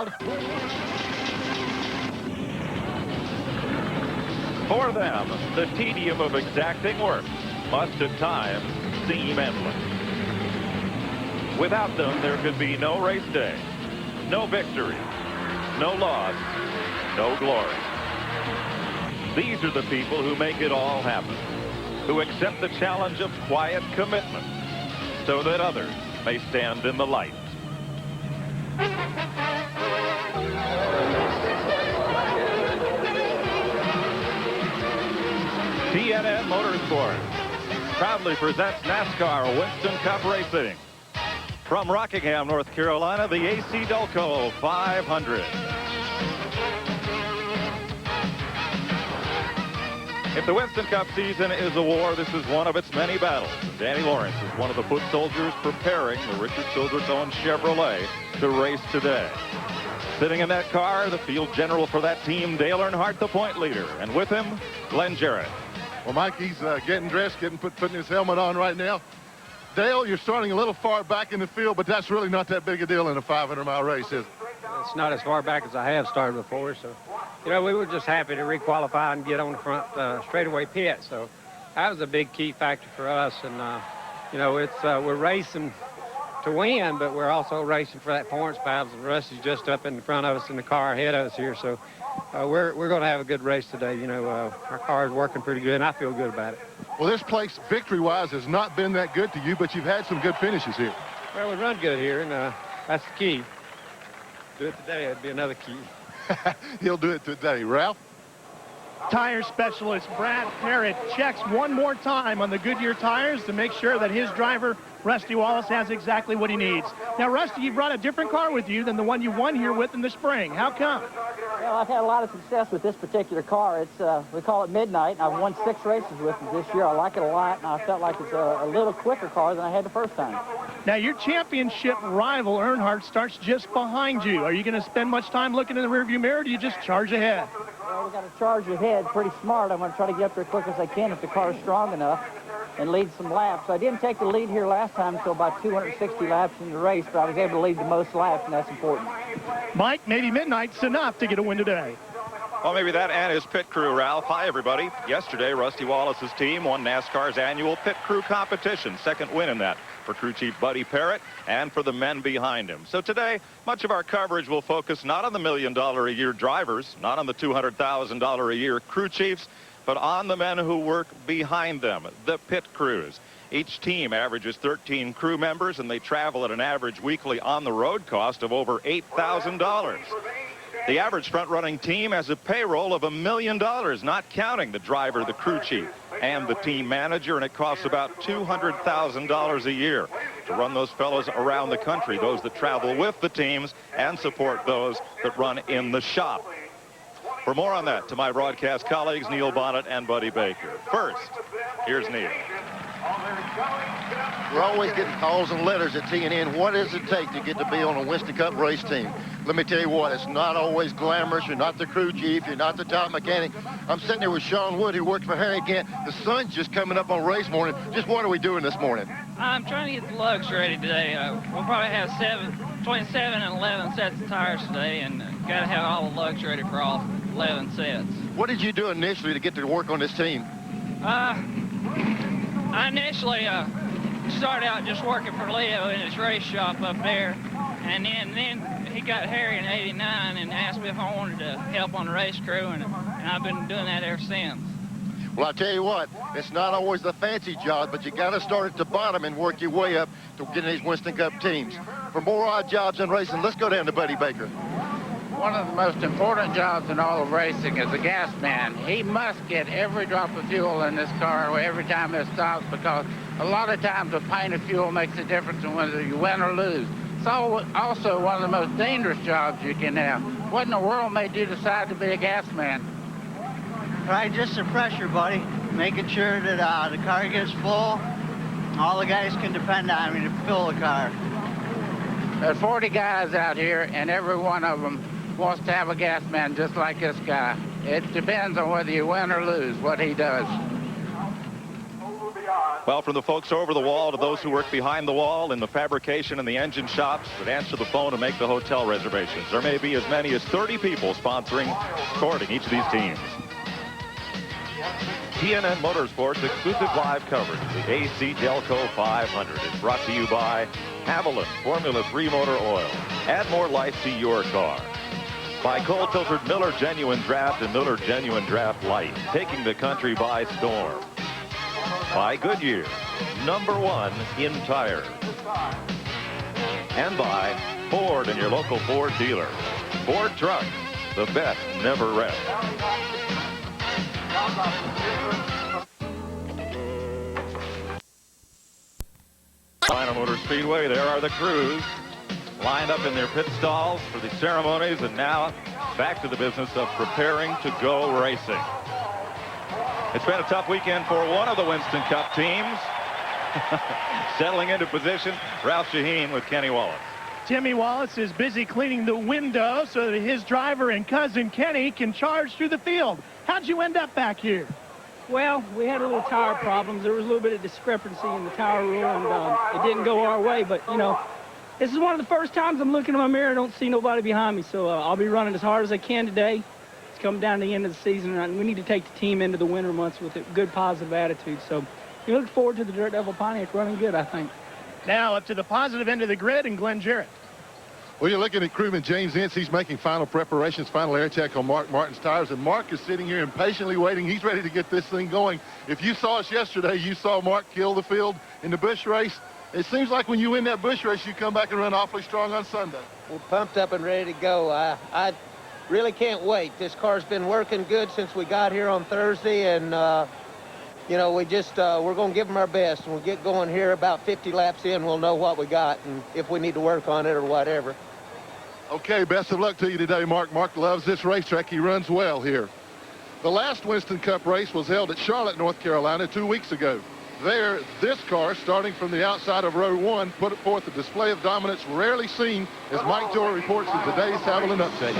wild. For them, the tedium of exacting work must at times seem endless. Without them, there could be no race day, no victory, no loss, no glory. These are the people who make it all happen, who accept the challenge of quiet commitment so that others may stand in the light. TNN Motorsports proudly presents NASCAR Winston Cup Racing. From Rockingham, North Carolina, the AC Delco 500. If the Winston Cup season is a war, this is one of its many battles. Danny Lawrence is one of the foot soldiers preparing the Richard Childress-owned Chevrolet to race today. Sitting in that car, the field general for that team, Dale Earnhardt, the point leader. And with him, Glenn Jarrett. Well, Mike, he's getting dressed, putting his helmet on right now. Dale, you're starting a little far back in the field, but that's really not that big a deal in a 500-mile race, is it? It's not as far back as I have started before, so, you know, we were just happy to requalify and get on the front straightaway pit. So that was a big key factor for us. And, you know, we're racing to win, but we're also racing for that points battle. And Rusty's just up in front of us in the car ahead of us here. So we're going to have a good race today. You know, our car is working pretty good, and I feel good about it. Well, this place, victory-wise, has not been that good to you, but you've had some good finishes here. Well, we run good here, and that's the key. Do it today, that'd be another key. He'll do it today. Ralph? Tire specialist Brad Parrott checks one more time on the Goodyear tires to make sure that his driver, Rusty Wallace, has exactly what he needs. Now, Rusty, you brought a different car with you than the one you won here with in the spring. How come? Well, I've had a lot of success with this particular car. It's we call it Midnight, and I've won 6 races with it this year. I like it a lot, and I felt like it's a little quicker car than I had the first time. Now, your championship rival, Earnhardt, starts just behind you. Are you going to spend much time looking in the rearview mirror, or do you just charge ahead? Well, we got to charge ahead pretty smart. I'm going to try to get up there as quick as I can if the car is strong enough and lead some laps. So I didn't take the lead here last time until about 260 laps in the race, but I was able to lead the most laps, and that's important. Mike, maybe Midnight's enough to get a win today. Well, maybe that and his pit crew, Ralph. Hi, everybody. Yesterday, Rusty Wallace's team won NASCAR's annual pit crew competition. Second win in that for crew chief Buddy Parrott and for the men behind him. So today, much of our coverage will focus not on the $1 million a year drivers, not on the $200,000 a year crew chiefs, but on the men who work behind them, the pit crews. Each team averages 13 crew members, and they travel at an average weekly on-the-road cost of over $8,000. The average front-running team has a payroll of $1 million, not counting the driver, the crew chief, and the team manager, and it costs about $200,000 a year to run those fellows around the country, those that travel with the teams and support those that run in the shop. For more on that, to my broadcast colleagues, Neil Bonnet and Buddy Baker. First, here's Neil. We're always getting calls and letters at TNN. What does it take to get to be on a Winston Cup race team? Let me tell you what, it's not always glamorous. You're not the crew chief. You're not the top mechanic. I'm sitting there with Sean Wood, who works for Harry Gant. The sun's just coming up on race morning. Just what are we doing this morning? I'm trying to get the lugs ready today. We'll probably have between 7 and 11 sets of tires today, and got to have all the lugs ready for all 11 sets. What did you do initially to get to work on this team? I initially started out just working for Leo in his race shop up there, and then he got Harry in '89 and asked me if I wanted to help on the race crew, and I've been doing that ever since. Well, I tell you what, it's not always the fancy job, but you got to start at the bottom and work your way up to getting these Winston Cup teams. For more odd jobs in racing, let's go down to Buddy Baker. One of the most important jobs in all of racing is the gas man. He must get every drop of fuel in this car every time it stops, because a lot of times the pint of fuel makes a difference in whether you win or lose. It's also one of the most dangerous jobs you can have. What in the world made you decide to be a gas man? Right, just the pressure, buddy. Making sure that the car gets full. All the guys can depend on me to fill the car. There's 40 guys out here, and every one of them wants to have a gas man just like this guy. It depends on whether you win or lose, what he does. Well, from the folks over the wall to those who work behind the wall in the fabrication and the engine shops that answer the phone to make the hotel reservations, there may be as many as 30 people supporting each of these teams. TNN Motorsports exclusive live coverage of the AC Delco 500 is brought to you by Haviland Formula 3 Motor Oil. Add more life to your car. By cold-filtered Miller Genuine Draft and Miller Genuine Draft Light, taking the country by storm. By Goodyear, #1 in tires. And by Ford and your local Ford dealer. Ford Trucks, the best never rest. Final Motor Speedway, there are the crews lined up in their pit stalls for the ceremonies, and now back to the business of preparing to go racing. It's been a tough weekend for one of the Winston Cup teams. Settling into position, Ralph Shaheen with Kenny Wallace. Timmy Wallace is busy cleaning the window so that his driver and cousin Kenny can charge through the field. How'd you end up back here? Well, we had a little tire problems. There was a little bit of discrepancy in the tire rule, and it didn't go our way. But, you know, this is one of the first times I'm looking in my mirror and don't see nobody behind me. So I'll be running as hard as I can today. It's coming down to the end of the season, and we need to take the team into the winter months with a good, positive attitude. So we look forward to the Dirt Devil Pontiac running good, I think. Now up to the positive end of the grid, and Glenn Jarrett. Well, you're looking at crewman James Ince. He's making final preparations, final air check on Mark Martin's tires. And Mark is sitting here impatiently waiting. He's ready to get this thing going. If you saw us yesterday, you saw Mark kill the field in the Busch race. It seems like when you win that Busch race, you come back and run awfully strong on Sunday. We're pumped up and ready to go. I really can't wait. This car's been working good since we got here on Thursday. And, you know, we're going to give them our best. And we'll get going here about 50 laps in. We'll know what we got and if we need to work on it or whatever. Okay, best of luck to you today, Mark. Mark loves this racetrack. He runs well here. The last Winston Cup race was held at Charlotte, North Carolina 2 weeks ago. There, this car, starting from the outside of row 1, put forth a display of dominance rarely seen, as Mike Joy reports in today's Haviland Update.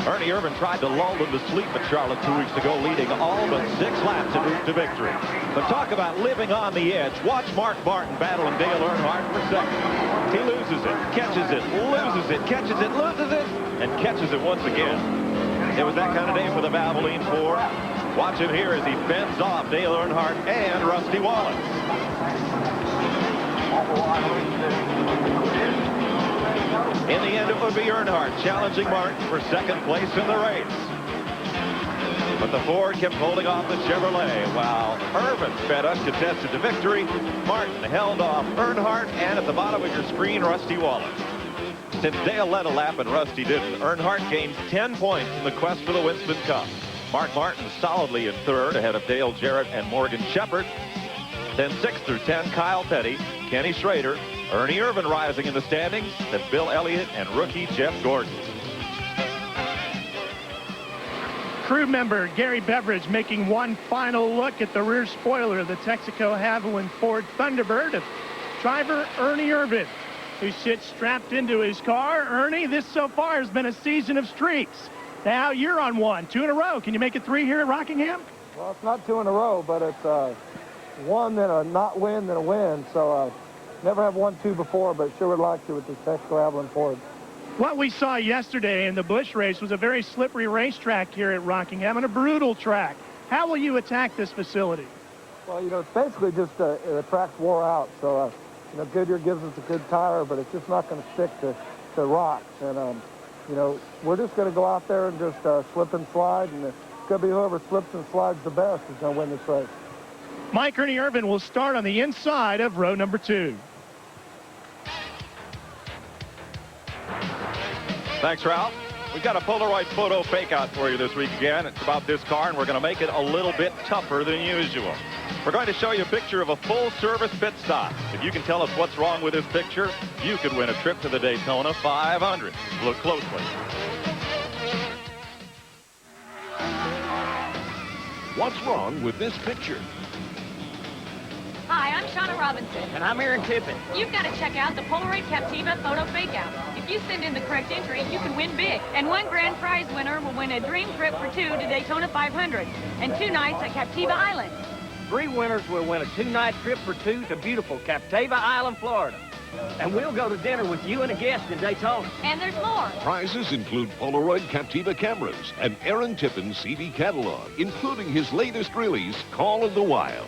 Ernie Irvin tried to lull them to sleep at Charlotte 2 weeks ago, leading all but 6 laps to victory. But talk about living on the edge. Watch Mark Barton battling Dale Earnhardt for second. He loses it, catches it, loses it, catches it, loses it, and catches it once again. It was that kind of day for the Valvoline Ford. Watch him here as he fends off Dale Earnhardt and Rusty Wallace. In the end, it would be Earnhardt challenging Martin for second place in the race. But the Ford kept holding off the Chevrolet while Irvin fed us contested to victory. Martin held off Earnhardt and at the bottom of your screen, Rusty Wallace. Since Dale led a lap and Rusty didn't, Earnhardt gains 10 points in the quest for the Winston Cup. Mark Martin solidly in third ahead of Dale Jarrett and Morgan Shepherd. Then 6 through 10, Kyle Petty, Kenny Schrader, Ernie Irvin rising in the standings, then Bill Elliott and rookie Jeff Gordon. Crew member Gary Beveridge making one final look at the rear spoiler of the Texaco Haviland Ford Thunderbird. Driver Ernie Irvin, who sits strapped into his car. Ernie, this so far has been a season of streaks. Now you're on one, 2 in a row. Can you make it 3 here at Rockingham? Well, it's not 2 in a row, but it's one, then a not win, then a win. So never have won 2 before, but sure would like to with this Texaco Haviland Ford. What we saw yesterday in the Busch race was a very slippery racetrack here at Rockingham and a brutal track. How will you attack this facility? Well, you know, it's basically just the track's wore out. So, you know, Goodyear gives us a good tire, but it's just not going to stick to rocks. And, you know, we're just going to go out there and just slip and slide, and it's going to be whoever slips and slides the best is going to win this race. Mike Ernie Irvin will start on the inside of row number 2. Thanks, Ralph. We've got a Polaroid photo fake out for you this week again. It's about this car, and we're going to make it a little bit tougher than usual. We're going to show you a picture of a full-service pit stop. If you can tell us what's wrong with this picture, you could win a trip to the Daytona 500. Look closely. What's wrong with this picture? Hi, I'm Shauna Robinson. And I'm Aaron Tippett. You've got to check out the Polaroid Captiva Photo Fakeout. If you send in the correct entry, you can win big. And one grand prize winner will win a dream trip for 2 to Daytona 500 and 2 nights at Captiva Island. 3 winners will win a 2-night trip for 2 to beautiful Captiva Island, Florida. And we'll go to dinner with you and a guest in Daytona. And there's more. Prizes include Polaroid Captiva cameras and Aaron Tippin's CD catalog, including his latest release, Call of the Wild.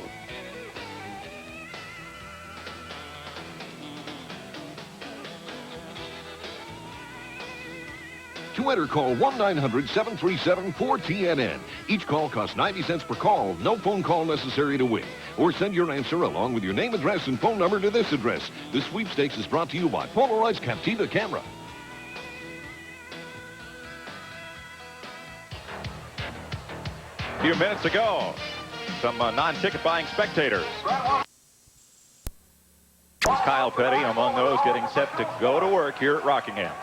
To enter, call 1-900-737-4TNN. Each call costs 90 cents per call. No phone call necessary to win. Or send your answer along with your name, address, and phone number to this address. This sweepstakes is brought to you by Polaroid's Captiva camera. A few minutes ago, some non-ticket buying spectators. Kyle Petty among those getting set to go to work here at Rockingham.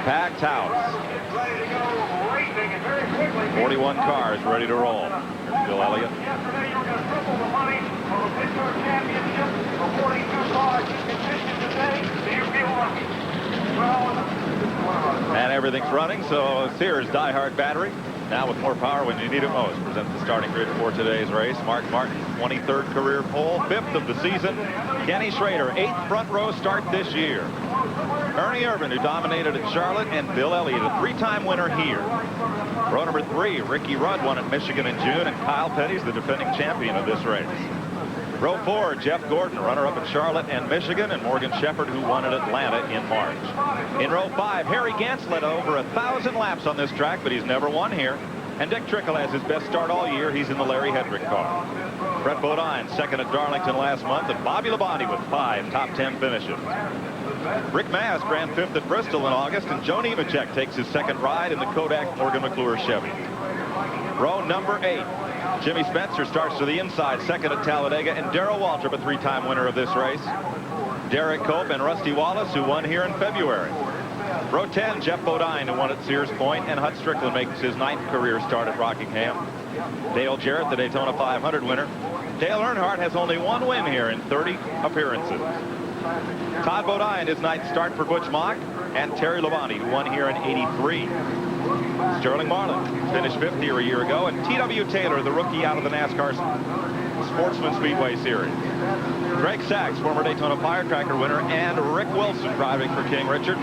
Packed house. 41 cars ready to roll. Here's Bill Elliott. Yesterday you were going to triple the money for the Pittsburgh Championship for 42 cars in contention today. Do you feel lucky? And everything's running, so Sears Die-Hard battery, now with more power when you need it most, presents the starting grid for today's race. Mark Martin, 23rd career pole, 5th of the season. Kenny Schrader, 8th front row start this year. Ernie Irvin, who dominated at Charlotte, and Bill Elliott, a 3-time winner here. Row number 3, Ricky Rudd won at Michigan in June, and Kyle Petty's the defending champion of this race. Row 4, Jeff Gordon, runner-up at Charlotte and Michigan, and Morgan Shepherd, who won at Atlanta in March. In row 5, Harry Gantz led over 1,000 laps on this track, but he's never won here. And Dick Trickle has his best start all year. He's in the Larry Hedrick car. Brett Bodine, second at Darlington last month, and Bobby Labonte with 5 top 10 finishes. Rick Mast ran 5th at Bristol in August, and Joe Nemechek takes his second ride in the Kodak Morgan McClure Chevy. Row number 8. Jimmy Spencer starts to the inside, second at Talladega, and Darrell Waltrip, a 3-time winner of this race. Derek Cope and Rusty Wallace, who won here in February. Row 10, Jeff Bodine, who won at Sears Point, and Hut Strickland makes his 9th career start at Rockingham. Dale Jarrett, the Daytona 500 winner. Dale Earnhardt has only 1 win here in 30 appearances. Todd Bodine, his 9th start for Butch Mock, and Terry Labonte, who won here in '83. Sterling Marlin finished 5th here a year ago, and T.W. Taylor, the rookie out of the NASCAR Sportsman Speedway Series. Greg Sachs, former Daytona Firecracker winner, and Rick Wilson driving for King Richard.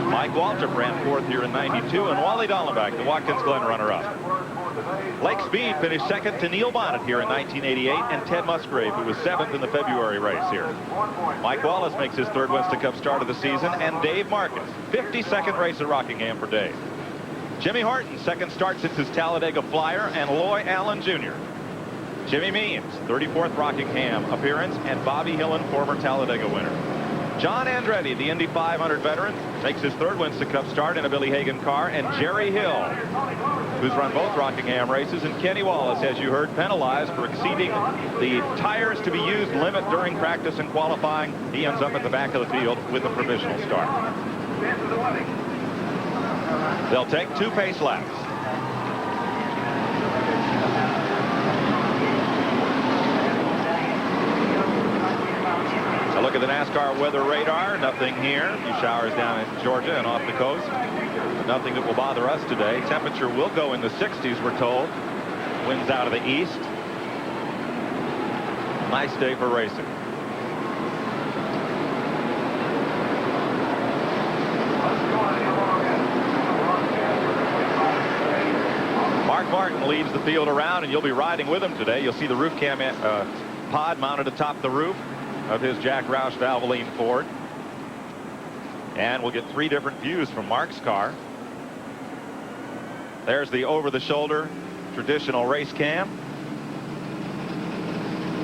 Mike Waltrip ran 4th here in '92, and Wally Dallenbach, the Watkins Glen runner-up. Lake Speed finished 2nd to Neil Bonnet here in 1988, and Ted Musgrave, who was 7th in the February race here. Mike Wallace makes his 3rd Winston Cup start of the season, and Dave Marcus, 52nd race at Rockingham for Dave. Jimmy Horton, 2nd start since his Talladega Flyer, and Loy Allen Jr. Jimmy Means, 34th Rockingham appearance, and Bobby Hillen, former Talladega winner. John Andretti, the Indy 500 veteran, makes his 3rd Winston Cup start in a Billy Hagan car, and Jerry Hill, who's run both Rockingham races, and Kenny Wallace, as you heard, penalized for exceeding the tires to be used limit during practice and qualifying. He ends up at the back of the field with a provisional start. They'll take 2 pace laps. A look at the NASCAR weather radar. Nothing here. A few showers down in Georgia and off the coast. But nothing that will bother us today. Temperature will go in the 60s, we're told. Winds out of the east. Nice day for racing. Mark Martin leads the field around, and you'll be riding with him today. You'll see the roof cam pod mounted atop the roof of his Jack Roush Valvoline Ford. And we'll get 3 different views from Mark's car. There's the over-the-shoulder traditional race cam.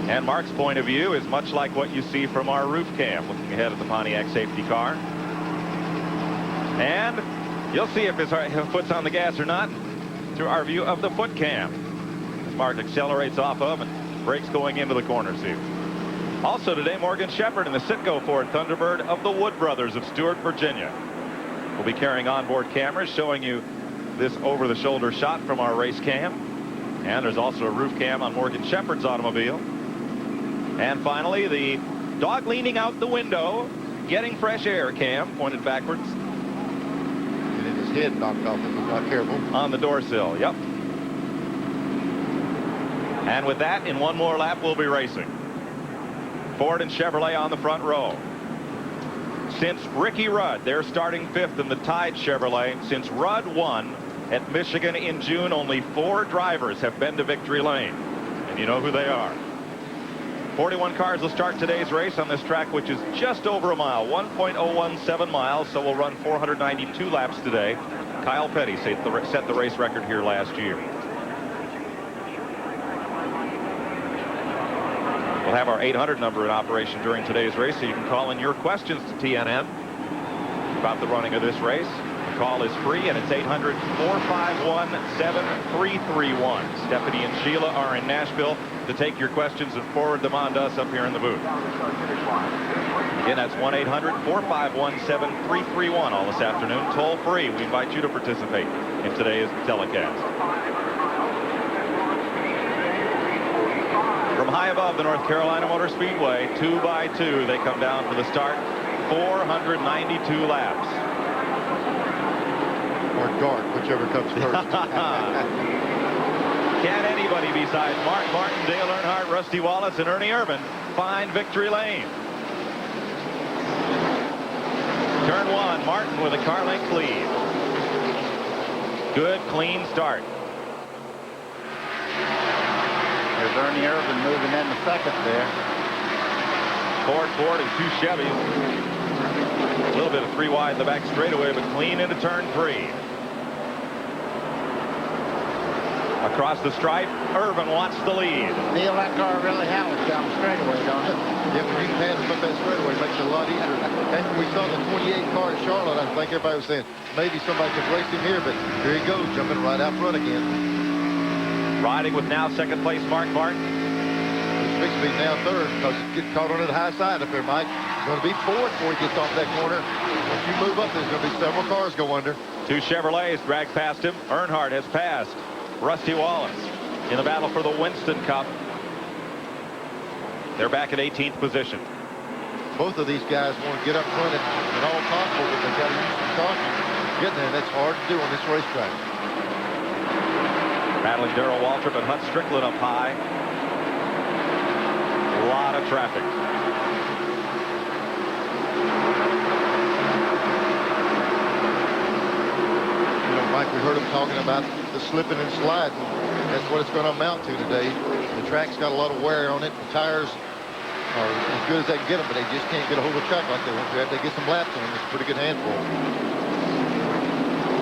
And Mark's point of view is much like what you see from our roof cam, looking ahead at the Pontiac safety car. And you'll see if his foot's on the gas or not through our view of the foot cam, as Mark accelerates off of and brakes going into the corner seat. Also today, Morgan Shepherd in the Citgo Ford Thunderbird of the Wood Brothers of Stewart, Virginia. We'll be carrying onboard cameras showing you this over-the-shoulder shot from our race cam. And there's also a roof cam on Morgan Shepherd's automobile. And finally, the dog leaning out the window, getting fresh air cam pointed backwards head knocked off if he's not careful. On the door sill, yep. And with that, in one more lap, we'll be racing. Ford and Chevrolet on the front row. Since Ricky Rudd, they're starting 5th in the Tide Chevrolet. Since Rudd won at Michigan in June, only 4 drivers have been to victory lane. And you know who they are. 41 cars will start today's race on this track, which is just over a mile, 1.017 miles, so we'll run 492 laps today. Kyle Petty set the race record here last year. We'll have our 800 number in operation during today's race, so you can call in your questions to TNN about the running of this race. The call is free, and it's 800-451-7331. Stephanie and Sheila are in Nashville to take your questions and forward them on to us up here in the booth. Again, that's 1-800-451-7331 all this afternoon, toll free. We invite you to participate in today's telecast. From high above the North Carolina Motor Speedway, 2 by 2, they come down for the start. 492 laps. Or dark, whichever comes first. Can anybody besides Mark Martin, Dale Earnhardt, Rusty Wallace, and Ernie Irvan find victory lane? Turn 1, Martin with a car length lead. Good, clean start. There's Ernie Irvan moving in the second there. Ford and 2 Chevys. A little bit of 3 wide in the back straightaway, but clean into turn 3. Across the stripe, Irvan wants the lead. Neil, that car really handles down the straightaway, don't it? Yeah, when you can pass up that straightaway, it makes it a lot easier. After we saw the 28 car at Charlotte, I think everybody was saying maybe somebody could race him here, but here he goes, jumping right out front again. Riding with now second place Mark Martin. He's fixed to be now third because he's getting caught on the high side up there, Mike. He's going to be fourth before he gets off that corner. Once you move up, there's going to be several cars go under. 2 Chevrolets drag past him. Earnhardt has passed Rusty Wallace in the battle for the Winston Cup. They're back at 18th position. Both of these guys want to get up front at all possible, but they've got to use some caution. Getting there, that's hard to do on this racetrack. Battling Darrell Waltrip and Hunt Strickland up high. A lot of traffic. You know, Mike, we heard him talking about the slipping and sliding. That's what it's going to amount to today. The track's got a lot of wear on it. The tires are as good as they can get them, but they just can't get a hold of the track like they want to. After they get some laps on them, it's a pretty good handful.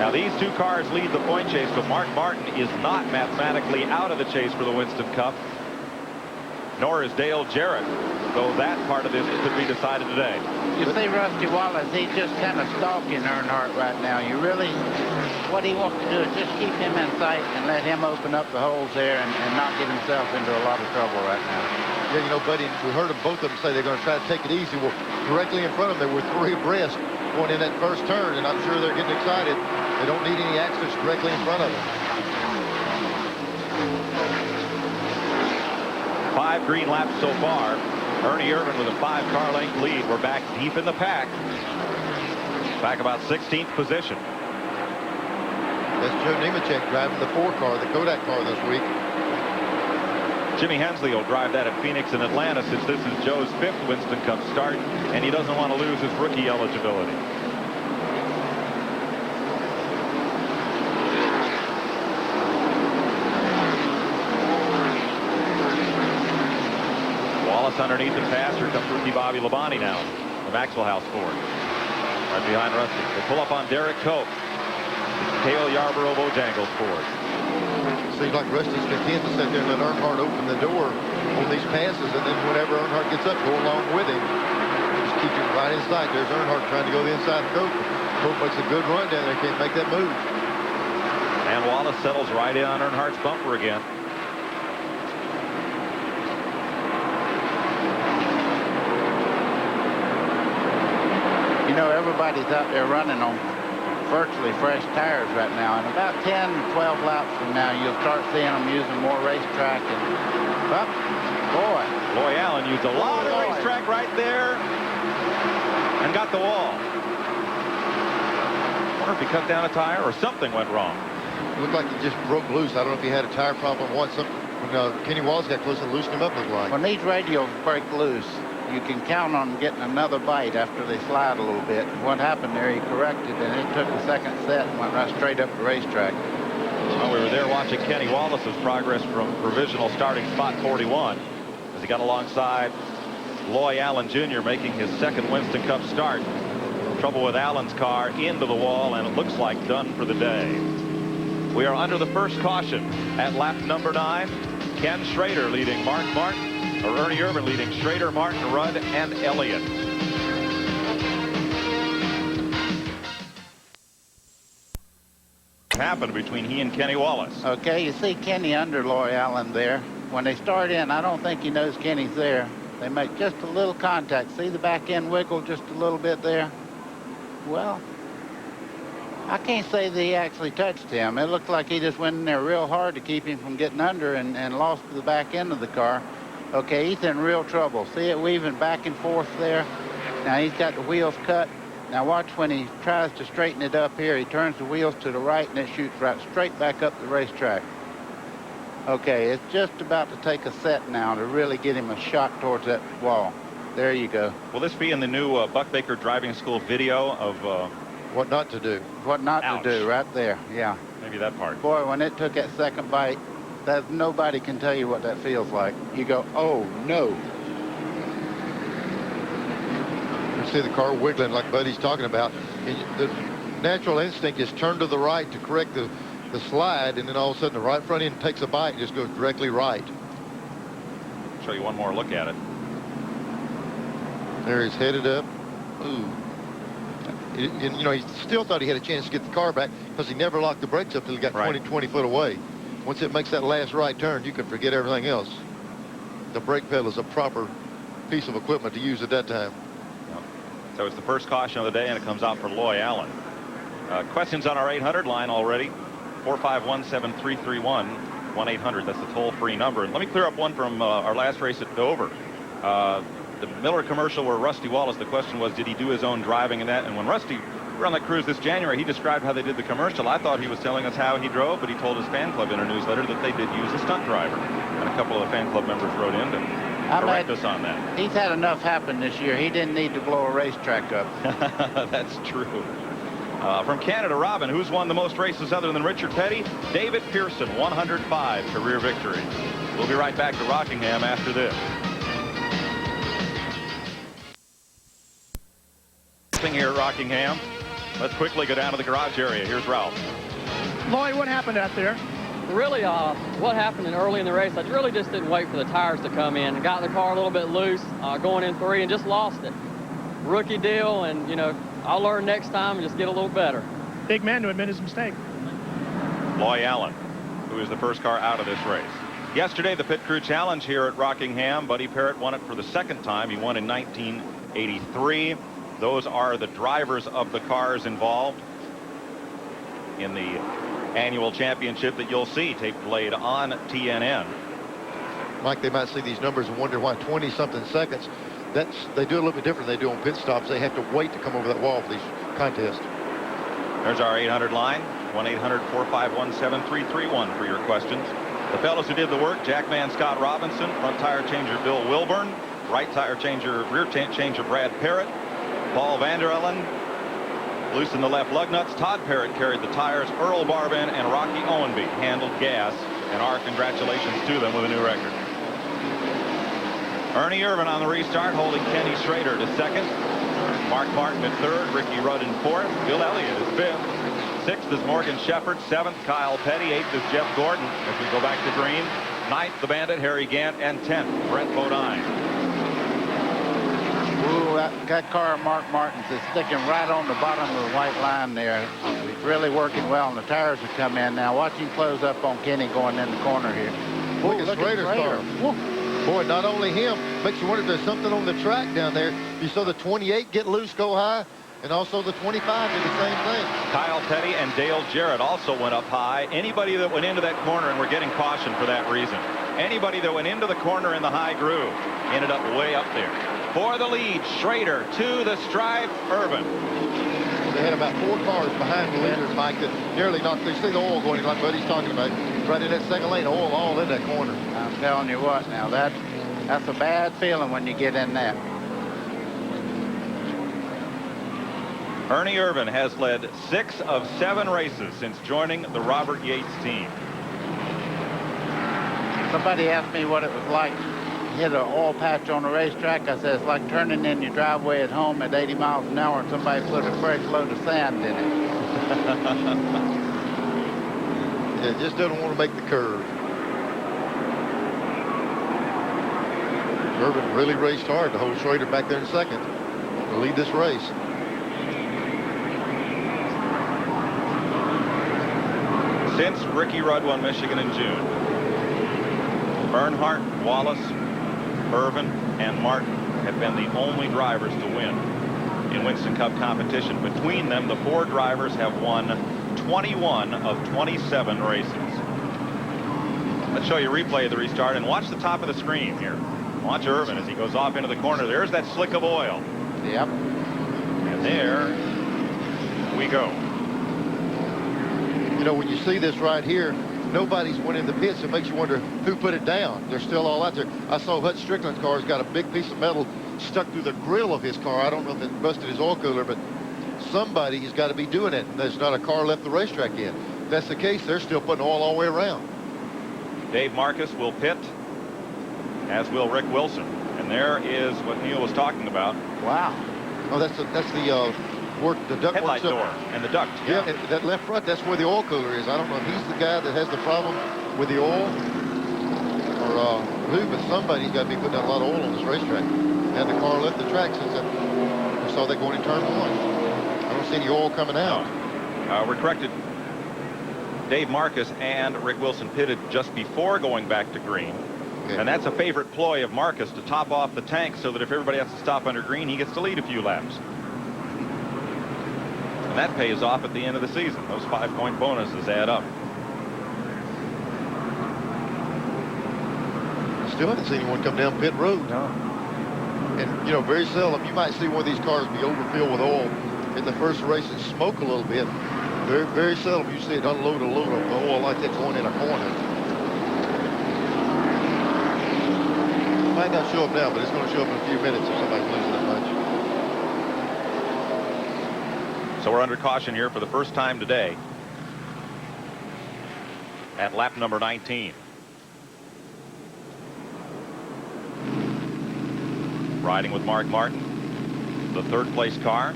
Now these 2 cars lead the point chase, but Mark Martin is not mathematically out of the chase for the Winston Cup, nor is Dale Jarrett, though that part of this could be decided today. You see Rusty Wallace, he's just kind of stalking Earnhardt right now. You really, what he wants to do is just keep him in sight and let him open up the holes there and not get himself into a lot of trouble right now. Yeah, you know, buddy, we heard both of them say they're going to try to take it easy. Well, directly in front of them, there were 3 abreast going in that first turn, and I'm sure they're getting excited. They don't need any accidents directly in front of them. 5 green laps so far. Ernie Irvan with a 5-car length lead. We're back deep in the pack. Back about 16th position. That's Joe Nemechek driving the 4 car, the Kodak car this week. Jimmy Hensley will drive that at Phoenix and Atlanta, since this is Joe's 5th Winston Cup start, and he doesn't want to lose his rookie eligibility. Wallace underneath the pass. Here comes rookie Bobby Labonte now, the Maxwell House Ford. Right behind Rusty. They pull up on Derek Cope. Cale Yarborough Bojangles Ford. Seems like Rusty's content to sit there and let Earnhardt open the door on these passes, and then whenever Earnhardt gets up, go along with him. Just keep him right in sight. There's Earnhardt trying to go the inside of Cope. Cope makes a good run down there. Can't make that move. And Wallace settles right in on Earnhardt's bumper again. You know, everybody's out there running on virtually fresh tires right now, and about 10, 12 laps from now, you'll start seeing them using more racetrack. And, well, boy. Loy Allen used a lot of racetrack right there and got the wall. wonder if he cut down a tire or something went wrong. It looked like he just broke loose. I don't know if he had a tire problem once. When Kenny Wallace got close and loosened him up, looked like. When these radials break loose, you can count on getting another bite after they slide a little bit. What happened there, he corrected, and it took the second set and went right straight up the racetrack. Well, we were there watching Kenny Wallace's progress from provisional starting spot 41 as he got alongside Loy Allen Jr. making his second Winston Cup start. Trouble with Allen's car into the wall, and it looks like done for the day. We are under the first caution at lap number 9. Ken Schrader leading Mark Martin, or Ernie Irvin leading Schrader, Martin, Rudd, and Elliott. Happened between he and Kenny Wallace. Okay, you see Kenny under Loy Allen there. When they start in, I don't think he knows Kenny's there. They make just a little contact. See the back end wiggle just a little bit there? Well, I can't say that he actually touched him. It looked like he just went in there real hard to keep him from getting under and lost the back end of the car. Okay, he's in real trouble. See it weaving back and forth there? Now he's got the wheels cut. Now watch when he tries to straighten it up here. He turns the wheels to the right and it shoots right straight back up the racetrack. Okay, it's just about to take a set now to really get him a shot towards that wall. There you go. Will this be in the new Buck Baker Driving School video of what not to do? What not to do, right there, yeah. Maybe that part. Boy, when it took that second bite, nobody can tell you what that feels like. You go, oh, no. You see the car wiggling like Buddy's talking about. The natural instinct is turn to the right to correct the slide, and then all of a sudden the right front end takes a bite and just goes directly right. Show you one more look at it. There he's headed up. Ooh. You know, he still thought he had a chance to get the car back because he never locked the brakes up till he got 20 foot away. Once it makes that last right turn, you can forget everything else. The brake pedal is a proper piece of equipment to use at that time. So it's the first caution of the day, and it comes out for Loy Allen. Questions on our 800 line already. 451-7331, 1-800. That's the toll-free number. And let me clear up one from our last race at Dover. The Miller commercial where Rusty Wallace, the question was, did he do his own driving in that? And when Rusty were on that cruise this January, he described how they did the commercial. I thought he was telling us how he drove, but he told his fan club in a newsletter that they did use a stunt driver. And a couple of the fan club members wrote in to correct us on that. He's had enough happen this year. He didn't need to blow a racetrack up. That's true. From Canada, Robin, who's won the most races other than Richard Petty? David Pearson, 105 career victories. We'll be right back to Rockingham after this. Here at Rockingham. Let's quickly go down to the garage area. Here's Ralph. Lloyd, what happened out there? Really, what happened early in the race, I really just didn't wait for the tires to come in. I got the car a little bit loose going in 3 and just lost it. Rookie deal, and, you know, I'll learn next time and just get a little better. Big man to admit his mistake. Loy Allen, who is the first car out of this race. Yesterday, the Pit Crew Challenge here at Rockingham. Buddy Parrott won it for the second time. He won in 1983. Those are the drivers of the cars involved in the annual championship that you'll see tape played on TNN. Mike, they might see these numbers and wonder why 20-something seconds. They do a little bit different than they do on pit stops. They have to wait to come over that wall for these contests. There's our 800 line, 1-800-451-7331 for your questions. The fellows who did the work: Jackman Scott Robinson, front tire changer Bill Wilburn, right tire changer, rear changer Brad Parrott, Paul Vanderellen loosened the left lug nuts. Todd Parrott carried the tires. Earl Barbin and Rocky Owenby handled gas, and our congratulations to them with a new record. Ernie Irvin on the restart, holding Kenny Schrader to second. Mark Martin at third. Ricky Rudd in fourth. Bill Elliott is fifth. Sixth is Morgan Shepherd. Seventh, Kyle Petty. Eighth is Jeff Gordon as we go back to green. Ninth, the Bandit, Harry Gant. And 10th, Brett Bodine. Ooh, that car of Mark Martin's is sticking right on the bottom of the white line there. He's really working well, and the tires have come in. Now watch him close up on Kenny going in the corner here. Look at Schrader's car. Boy, not only him, makes you wonder if there's something on the track down there. You saw the 28 get loose, go high, and also the 25 did the same thing. Kyle Petty and Dale Jarrett also went up high. Anybody that went into that corner, and we're getting caution for that reason, anybody that went into the corner in the high groove ended up way up there. For the lead, Schrader to the stripe, Irvin. when they had about 4 cars behind the leaders, Mike, that nearly knocked. They see the oil going in, like Buddy's talking about, right in that second lane, oil all in that corner. I'm telling you what, now that's a bad feeling when you get in that. Ernie Irvin has led 6 of 7 races since joining the Robert Yates team. Somebody asked me what it was like to hit an oil patch on a racetrack. I said, it's like turning in your driveway at home at 80 miles an hour and somebody put a fresh load of sand in it. Yeah, just doesn't want to make the curve. Irvin really raced hard to hold Schrader back there in second to lead this race. Since Ricky Rudd won Michigan in June, Earnhardt, Wallace, Irvin, and Martin have been the only drivers to win in Winston Cup competition. Between them, the 4 drivers have won 21 of 27 races. Let's show you a replay of the restart and watch the top of the screen here. Watch Irvin as he goes off into the corner. There's that slick of oil. Yep. And there we go. You know, when you see this right here, nobody's went in the pits. It makes you wonder who put it down. They're still all out there. I saw Hut Strickland's car's got a big piece of metal stuck through the grill of his car. I don't know if it busted his oil cooler, but somebody has got to be doing it. There's not a car left the racetrack yet. If that's the case, they're still putting oil all the way around. Dave Marcus will pit, as will Rick Wilson. And there is what Neil was talking about. Wow. Oh, that's the duct headlight door and the duct. Yeah, and that left front, that's where the oil cooler is. I don't know if he's the guy that has the problem with the oil or who, but somebody's got to be putting out a lot of oil on this racetrack. Had the car left the track since we saw that going in turn 1. I don't see any oil coming out. No. We're corrected. Dave Marcus and Rick Wilson pitted just before going back to green. Okay. And that's a favorite ploy of Marcus, to top off the tank so that if everybody has to stop under green, he gets to lead a few laps. And that pays off at the end of the season. Those 5-point bonuses add up. Still haven't seen anyone come down pit road. No. And, you know, very seldom, you might see one of these cars be overfilled with oil in the first race and smoke a little bit. Very, very seldom you see it unload a load of oil like that going in a corner. Might not show up now, but it's going to show up in a few minutes if somebody's losing that much. So we're under caution here for the first time today at lap number 19. Riding with Mark Martin, the 3rd place car,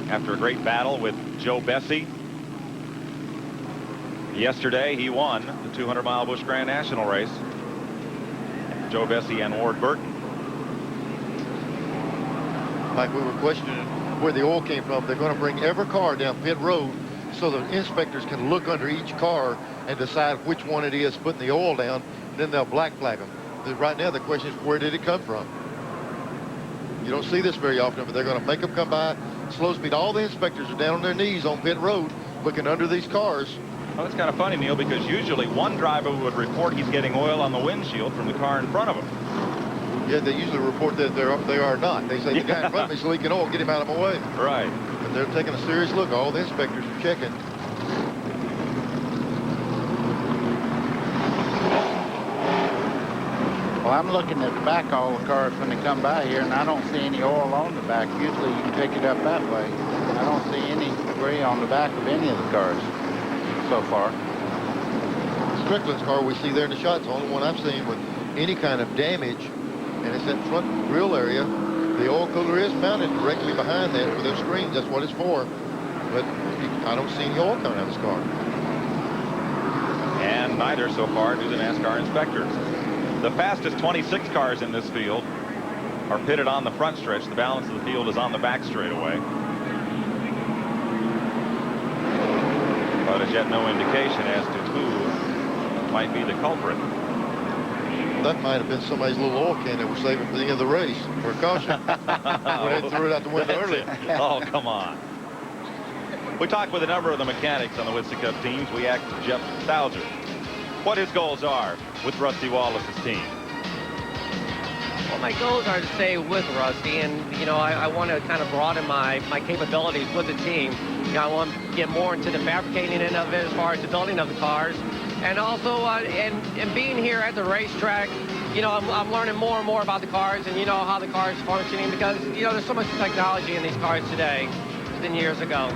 after a great battle with Joe Bessie. Yesterday he won the 200-mile Busch Grand National race. Joe Bessie and Ward Burton. Like we were questioning where the oil came from. They're going to bring every car down pit road so the inspectors can look under each car and decide which one it is putting the oil down. Then they'll black flag them. Right now the question is, where did it come from? You don't see this very often, but they're going to make them come by slow speed. All the inspectors are down on their knees on pit road looking under these cars. Well, it's kind of funny, Neil, because usually one driver would report he's getting oil on the windshield from the car in front of him. Yeah, they usually report that they are not. They say the guy in front of me is leaking oil, get him out of my way. Right. But they're taking a serious look. All the inspectors are checking. Well, I'm looking at the back of all the cars when they come by here, and I don't see any oil on the back. Usually you can pick it up that way. I don't see any debris on the back of any of the cars so far. Strickland's car we see there in the shot, it's the only one I've seen with any kind of damage, and it's that front grill area. The oil cooler is mounted directly behind that with those screens. That's what it's for. But I don't see any oil coming out of this car. And neither so far do the NASCAR inspectors. The fastest 26 cars in this field are pitted on the front stretch. The balance of the field is on the back straightaway. But as yet no indication as to who might be the culprit. That might have been somebody's little oil can that was saving for the end of the race for a caution. They threw it out the window earlier. Oh, come on. We talked with a number of the mechanics on the Winston Cup teams. We asked Jeff Stouser what his goals are with Rusty Wallace's team. Well, my goals are to stay with Rusty, and, you know, I want to kind of broaden my capabilities with the team. You know, I want to get more into the fabricating end of it as far as the building of the cars. And also, and being here at the racetrack, you know, I'm learning more and more about the cars and, you know, how the car is functioning because, you know, there's so much technology in these cars today than years ago.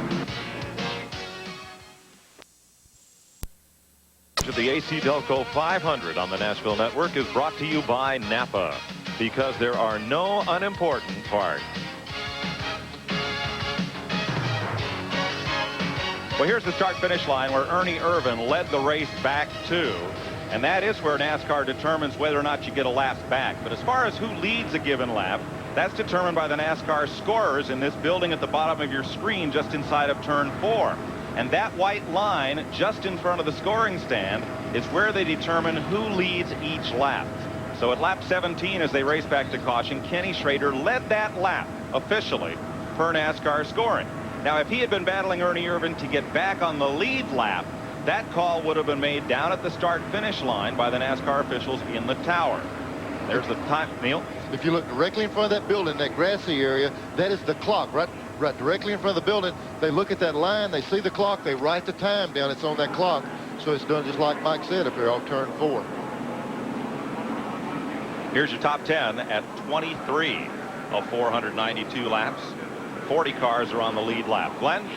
The AC Delco 500 on the Nashville Network is brought to you by Napa, because there are no unimportant parts. Well, here's the start-finish line where Ernie Irvan led the race back to, and that is where NASCAR determines whether or not you get a lap back. But as far as who leads a given lap, that's determined by the NASCAR scorers in this building at the bottom of your screen just inside of turn 4. And that white line just in front of the scoring stand is where they determine who leads each lap. So at lap 17, as they race back to caution, Kenny Schrader led that lap officially per NASCAR scoring. Now, if he had been battling Ernie Irvan to get back on the lead lap, that call would have been made down at the start-finish line by the NASCAR officials in the tower. There's the time, Neil. If you look directly in front of that building, that grassy area, that is the clock, right directly in front of the building. They look at that line, they see the clock, they write the time down. It's on that clock. So it's done just like Mike said up here off turn 4. Here's your top 10 at 23 of 492 laps. 40 cars are on the lead lap. Glenn?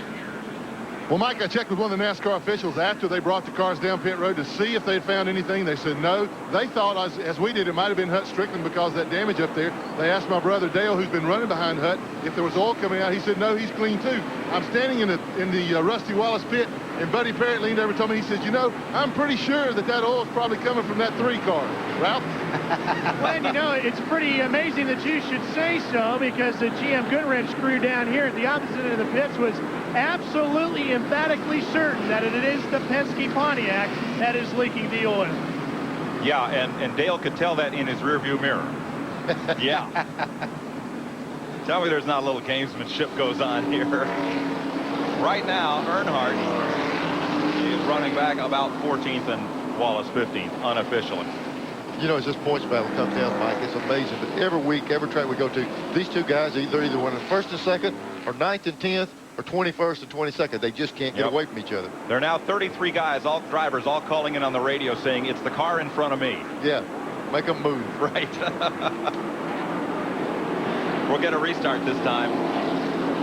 Well, Mike, I checked with one of the NASCAR officials after they brought the cars down pit road to see if they'd found anything. They said no. They thought, as we did, it might have been Hut Strickland because of that damage up there. They asked my brother Dale, who's been running behind Hut, if there was oil coming out. He said, no, he's clean too. I'm standing in the Rusty Wallace pit, and Buddy Parrott leaned over and told me, he said, you know, I'm pretty sure that oil is probably coming from that 3 car. Ralph? Well, you know, it's pretty amazing that you should say so because the GM Goodwrench crew down here at the opposite end of the pits was absolutely emphatically certain that it is the Penske Pontiac that is leaking the oil. Yeah, and Dale could tell that in his rearview mirror. Yeah. Tell me there's not a little gamesmanship goes on here. Right now, Earnhardt is running back about 14th and Wallace 15th unofficially. You know, as this points battle comes down, Mike, it's amazing. But every week, every track we go to, these two guys either winning first and second, or 9th and 10th, or 21st and 22nd. They just can't get away from each other. There are now 33 guys, all drivers, all calling in on the radio saying, it's the car in front of me. Yeah, make them move. Right. We'll get a restart this time.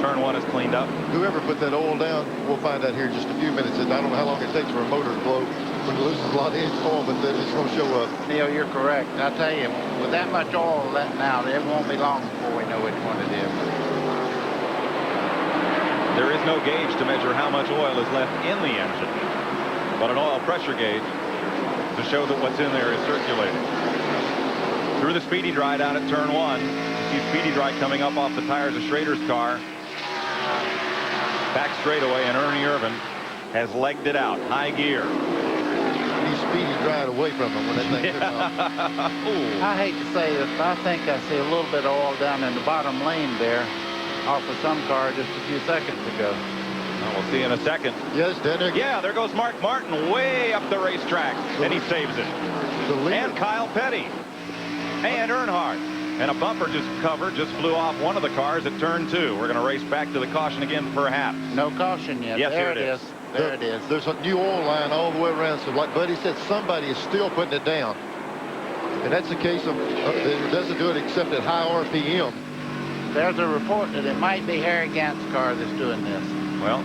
Turn 1 is cleaned up. Whoever put that oil down, we'll find out here in just a few minutes. I don't know how long it takes for a motor to blow when it loses a lot of oil, but it's going to show up. Neil, you're correct. I tell you, with that much oil letting out, it won't be long before we know which one it is. There is no gauge to measure how much oil is left in the engine, but an oil pressure gauge to show that what's in there is circulating. Through the speedy dry down at turn 1, you see speedy dry coming up off the tires of Schrader's car. Back straightaway, and Ernie Irvan has legged it out. High gear. He's speedy drying away from him when that thing comes out. I hate to say this, but I think I see a little bit of oil down in the bottom lane there off of some car just a few seconds ago. Well, we'll see in a second. Yes, Denner. Yeah, there goes Mark Martin way up the racetrack, and he saves it. And Kyle Petty. And Earnhardt. And a bumper just flew off one of the cars at turn 2. We're going to race back to the caution again, perhaps. No caution yet. Yes, there it is. There it is. There's a new oil line all the way around. So like Buddy said, somebody is still putting it down. And that's the case of it doesn't do it except at high RPM. There's a report that it might be Harry Gant's car that's doing this. Well,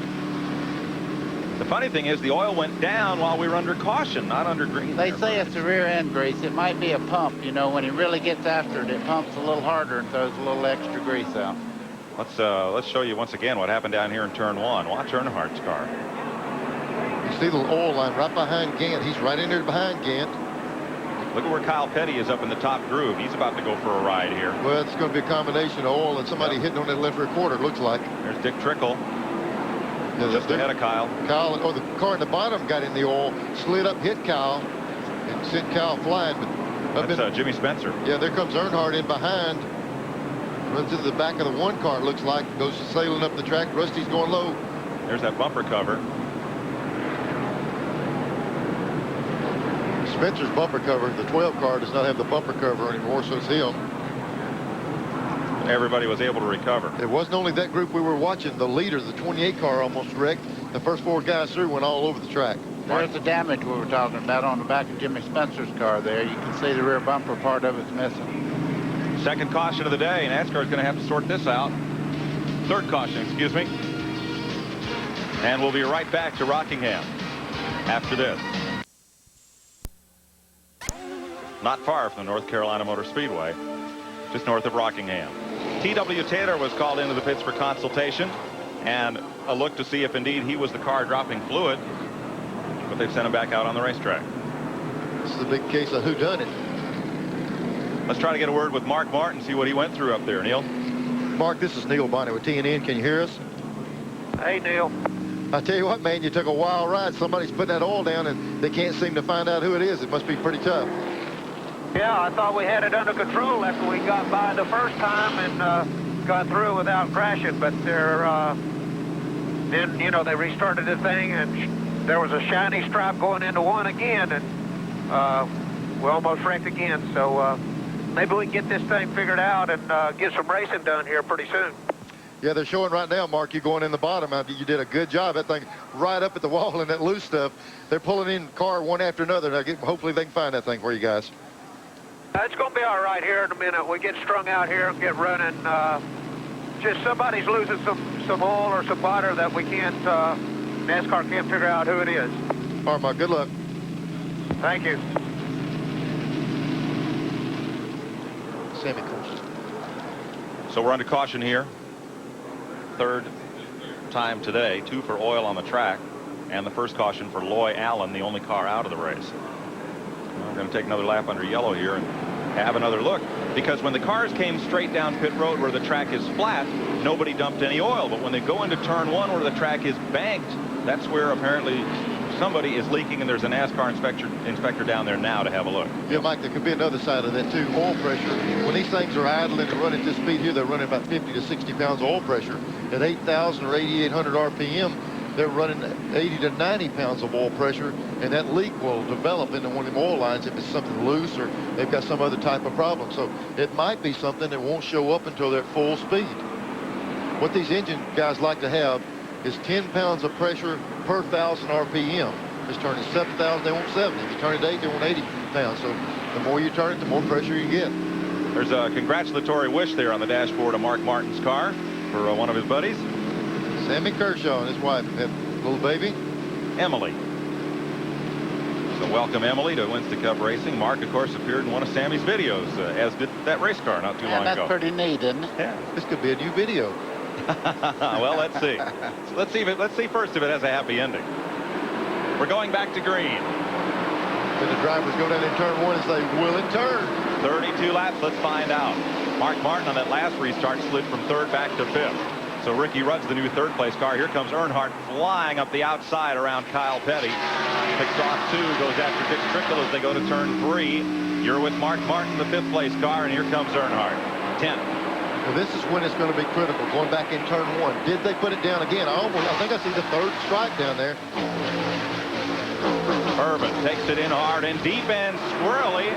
the funny thing is the oil went down while we were under caution, not under green. They say it's the rear end grease. It might be a pump. You know, when he really gets after it, it pumps a little harder and throws a little extra grease out. Let's show you once again what happened down here in turn 1. Watch Earnhardt's car. You see the oil line right behind Gant. He's right in there behind Gant. Look at where Kyle Petty is up in the top groove. He's about to go for a ride here. Well, it's going to be a combination of oil and somebody hitting on that left rear quarter, it looks like. There's Dick Trickle. Yeah, just ahead of Kyle. The car in the bottom got in the oil, slid up, hit Kyle, and sent Kyle flying. But that's Jimmy Spencer. Yeah, there comes Earnhardt in behind. Runs into the back of the 1 car, it looks like. Goes sailing up the track. Rusty's going low. There's that bumper cover. Spencer's bumper cover, the 12 car, does not have the bumper cover anymore, so it's him. everybody was able to recover. It wasn't only that group we were watching. The leader, the 28 car, almost wrecked. The first 4 guys through went all over the track. There's the damage we were talking about on the back of Jimmy Spencer's car there. You can see the rear bumper part of it's missing. Second caution of the day. NASCAR's going to have to sort this out. Third caution, excuse me. And we'll be right back to Rockingham after this. Not far from the North Carolina Motor Speedway, just north of Rockingham. T.W. Taylor was called into the pits for consultation and a look to see if indeed he was the car dropping fluid, but they've sent him back out on the racetrack. This is a big case of whodunit. Let's try to get a word with Mark Martin, see what he went through up there. Neil? Mark, this is Neil Bonnet with TNN. Can you hear us? Hey, Neil. I tell you what, man, you took a wild ride. Somebody's putting that oil down, and they can't seem to find out who it is. It must be pretty tough. Yeah, I thought we had it under control after we got by the first time and got through without crashing. But then, you know, they restarted the thing, and there was a shiny stripe going into one again, and we almost wrecked again. So maybe we can get this thing figured out and get some racing done here pretty soon. Yeah, they're showing right now, Mark, you going in the bottom. You did a good job. That thing right up at the wall and that loose stuff. They're pulling in the car one after another. Now, hopefully they can find that thing for you guys. It's going to be all right here in a minute. We get strung out here and get running. Just somebody's losing some oil or some water that we can't, NASCAR can't figure out who it is. All right, Mark, good luck. Thank you. Sammy Coast. So we're under caution here. Third time today, 2 for oil on the track, and the first caution for Loy Allen, the only car out of the race. Well, we're going to take another lap under yellow here and have another look, because when the cars came straight down pit road where the track is flat, nobody dumped any oil. But when they go into turn 1 where the track is banked, that's where apparently somebody is leaking, and there's a NASCAR inspector down there now to have a look. Yeah, Mike, there could be another side of that too. Oil pressure. When these things are idling and running at this speed here, they're running about 50 to 60 pounds of oil pressure. At 8,000 or 8,800 RPM, they're running 80 to 90 pounds of oil pressure, and that leak will develop into one of them oil lines if it's something loose or they've got some other type of problem. So it might be something that won't show up until they're at full speed. What these engine guys like to have is 10 pounds of pressure per 1,000 RPM. Just turn it 7,000, they want 70. If you turn it 8, they want 80 pounds. So the more you turn it, the more pressure you get. There's a congratulatory wish there on the dashboard of Mark Martin's car for one of his buddies. Sammy Kershaw and his wife have a little baby. Emily. So welcome, Emily, to Winston Cup Racing. Mark, of course, appeared in one of Sammy's videos, as did that race car not too long ago. That's pretty neat, isn't it? Yeah. This could be a new video. Well, let's see. Let's see first if it has a happy ending. We're going back to green. Then the drivers go down in turn 1 and say, will it turn? 32 laps, let's find out. Mark Martin on that last restart slid from 3rd back to 5th. So Ricky Rudd's the new 3rd place car. Here comes Earnhardt flying up the outside around Kyle Petty. Picks off 2, goes after Dick Trickle as they go to turn 3. You're with Mark Martin, the 5th place car, and here comes Earnhardt. 10. Well, this is when it's going to be critical, going back in turn 1. Did they put it down again? I think I see the 3rd stripe down there. Urban takes it in hard and deep and squirrely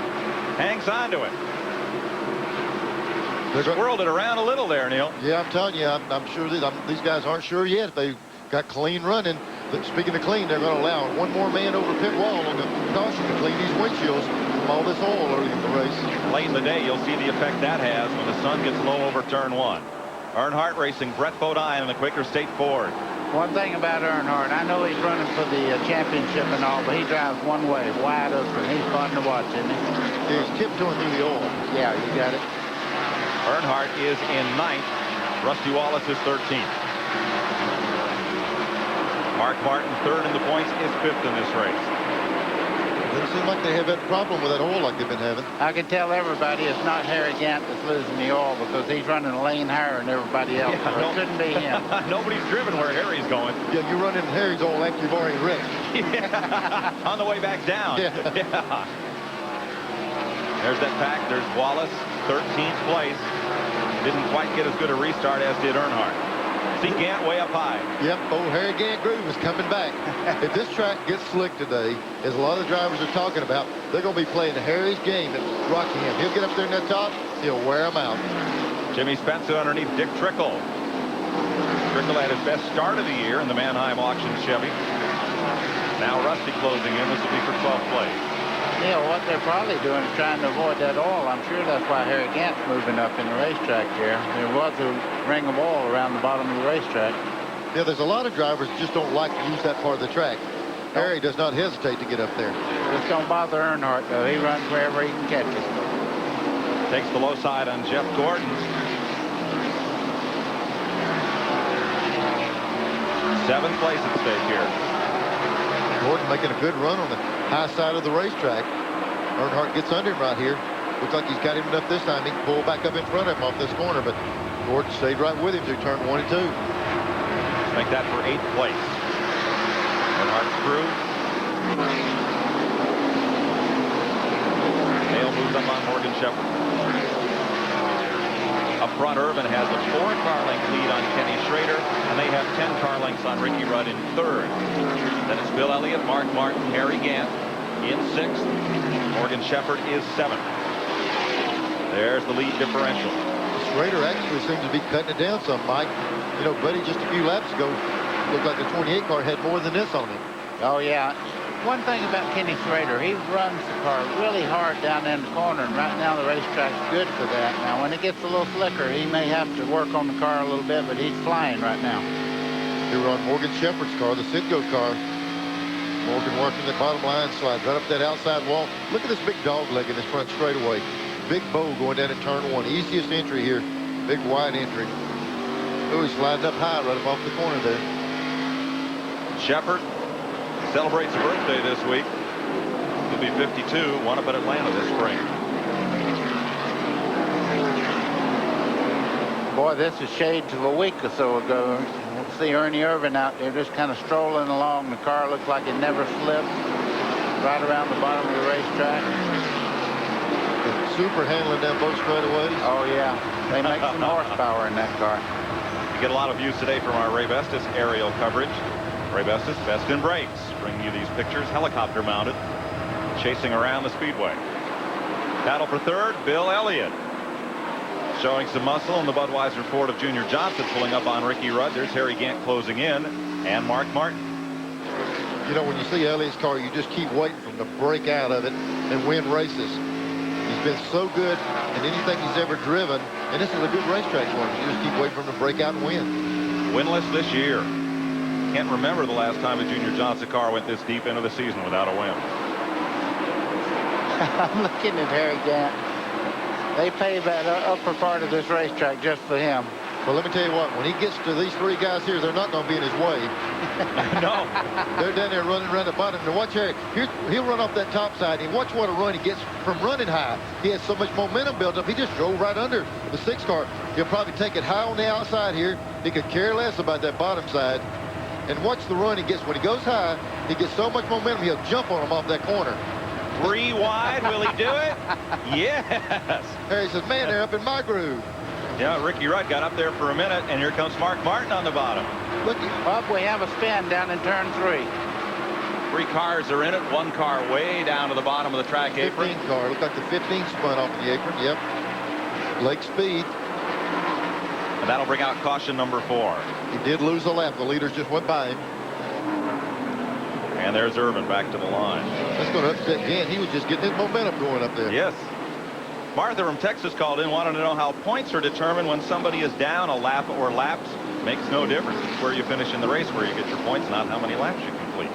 hangs on to it. Swirled it around a little there, Neil. Yeah, I'm telling you, I'm sure these guys aren't sure yet. They've got clean running. But speaking of clean, they're going to allow one more man over pit wall on the caution to clean these windshields from all this oil early in the race. Late in the day, you'll see the effect that has when the sun gets low over turn 1. Earnhardt racing Brett Bodine in the Quaker State Ford. One thing about Earnhardt, I know he's running for the championship and all, but he drives one way, wide open. He's fun to watch, isn't he? Yeah, he's tiptoeing through the oil. Yeah, you got it. Earnhardt is in 9th. Rusty Wallace is 13th. Mark Martin, 3rd in the points, is 5th in this race. Doesn't seem like they have that problem with that oil like they've been having. I can tell everybody it's not Harry Gant that's losing the oil because he's running a lane higher than everybody else. Yeah, so it couldn't be him. Nobody's driven where Harry's going. Yeah, you're running Harry's oil after you've already wrecked. Yeah. On the way back down. Yeah. There's that pack. There's Wallace, 13th place. Didn't quite get as good a restart as did Earnhardt. See Gant way up high. Yep, old Harry Gant groove is coming back. If this track gets slick today, as a lot of the drivers are talking about, they're going to be playing Harry's game at Rockingham. He'll get up there in that top, he'll wear them out. Jimmy Spencer underneath Dick Trickle. Trickle had his best start of the year in the Mannheim auction Chevy. Now Rusty closing in. This will be for 12th place. Neil, what they're probably doing is trying to avoid that oil. I'm sure that's why Harry Gant's moving up in the racetrack here. There was a ring of oil around the bottom of the racetrack. Yeah, there's a lot of drivers just don't like to use that part of the track. Harry does not hesitate to get up there. Just don't bother Earnhardt, though. He runs wherever he can catch it. Takes the low side on Jeff Gordon. 7th place at stake here. Gordon making a good run on the high side of the racetrack. Earnhardt gets under him right here. Looks like he's got him enough this time. He can pull back up in front of him off this corner, but Gordon stayed right with him through turn 1 and 2. Let's make that for 8th place. Earnhardt's through. Hale moves up on Morgan Shepherd. Up front, Irvin has a 4-car length lead on Kenny Schrader, and they have 10 car lengths on Ricky Rudd in 3rd. Then it's Bill Elliott, Mark Martin, Harry Gant in 6th. Morgan Shepherd is 7th. There's the lead differential. Schrader actually seems to be cutting it down some, Mike. You know, Buddy, just a few laps ago, looked like the 28 car had more than this on it. Oh, yeah. One thing about Kenny Schrader, he runs the car really hard down in the corner, and right now the racetrack's good for that. Now, when it gets a little slicker, he may have to work on the car a little bit, but he's flying right now. Here we're on Morgan Shepherd's car, the Citgo car. Morgan working the bottom line slide right up that outside wall. Look at this big dog leg in this front straightaway. Big bow going down in turn 1. Easiest entry here. Big wide entry. Oh, he's sliding up high right up off the corner there. Shepherd celebrates a birthday this week. He'll be 52, won up at Atlanta this spring. Boy, this is shades of a week or so ago. We'll see Ernie Irvin out there just kind of strolling along. The car looks like it never slipped. Right around the bottom of the racetrack. Super handling down both straightaways. Oh, yeah. They make some horsepower in that car. We get a lot of views today from our Ray Vestas aerial coverage. Ray Vestas, best in brakes, bringing you these pictures, helicopter mounted, chasing around the Speedway. Battle for 3rd, Bill Elliott. Showing some muscle in the Budweiser Ford of Junior Johnson, pulling up on Ricky Rudd. There's Harry Gant closing in, and Mark Martin. You know, when you see Elliott's car, you just keep waiting for him to break out of it and win races. He's been so good in anything he's ever driven, and this is a good racetrack for him. You just keep waiting for him to break out and win. Winless this year. Can't remember the last time a Junior Johnson car went this deep into the season without a win. I'm looking at Harry Gant. They paved that upper part of this racetrack just for him. Well, let me tell you what, when he gets to these 3 guys here, they're not going to be in his way. No. They're down there running around the bottom. Now watch Harry. He'll run off that top side, and watch what a run he gets from running high. He has so much momentum built up. He just drove right under the 6 car. He'll probably take it high on the outside here. He could care less about that bottom side. And watch the run he gets. When he goes high, he gets so much momentum, he'll jump on him off that corner. 3 wide, will he do it? Yes. Harry says, man, they're up in my groove. Yeah, Ricky Rudd got up there for a minute, and here comes Mark Martin on the bottom. Look, Bob, we have a spin down in turn 3. 3 cars are in it. 1 car way down to the bottom of the track apron. 15 car. Looked like the 15 spun off the apron. Yep. Lake speed. And that'll bring out caution number 4. He did lose a lap. The leaders just went by him. And there's Irvin back to the line. That's going to upset Gant. He was just getting his momentum going up there. Yes. Martha from Texas called in, wanted to know how points are determined when somebody is down a lap or laps. Makes no difference. It's where you finish in the race where you get your points, not how many laps you complete.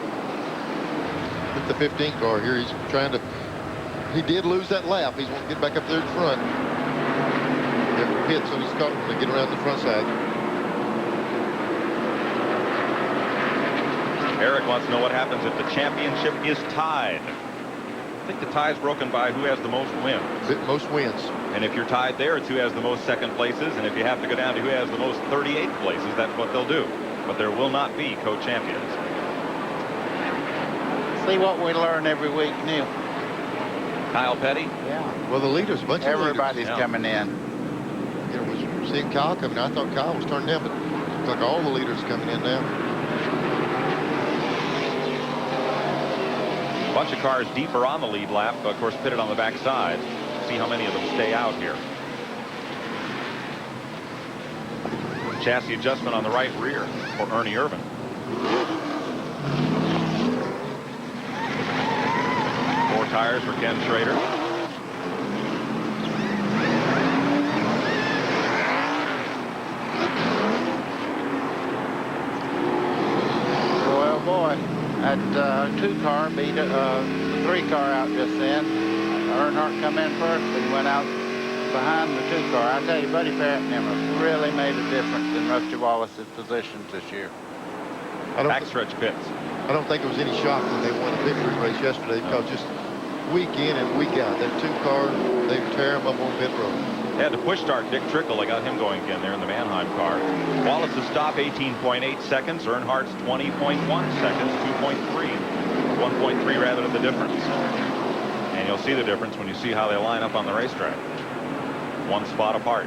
With the 15 car here, he's trying to... He did lose that lap. He's wanting to get back up there in front. Pit, so he's caught him to get around the front side. Eric wants to know what happens if the championship is tied. I think the tie is broken by who has the most wins. Most wins. And if you're tied there, it's who has the most second places. And if you have to go down to who has the most 38th places, that's what they'll do. But there will not be co-champions. See what we learn every week, Neil. Kyle Petty? Yeah. Well, the leaders, a bunch of Everybody's leaders. coming in. You know, was seeing Kyle coming. I thought Kyle was turning down, but it looks like all the leaders coming in now. A bunch of cars deeper on the lead lap, of course, pitted on the backside. See how many of them stay out here. Chassis adjustment on the right rear for Ernie Irvin. Four tires for Ken Schrader. Well, boy, that 2-car beat the 3-car out just then. Earnhardt come in first, but he went out behind the 2-car. I tell you, Buddy Parrott and him have really made a difference in Rusty Wallace's positions this year. Backstretch pits. I don't think it was any shock when they won the victory race yesterday, because just week in and week out, that 2-car, they tear them up on pit road. They had to push start Dick Trickle. They got him going again there in the Mannheim car. Wallace's stop 18.8 seconds. Earnhardt's 20.1 seconds, 2.3. 1.3 rather than the difference. And you'll see the difference when you see how they line up on the racetrack. One spot apart.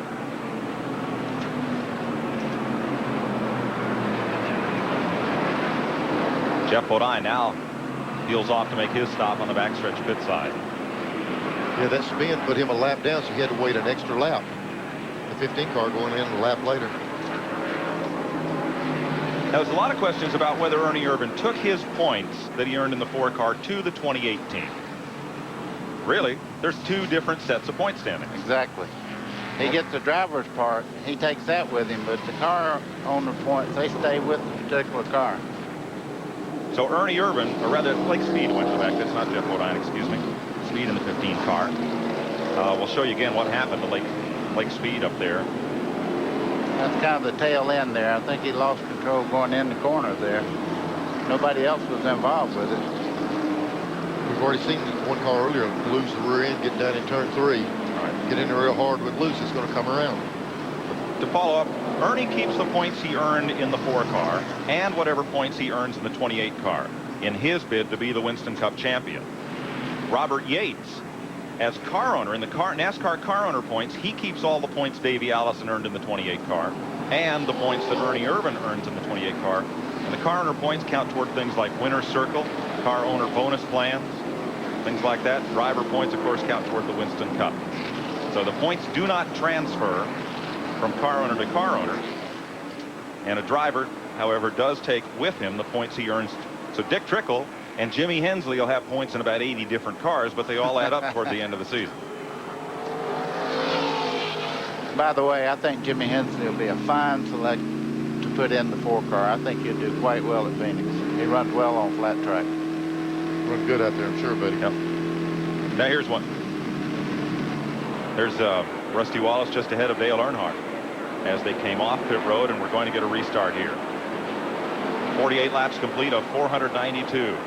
Jeff Bodine now heels off to make his stop on the backstretch pit side. Yeah, that spin put him a lap down, so he had to wait an extra lap. The 15 car going in a lap later. Now, there's a lot of questions about whether Ernie Irvin took his points that he earned in the 4-car to the 2018. Really, there's two different sets of point standings. Exactly. He gets the driver's part, he takes that with him, but the car owner points, they stay with the particular car. So Ernie Irvin, or rather Lake Speed went back. That's not Jeff Bodine, excuse me. Speed in the 15 car. We'll show you again what happened to Lake Speed up there. That's kind of the tail end there. I think he lost control going in the corner there. Nobody else was involved with it. We've already seen one car earlier lose the rear end, get down in turn 3. Get in there real hard with loose, it's going to come around. To follow up, Ernie keeps the points he earned in the 4-car and whatever points he earns in the 28-car in his bid to be the Winston Cup champion. Robert Yates, as car owner in the NASCAR car owner points, he keeps all the points Davey Allison earned in the 28-car and the points that Ernie Irvin earns in the 28-car. And the car owner points count toward things like winner's circle, car owner bonus plans, things like that. Driver points, of course, count toward the Winston Cup. So the points do not transfer from car owner to car owner. And a driver, however, does take with him the points he earns. So Dick Trickle and Jimmy Hensley will have points in about 80 different cars, but they all add up toward the end of the season. By the way, I think Jimmy Hensley will be a fine select to put in the 4-car. I think he'll do quite well at Phoenix. He runs well on flat track. Run good out there, I'm sure, buddy. Yep. Now here's one. There's Rusty Wallace just ahead of Dale Earnhardt as they came off pit road, and we're going to get a restart here. 48 laps complete of 492.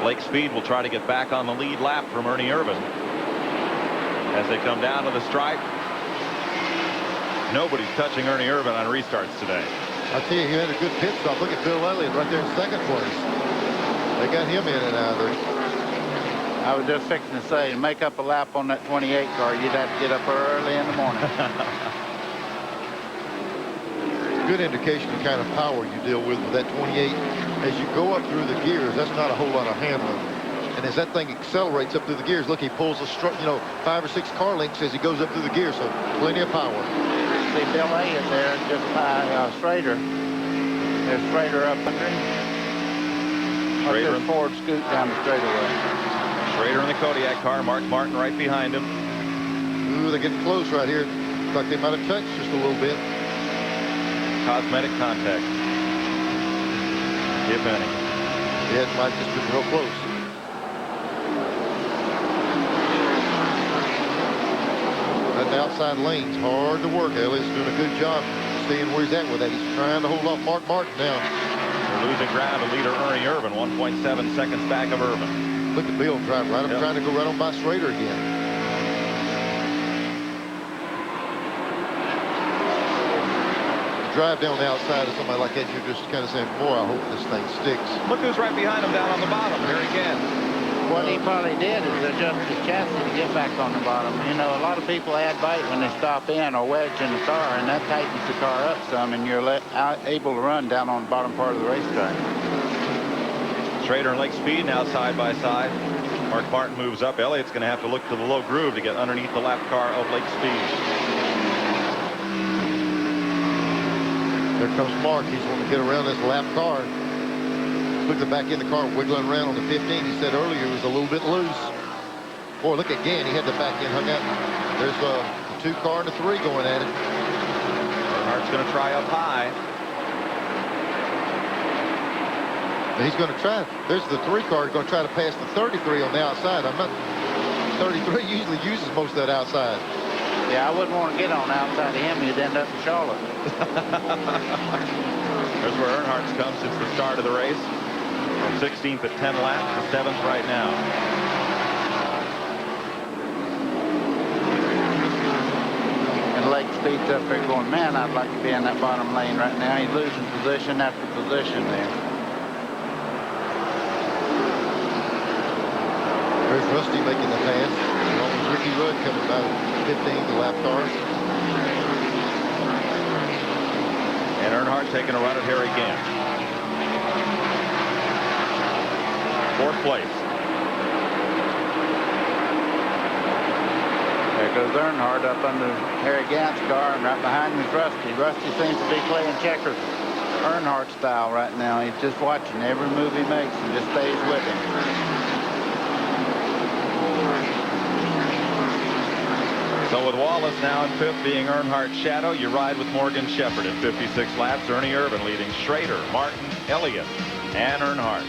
Lake Speed will try to get back on the lead lap from Ernie Irvin as they come down to the stripe. Nobody's touching Ernie Irvin on restarts today. I tell you, he had a good pit stop. Look at Bill Elliott right there in second place. They got him in and out of there. I was just fixing to say, to make up a lap on that 28 car, you'd have to get up early in the morning. Good indication of the kind of power you deal with that 28. As you go up through the gears, that's not a whole lot of handling. And as that thing accelerates up through the gears, look, he pulls a 5 or 6 car lengths as he goes up through the gears, so plenty of power. See Bill Elliott there just by Schrader. There's Schrader up under him. Schrader and Ford scoot down the straightaway. Schrader in the Kodiak car, Mark Martin right behind him. Ooh, they're getting close right here. Looks like they might have touched just a little bit. Cosmetic contact, if any. Yeah, it might just been real close. That outside lane's hard to work. Elliott's doing a good job staying where he's at with that. He's trying to hold off Mark Martin now. They're losing ground to leader Ernie Irvin, 1.7 seconds back of Irvin. Look at Bill driving right up, trying to go right on by Schrader again. Drive down the outside of somebody like that, you're just kind of saying, boy, I hope this thing sticks. Look who's right behind him down on the bottom. Here again. What he probably did is adjust his chassis to get back on the bottom. You know, a lot of people add bite when they stop in or wedge in the car, and that tightens the car up some, and you're able to run down on the bottom part of the racetrack. Schrader and Lake Speed now side by side. Mark Martin moves up. Elliott's going to have to look to the low groove to get underneath the lap car of Lake Speed. There comes Mark. He's wanting to get around this lap car. Quickly back in the car, wiggling around on the 15. He said earlier it was a little bit loose. Boy, look at Gann. He had the back end hung out. There's a 2 car and a 3 going at it. Earnhardt's going to try up high. And he's going to try. There's the 3 car going to try to pass the 33 on the outside. 33 usually uses most of that outside. Yeah, I wouldn't want to get on the outside of him. You'd end up in Charlotte. There's where Earnhardt's come since the start of the race. From 16th at 10 laps to 7th right now. And Lake speeds up there going, man, I'd like to be in that bottom lane right now. He's losing position after position there. There's Rusty making the pass. Along with Ricky Rudd coming by 15, the lap car. And Earnhardt taking a run at Harry Gant. 4th place. There goes Earnhardt up under Harry Gant's car, and right behind him is Rusty. Rusty seems to be playing checkers Earnhardt style right now. He's just watching every move he makes and just stays with him. So with Wallace now in 5th, being Earnhardt's shadow, you ride with Morgan Shepherd at 56 laps. Ernie Irvan leading Schrader, Martin, Elliott, and Earnhardt.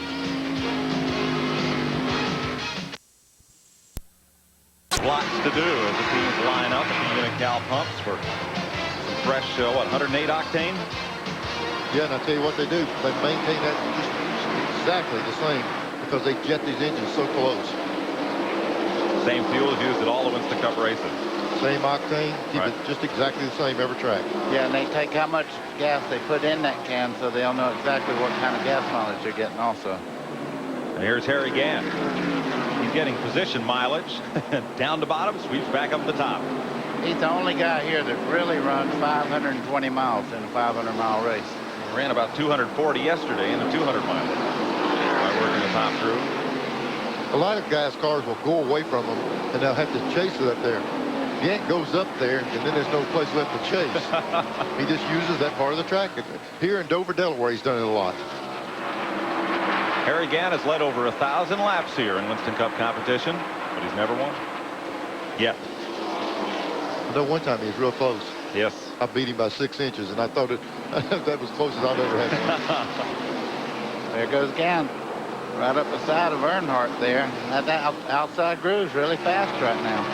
Lots to do as the teams line up at the Unocal pumps for some fresh, 108 octane? Yeah, and I tell you what they do. They maintain that just exactly the same because they jet these engines so close. Same fuel is used at all the Winston Cup races. Same octane, keep it just exactly the same every track. Yeah, and they take how much gas they put in that can so they'll know exactly what kind of gas mileage they're getting also. And here's Harry Gant. He's getting position mileage. Down to bottom, sweeps back up the top. He's the only guy here that really runs 520 miles in a 500-mile race. He ran about 240 yesterday in the 200-mile by working the top through. A lot of guys' cars will go away from them, and they'll have to chase it up there. Gant goes up there, and then there's no place left to chase. He just uses that part of the track. Here in Dover, Delaware, he's done it a lot. Harry Gant has led over 1,000 laps here in Winston Cup competition, but he's never won yet. I know one time he was real close. Yes. I beat him by 6 inches, and I thought that was close as I've ever had. There goes Gant. Right up the side of Earnhardt there. That outside groove's really fast right now.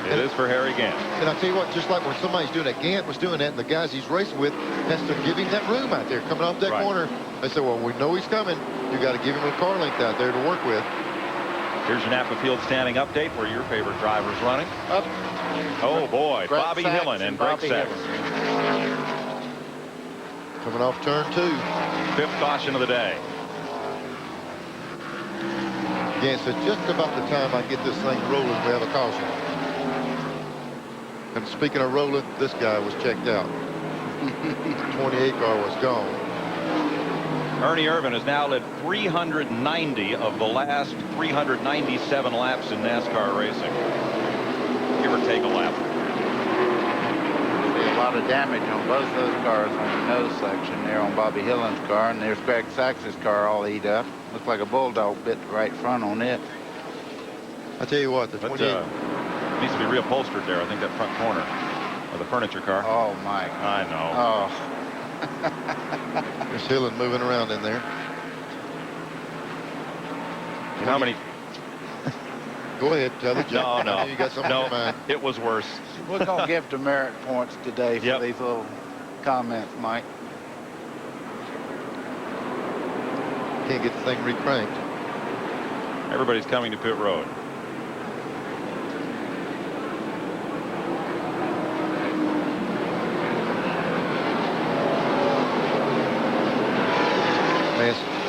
It is for Harry Gant. And I tell you what, just like when somebody's doing that, Gant was doing that, and the guys he's racing with has to give him that room out there coming off that corner. They say, well, we know he's coming. You got to give him a car length out there to work with. Here's your Napa Field standing update where your favorite driver's running. Up. Oh, boy. Greg Bobby Sachs Hillin and Greg Sachs. Coming off turn 2. 5th caution of the day. Gant said, just about the time I get this thing rolling, we have a caution. And speaking of rolling, this guy was checked out. 28 car was gone. Ernie Irvan has now led 390 of the last 397 laps in NASCAR racing. Give or take a lap. See a lot of damage on both those cars on the nose section there on Bobby Hillen's car, and there's Greg Sachs' car all eat up. Looks like a bulldog bit right front on it. I tell you what, the 28 needs to be reupholstered there. I think that front corner of the furniture car. Oh my! I know. Oh. There's Hillen moving around in there. You know how many? Go ahead, tell it. No. You got something in mind. It was worse. We're gonna give demerit points today for these little comments, Mike. Can't get the thing recranked. Everybody's coming to pit road.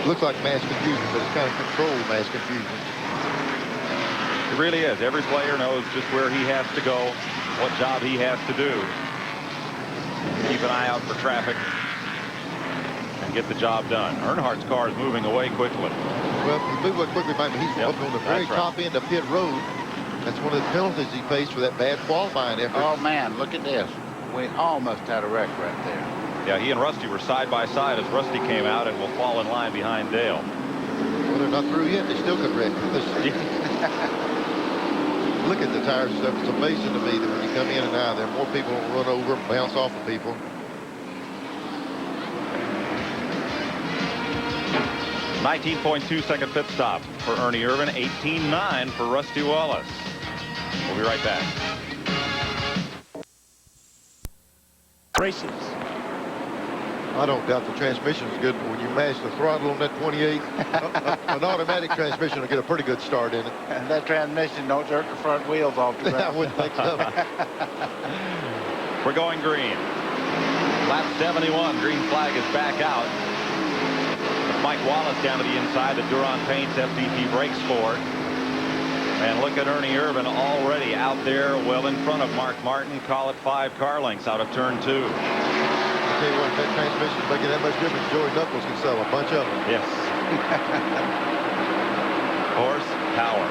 Looks like mass confusion, but it's kind of controlled mass confusion. It really is. Every player knows just where he has to go, what job he has to do. Keep an eye out for traffic and get the job done. Earnhardt's car is moving away quickly. Well, he moved away quickly, but he's up on the very top end of pit road. That's one of the penalties he faced for that bad qualifying effort. Oh, man, look at this. We almost had a wreck right there. Yeah, he and Rusty were side by side as Rusty came out and will fall in line behind Dale. Well, they're not through yet. They still could wreck this. Look at the tires and stuff. It's amazing to me that when you come in and out, there more people run over and bounce off of people. .2 pit stop for Ernie Irvan. 18.9 for Rusty Wallace. We'll be right back. Races. I don't doubt the transmission is good, but when you mash the throttle on that 28, an automatic transmission will get a pretty good start in it. And that transmission don't jerk the front wheels off the ground. I wouldn't think so. We're going green. Lap 71. Green flag is back out. Mike Wallace down to the inside. The Duron Paints FDP brakes for. And look at Ernie Irvan already out there well in front of Mark Martin. Call it 5 car lengths out of turn 2. I tell you what, if that transmission's making that much difference, Joey Knuckles can sell a bunch of them. Yes. Horse, power,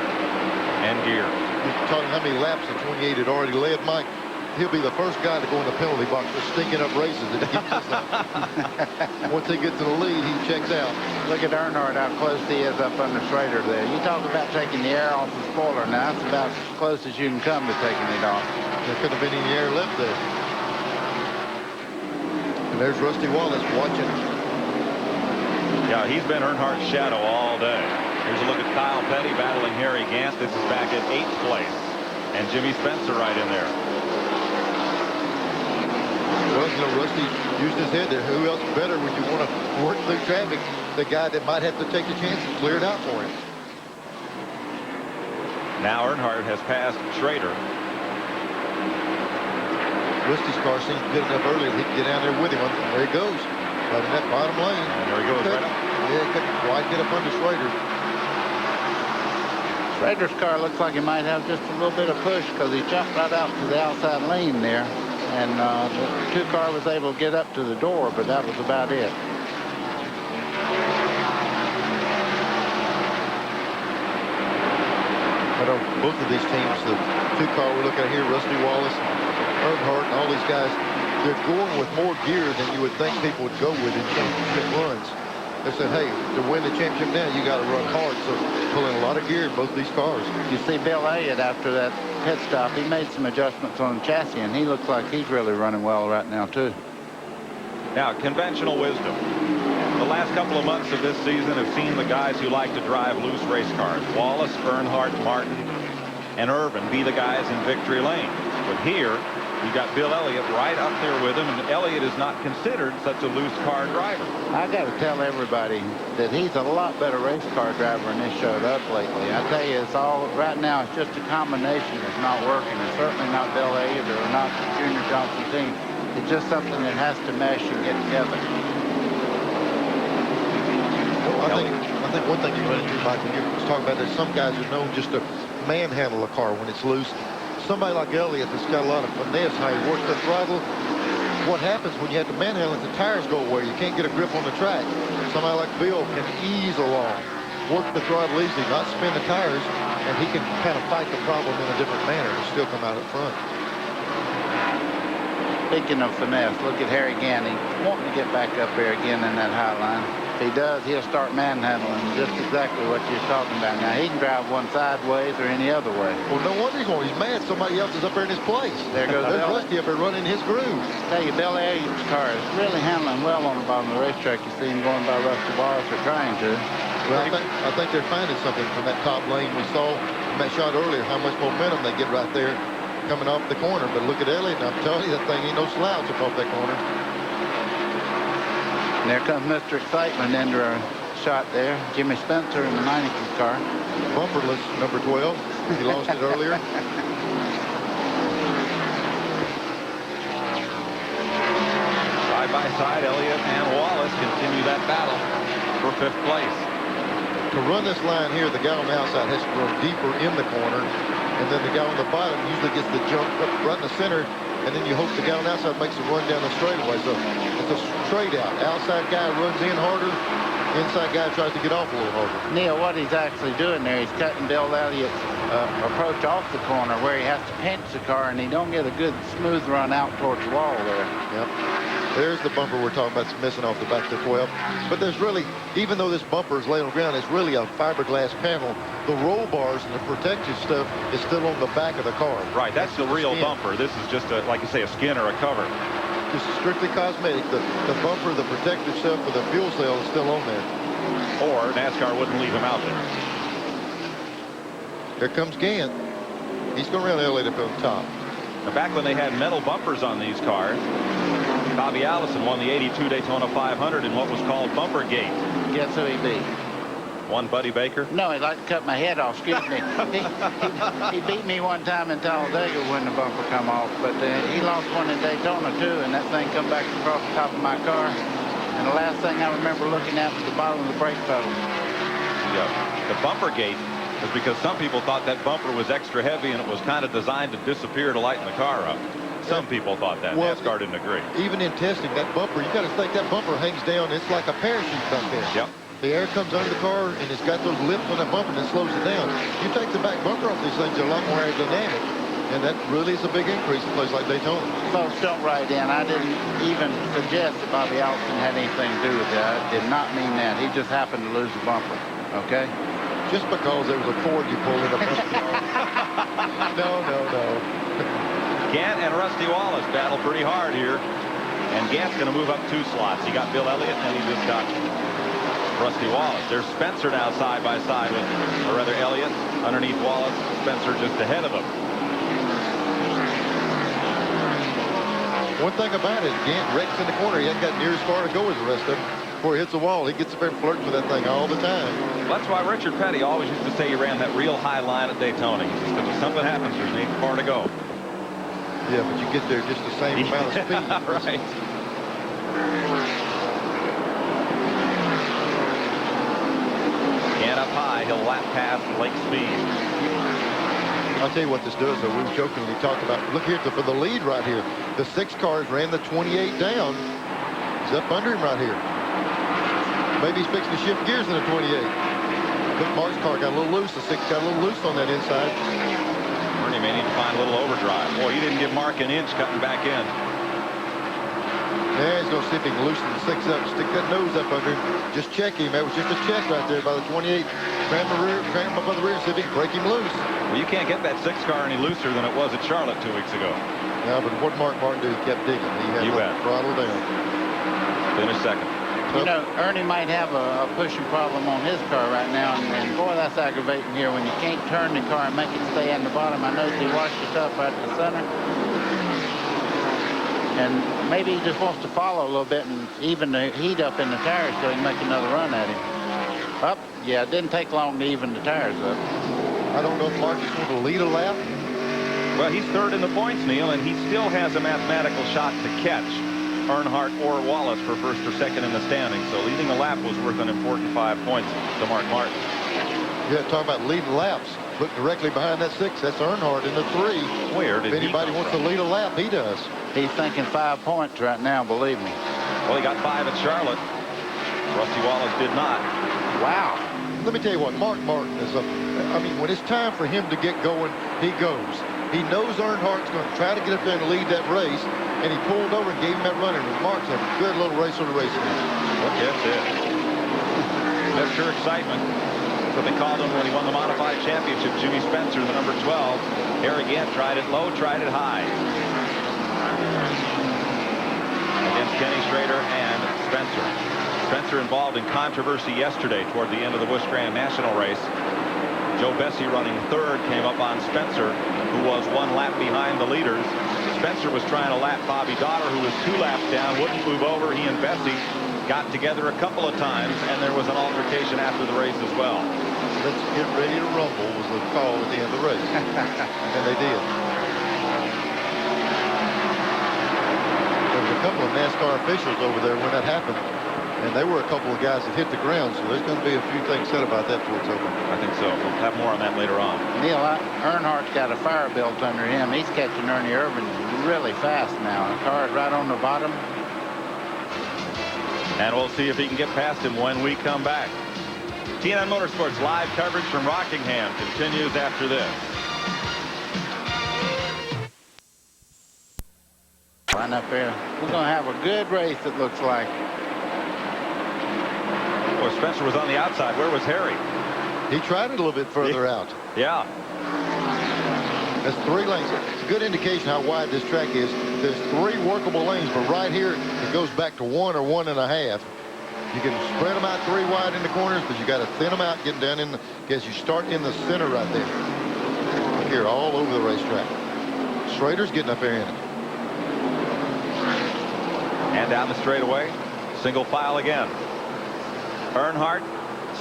and gear. You're talking how many laps the 28 had already led, Mike. He'll be the first guy to go in the penalty box for stinking up races if he keeps this up. Once they get to the lead, he checks out. Look at Earnhardt, how close he is up under Schrader there. You talk about taking the air off the spoiler. Now, that's about as close as you can come to taking it off. There couldn't have been any air left there. And there's Rusty Wallace watching. Yeah, he's been Earnhardt's shadow all day. Here's a look at Kyle Petty battling Harry Gant. This is back at 8th place. And Jimmy Spencer right in there. Well, you know, Rusty used his head there. Who else better when you want to work through traffic? The guy that might have to take the chance and clear it out for him. Now Earnhardt has passed Schrader. Rusty's car seems good enough earlier that he can get down there with him. And there he goes. Right in that bottom lane. And there he goes right up. Yeah, he couldn't quite get up under Schrader. Schrader's car looks like he might have just a little bit of push because he jumped right out to the outside lane there. And the 2 car was able to get up to the door, but that was about it. I know both of these teams, the 2 car we're looking at here, Rusty Wallace, Earnhardt, and all these guys, they're going with more gear than you would think people would go with in championship runs. They said, hey, to win the championship now, you got to run hard. So pulling a lot of gear in both these cars. You see Bill Elliott after that pit stop, he made some adjustments on the chassis, and he looks like he's really running well right now, too. Now, conventional wisdom. The last couple of months of this season have seen the guys who like to drive loose race cars. Wallace, Earnhardt, Martin, and Irvan be the guys in victory lane. But here, you've got Bill Elliott right up there with him, and Elliott is not considered such a loose car driver. I got to tell everybody that he's a lot better race car driver than he showed up lately. I tell you, it's all, right now, it's just a combination that's not working. It's certainly not Bill Elliott or not Junior Johnson team. It's just something that has to mesh and get together. Well, I think one thing you run into, Mike, when you're talking about there's some guys who are known just to manhandle a car when it's loose. Somebody like Elliott that's got a lot of finesse, how he works the throttle. What happens when you have to manhandle it, the tires go away. You can't get a grip on the track. Somebody like Bill can ease along, work the throttle easily, not spin the tires, and he can kind of fight the problem in a different manner and still come out up front. Speaking of finesse, look at Harry Gant. He's wanting to get back up there again in that high line. If he does, he'll start manhandling just exactly what you're talking about. Now, he can drive one sideways or any other way. Well, no wonder he's mad. Somebody else is up there in his place. There goes There's Rusty up there running his groove. I tell you, Bill Elliott's car is really handling well on the bottom of the racetrack. You see him going by Rusty Wallace or trying to. Well, I think they're finding something from that top lane. We saw from that shot earlier how much momentum they get right there coming off the corner. But look at Elliott, and I'm telling you, that thing ain't no slouch up off that corner. And there comes Mr. Excitement into our shot there. Jimmy Spencer in the 92 car. Bumperless, number 12. He lost it earlier. Side by side, Elliott and Wallace continue that battle for 5th place. To run this line here, the guy on the outside has to run deeper in the corner, and then the guy on the bottom usually gets the jump up right in the center, and then you hope the guy on the outside makes a run down the straightaway. So it's a straight out. Outside guy runs in harder. Inside guy tries to get off a little harder. Neil, what he's actually doing there, he's cutting Bill Elliott's approach off the corner where he has to pinch the car, and he don't get a good smooth run out towards the wall there. Yep. There's the bumper we're talking about missing off the back of the 12. But there's really, even though this bumper is laid on the ground, it's really a fiberglass panel. The roll bars and the protective stuff is still on the back of the car. Right, that's the real bumper. This is just, like you say, a skin or a cover. Just strictly cosmetic. The bumper, the protective stuff for the fuel cell is still on there. Or NASCAR wouldn't leave him out there. Here comes Gant. He's going around the elevator up on top. Now, back when they had metal bumpers on these cars, Bobby Allison won the '82 Daytona 500 in what was called Bumper Gate. Guess who he beat? One Buddy Baker? No, he'd like to cut my head off. Excuse me. He beat me one time in Talladega when the bumper come off, but he lost one in Daytona too, and that thing come back across the top of my car. And the last thing I remember looking at was the bottom of the brake pedal. Yeah, the Bumper Gate was because some people thought that bumper was extra heavy and it was kind of designed to disappear to lighten the car up. Some people thought that. Well, NASCAR didn't agree. Even in testing, that bumper, you got to think that bumper hangs down. It's like a parachute back there. Yep. The air comes under the car, and it's got those lips on that bumper, and it slows it down. You take the back bumper off these things, they're a lot more aerodynamic, and that really is a big increase in a place like Daytona. Folks, don't write in. I didn't even suggest that Bobby Allison had anything to do with that. I did not mean that. He just happened to lose the bumper, okay? Just because there was a cord you pulled in a No. Gant and Rusty Wallace battle pretty hard here. And Gant's going to move up 2 slots. He got Bill Elliott, and he just got Rusty Wallace. There's Spencer now side by side with, or rather, Elliott underneath Wallace. Spencer just ahead of him. One thing about it, Gant wrecks in the corner. He hasn't got near as far to go as the rest of them. Before he hits the wall, he gets up there flirting with that thing all the time. Well, that's why Richard Petty always used to say he ran that real high line at Daytona. He says, because if something happens, there's ain't far to go. Yeah, but you get there just the same amount of speed. Right. Gant up high, he'll lap past Lake Speed. I'll tell you what this does, though. We were jokingly talking about, look here, for the lead right here. The 6 cars ran the 28 down. He's up under him right here. Maybe he's fixing to shift gears in the 28. But Mark's car got a little loose. The 6 got a little loose on that inside. Ernie may need to find a little overdrive. Boy, he didn't give Mark an inch cutting back in. Yeah, he's going to see if he can loosen the 6 up, stick that nose up under him. Just check him. That was just a check right there by the 28. Cram him up on the rear, see if he can break him loose. Well, you can't get that 6 car any looser than it was at Charlotte 2 weeks ago. Yeah, but what Mark Martin do, he kept digging. He had You the bet. throttle down. Finished second. You know, Ernie might have a pushing problem on his car right now, and boy, that's aggravating here when you can't turn the car and make it stay in the bottom. I noticed he washed it up right at the center. And maybe he just wants to follow a little bit and even the heat up in the tires so he can make another run at him. Up, yeah, it didn't take long to even the tires up. I don't know if Mark is going to lead a lap. Well, he's third in the points, Neil, and he still has a mathematical shot to catch Earnhardt or Wallace for first or second in the standings. So leading a lap was worth an important 5 points to Mark Martin. Yeah, talking about leading laps. Look directly behind that 6. That's Earnhardt in the 3. Where did if anybody wants to lead a lap, he does. He's thinking 5 points right now, believe me. Well, he got 5 at Charlotte. Rusty Wallace did not. Wow. Let me tell you what, Mark Martin is I mean, when it's time for him to get going, he goes. He knows Earnhardt's going to try to get up there and lead that race, and he pulled over and gave him that run, and Mark's a good little racer to race against. Well, yes, it. Mr. Excitement. That's what they called him when he won the Modified Championship. Jimmy Spencer, the number 12. Harry Gant tried it low, tried it high. Against Kenny Schrader and Spencer. Spencer involved in controversy yesterday toward the end of the Busch Grand National race. Joe Bessie, running third, came up on Spencer, who was 1 lap behind the leaders. Spencer was trying to lap Bobby Daughter, who was 2 laps down, wouldn't move over. He and Bessie got together a couple of times, and there was an altercation after the race as well. Let's get ready to rumble was the call at the end of the race. And they did. There was a couple of NASCAR officials over there when that happened. And there were a couple of guys that hit the ground, so there's going to be a few things said about that before it's over. I think so. We'll have more on that later on. Neil, Earnhardt's got a fire built under him. He's catching Ernie Irvin really fast now. The car's right on the bottom. And we'll see if he can get past him when we come back. TNN Motorsports live coverage from Rockingham continues after this. Right up there. We're going to have a good race, it looks like. Well, Spencer was on the outside. Where was Harry? He tried it a little bit further out. Yeah. That's 3 lanes. It's a good indication how wide this track is. There's 3 workable lanes, but right here it goes back to 1 or 1.5. You can spread them out 3 wide in the corners, but you got to thin them out, getting down in the, guess you start in the center right there. Look here, all over the racetrack. Schrader's getting up there in it. And down the straightaway, single file again. Earnhardt,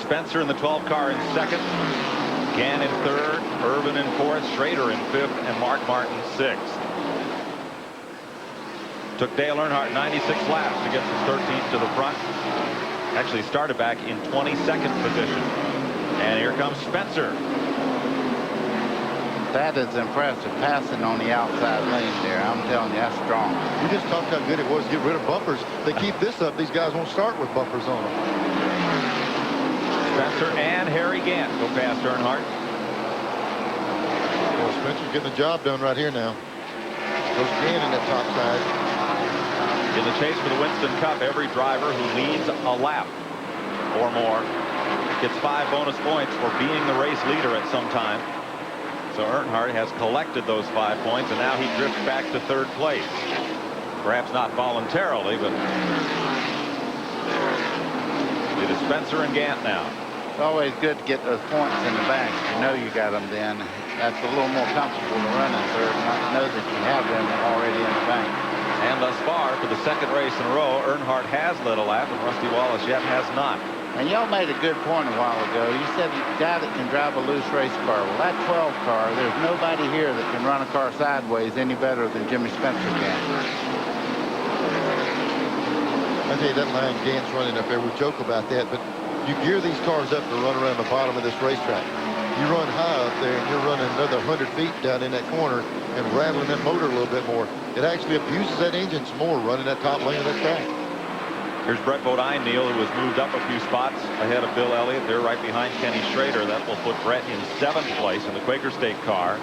Spencer in the 12 car in second, Gann in third, Irvin in fourth, Schrader in fifth, and Mark Martin sixth. Took Dale Earnhardt 96 laps to get from 13th to the front. Actually started back in 22nd position. And here comes Spencer. That is impressive, passing on the outside lane there. I'm telling you, that's strong. We just talked how good it was to get rid of bumpers. They keep this up, these guys won't start with bumpers on them. Spencer and Harry Gant go past Earnhardt. Well, Spencer's getting the job done right here now. Goes Gann in that top side. In the chase for the Winston Cup, every driver who leads a lap or more gets 5 bonus points for being the race leader at some time. So Earnhardt has collected those 5 points, and now he drifts back to 3rd place. Perhaps not voluntarily, but it is Spencer and Gant now. It's always good to get those points in the bank. You know you got them then. That's a little more comfortable to run in third, not to know that you have them already in the bank. And thus far, for the 2nd race in a row, Earnhardt has led a lap, and Rusty Wallace yet has not. And y'all made a good point a while ago. You said the guy that can drive a loose race car. Well, that 12 car, there's nobody here that can run a car sideways any better than Jimmy Spencer can. I tell you, that line Gant's running up there, we joke about that, but you gear these cars up to run around the bottom of this racetrack. You run high up there, and you're running another 100 feet down in that corner and rattling that motor a little bit more. It actually abuses that engine some more running that top lane of that track. Here's Brett Bodine, Neil, who has moved up a few spots ahead of Bill Elliott. They're right behind Kenny Schrader. That will put Brett in 7th place in the Quaker State car.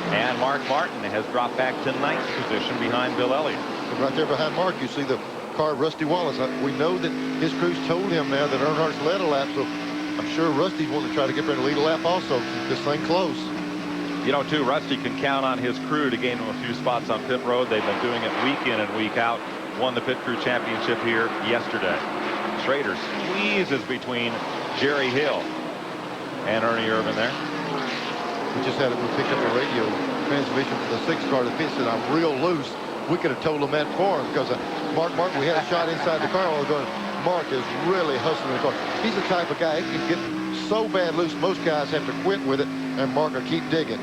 And Mark Martin has dropped back to 9th position behind Bill Elliott. And right there behind Mark, you see the car of Rusty Wallace. We know that his crew's told him now that Earnhardt's led a lap, so I'm sure Rusty's wanting to try to get there and lead a lap also. Keep this thing close. You know, too, Rusty can count on his crew to gain him a few spots on pit road. They've been doing it week in and week out. Won the Pit Crew Championship here yesterday. Schrader squeezes between Jerry Hill and Ernie Irvin there. We just had it. We picked up a radio transmission from the 6th car. The pit said, I'm real loose. We could have told him that for him because Mark, we had a shot inside the car. I was going, Mark is really hustling the car. He's the type of guy that can get so bad loose, most guys have to quit with it, and Mark will keep digging.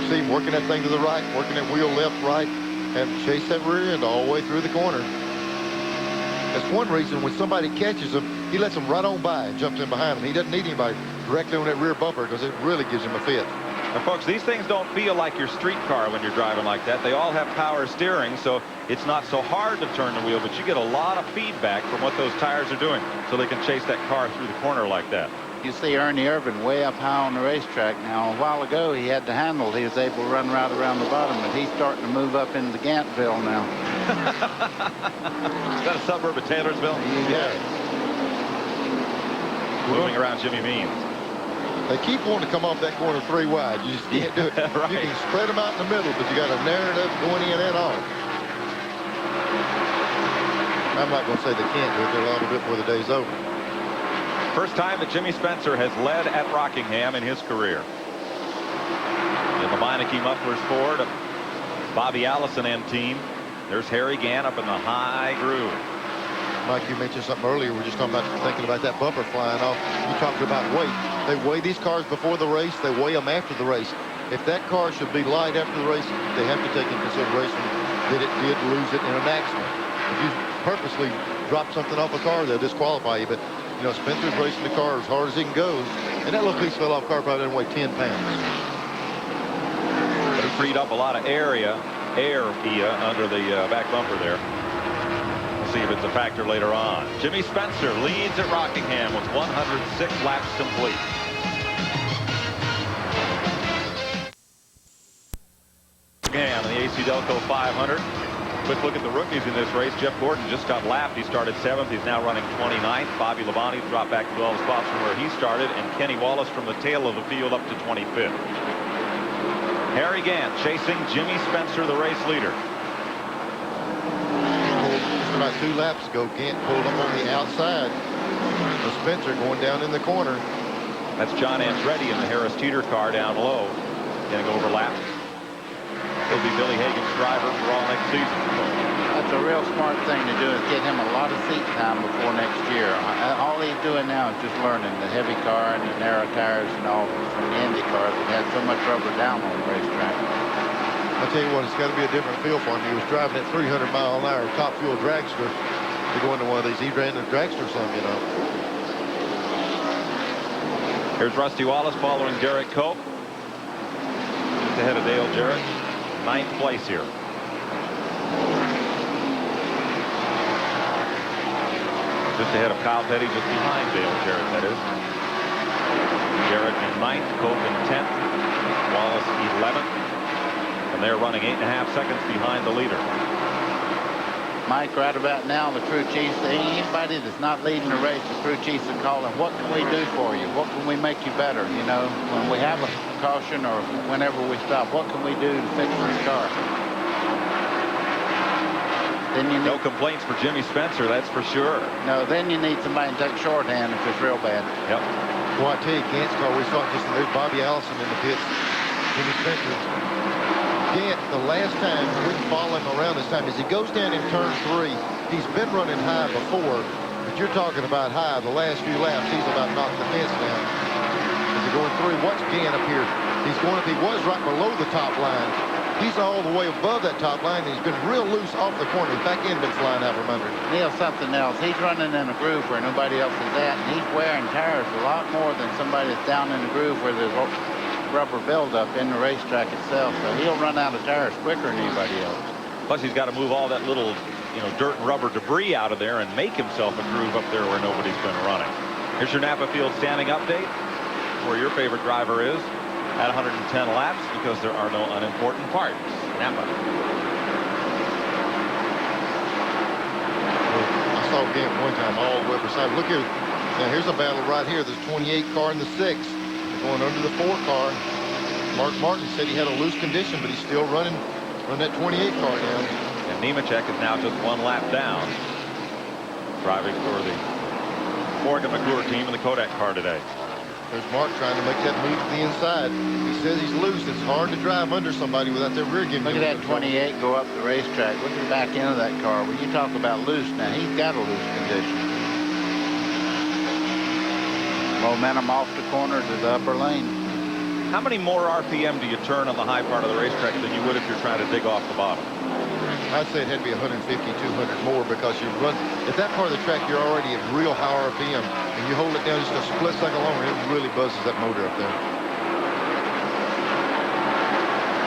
See him working that thing to the right, working that wheel left, right, and chase that rear end all the way through the corner. That's one reason when somebody catches him, he lets them right on by and jumps in behind him. He doesn't need anybody directly on that rear bumper because it really gives him a fit. Now, folks, these things don't feel like your street car when you're driving like that. They all have power steering, so it's not so hard to turn the wheel, but you get a lot of feedback from what those tires are doing so they can chase that car through the corner like that. You see Ernie Irvin way up high on the racetrack now. A while ago, he had the handle. He was able to run right around the bottom, but he's starting to move up into Gantville now. Is that a suburb of Taylorsville? Yeah. Moving around Jimmy Means. They keep wanting to come off that corner 3 wide. You just can't do it. Right. You can spread them out in the middle, but you got to narrow it up going in and off. I'm not going to say they can't do it. They're allowed to do it before the day's over. First time that Jimmy Spencer has led at Rockingham in his career. In the Meineke Mufflers Ford, Bobby Allison and team. There's Harry Gann up in the high groove. Mike, you mentioned something earlier. We're just talking about thinking about that bumper flying off. You talked about weight. They weigh these cars before the race. They weigh them after the race. If that car should be light after the race, they have to take into consideration that it did lose it in an accident. If you purposely drop something off a car, they'll disqualify you. But you know, Spencer's racing the car as hard as he can go, and that little piece fell off car probably didn't weigh 10 pounds. But he freed up a lot of area under the back bumper there. see if it's a factor later on. Jimmy Spencer leads at Rockingham with 106 laps complete. Again, in the AC Delco 500. Quick look at the rookies in this race. Jeff Gordon just got lapped. He started 7th. He's now running 29th. Bobby Labonte dropped back 12 spots from where he started. And Kenny Wallace from the tail of the field up to 25th. Harry Gant chasing Jimmy Spencer, the race leader. Just about 2 laps ago, Gant pulled up on the outside of Spencer going down in the corner. That's John Andretti in the Harris Teeter car down low. Getting overlapped. He'll be Billy Hagan's driver for all next season. That's a real smart thing to do, is get him a lot of seat time before next year. All he's doing now is just learning the heavy car and the narrow tires and all from the Indy cars that had so much rubber down on the racetrack. I'll tell you what, it's got to be a different feel for him. He was driving at 300 mile an hour top fuel dragster to go into one of these. He ran the dragster some, you know. Here's Rusty Wallace following Derek Cope. Just ahead of Dale Jarrett. 9th place here. Just ahead of Kyle Petty, just behind Dale Jarrett, that is. Jarrett in 9th, Cope in 10th, Wallace 11th. And they're running 8.5 seconds behind the leader. Mike, right about now, the crew chiefs, anybody that's not leading the race, the crew chiefs are calling, what can we do for you? What can we make you better? You know, when we have a caution or whenever we stop, what can we do to fix this car? Then you need, no complaints for Jimmy Spencer, that's for sure. No, then you need somebody to take shorthand if it's real bad. Yep. Well, I tell you, Gant's car, we saw just there's Bobby Allison in the pits. Jimmy Spencer. Gant, the last time we follow him around this time, as he goes down in turn 3, he's been running high before, but you're talking about high. The last few laps, he's about knocked the fence down. As he's going through, watch Gant up here. He's going up, he was right below the top line. He's all the way above that top line, and he's been real loose off the corner. His back end been flying out from under him. Neil, something else. He's running in a groove where nobody else is at, and he's wearing tires a lot more than somebody that's down in the groove where there's rubber buildup in the racetrack itself, so he'll run out of tires quicker than anybody else. Plus, he's got to move all that little, dirt and rubber debris out of there and make himself a groove up there where nobody's been running. Here's your Napa Field standing update, where your favorite driver is at 110 laps because there are no unimportant parts. Napa. I saw Gant one time all the way beside. Look here. Now here's a battle right here. There's 28 car and the 6. Going under the 4 car. Mark Martin said he had a loose condition, but he's still running that 28 car down. And Nemechek is now just 1 lap down, driving for the Morgan McClure team in the Kodak car today. There's Mark trying to make that move to the inside. He says he's loose. It's hard to drive under somebody without their rear giving. Look at that 28 go up the racetrack. Look at the back end of that car. When you talk about loose, now he's got a loose condition. Momentum off the corner to the upper lane. How many more RPM do you turn on the high part of the racetrack than you would if you're trying to dig off the bottom? I'd say it had to be 150, 200 more because you run at that part of the track. You're already at real high RPM, and you hold it down just a split second longer, it really buzzes that motor up there.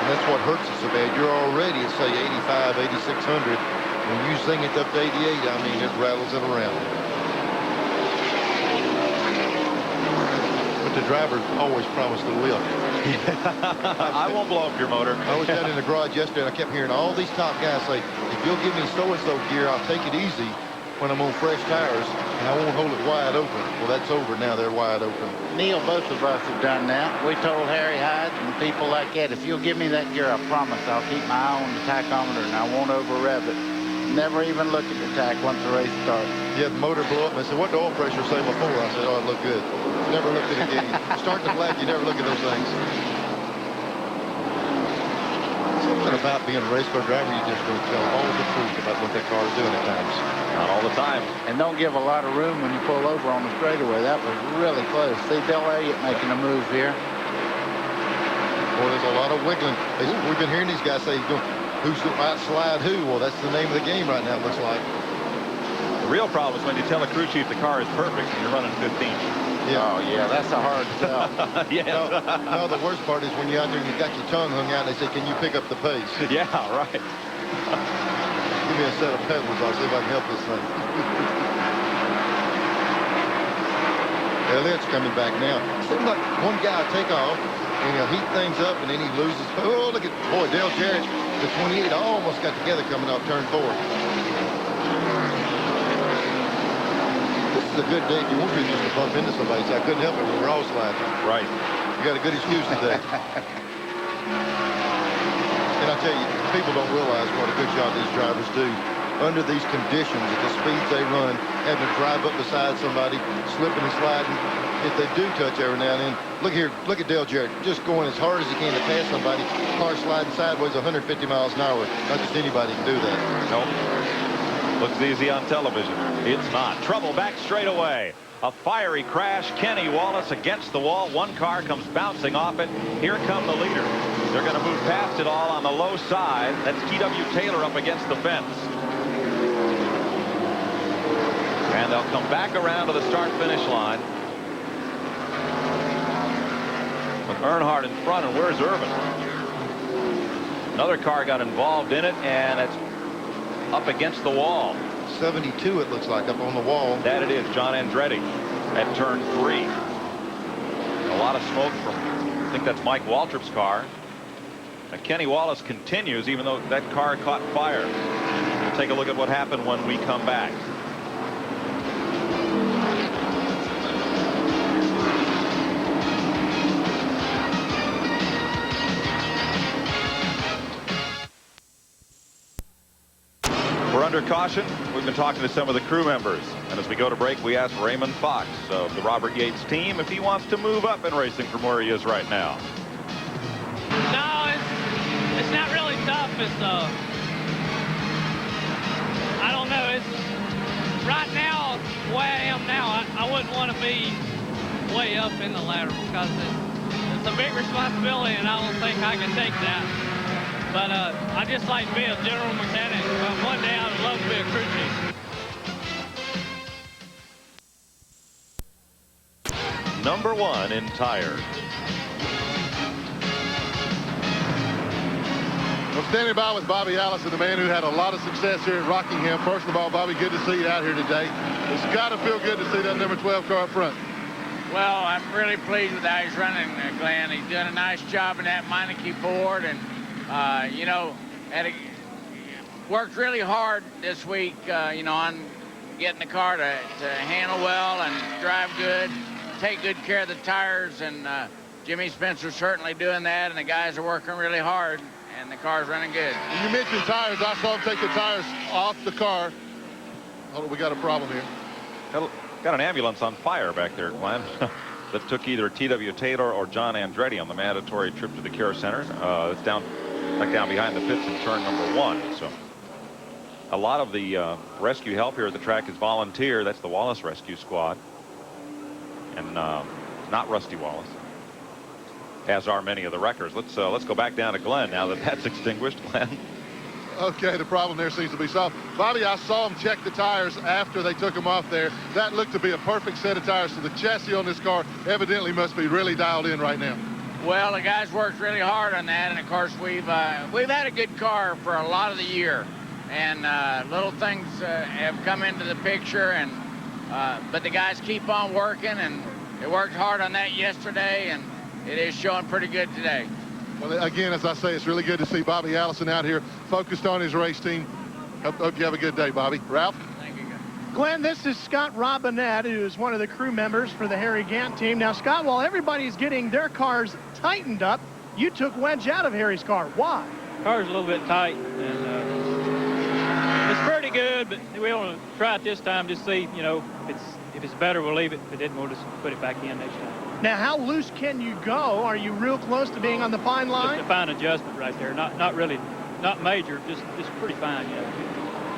And that's what hurts it so bad. You're already at say 85, 8600. When you sing it up to 88, I mean it rattles it around. The drivers always promise to lift. I won't blow up your motor. I was down in the garage yesterday, and I kept hearing all these top guys say, if you'll give me so-and-so gear, I'll take it easy when I'm on fresh tires, and I won't hold it wide open. Well, that's over now. They're wide open. Neil, both of us have done that. We told Harry Hyde and people like that, if you'll give me that gear, I promise I'll keep my eye on the tachometer, and I won't over-rev it. Never even look at the tach once the race starts. Yeah, the motor blew up, and I said, what did the oil pressure say before? I said, oh, it looked good. Never looked at it again. Start the flag, you never look at those things. Something about being a race car driver, you just don't tell all the truth about what that car is doing at times. Not all the time. And don't give a lot of room when you pull over on the straightaway. That was really close. See Bill Elliott making a move here. Boy, there's a lot of wiggling. We've been hearing these guys say, who's going to outslide who? Well, that's the name of the game right now, it looks like. The real problem is when you tell a crew chief the car is perfect and you're running 15th. Yeah. Oh, yeah, that's a hard sell. Yeah. No, the worst part is when you're out there and you got your tongue hung out and they say, can you pick up the pace? Yeah, right. You Give me a set of pedals. I'll see if I can help this thing. Elliott's coming back now. Seems like one guy will take off, and he'll heat things up, and then he loses. Oh, look at, boy, Dale Jarrett, the 28, almost got together coming off turn 4. This is a good day if you want to just to bump into somebody. So I couldn't help it. We were all sliding. Right. You got a good excuse today. And I tell you, people don't realize what a good job these drivers do under these conditions at the speeds they run, having to drive up beside somebody, slipping and sliding. If they do touch every now and then, look here, look at Dale Jarrett, just going as hard as he can to pass somebody, car sliding sideways 150 miles an hour. Not just anybody can do that. Nope. Looks easy on television. It's not. Trouble back straight away. A fiery crash. Kenny Wallace against the wall. One car comes bouncing off it. Here come the leaders. They're going to move past it all on the low side. That's T.W. Taylor up against the fence. And they'll come back around to the start-finish line. With Earnhardt in front, and where's Irvin? Another car got involved in it, and it's up against the wall. 72, it looks like, up on the wall. That it is, John Andretti at turn 3. A lot of smoke from, I think that's Mike Waltrip's car. Now, Kenny Wallace continues, even though that car caught fire. We'll take a look at what happened when we come back. Under caution. We've been talking to some of the crew members, and as we go to break, we asked Raymond Fox of the Robert Yates team if he wants to move up in racing from where he is right now. No, it's not really tough. It's I don't know. It's right now the way I am now. I wouldn't want to be way up in the ladder because it's a big responsibility, and I don't think I can take that. But I just like to be a general mechanic. One day I would love to be a crew chief. Number 1 in tires. Well, standing by with Bobby Allison, the man who had a lot of success here at Rockingham. First of all, Bobby, good to see you out here today. It's got to feel good to see that number 12 car up front. Well, I'm really pleased with how he's running, Glenn. He's done a nice job in that Meineke Ford, and you know, worked really hard this week, you know, on getting the car to handle well and drive good, take good care of the tires, and Jimmy Spencer's certainly doing that, and the guys are working really hard, and the car's running good. You mentioned tires. I saw him take the tires off the car. Hold on, we got a problem here. Got an ambulance on fire back there, Glenn. That took either T.W. Taylor or John Andretti on the mandatory trip to the care center. It's down behind the pits in turn number 1. So a lot of the rescue help here at the track is volunteer. That's the Wallace Rescue Squad, and not Rusty Wallace, as are many of the wreckers. Let's go back down to Glenn now that that's extinguished. Glenn. Okay, the problem there seems to be solved. Bobby, I saw him check the tires after they took them off there. That looked to be a perfect set of tires, so the chassis on this car evidently must be really dialed in right now. Well, the guys worked really hard on that, and of course we've had a good car for a lot of the year, and little things have come into the picture, and but the guys keep on working, and they worked hard on that yesterday, and it is showing pretty good today. Well, again, as I say, it's really good to see Bobby Allison out here focused on his race team. Hope you have a good day, Bobby. Ralph? Thank you. Glenn, this is Scott Robinette, who is one of the crew members for the Harry Gant team. Now, Scott, while everybody's getting their cars tightened up, you took wedge out of Harry's car. Why? Car's a little bit tight, and it's pretty good, but we want to try it this time to see, you know, if it's better, we'll leave it. If it didn't, we'll just put it back in next time. Now, how loose can you go? Are you real close to being on the fine line? Just a fine adjustment right there. Not really, not major, just pretty fine, you know.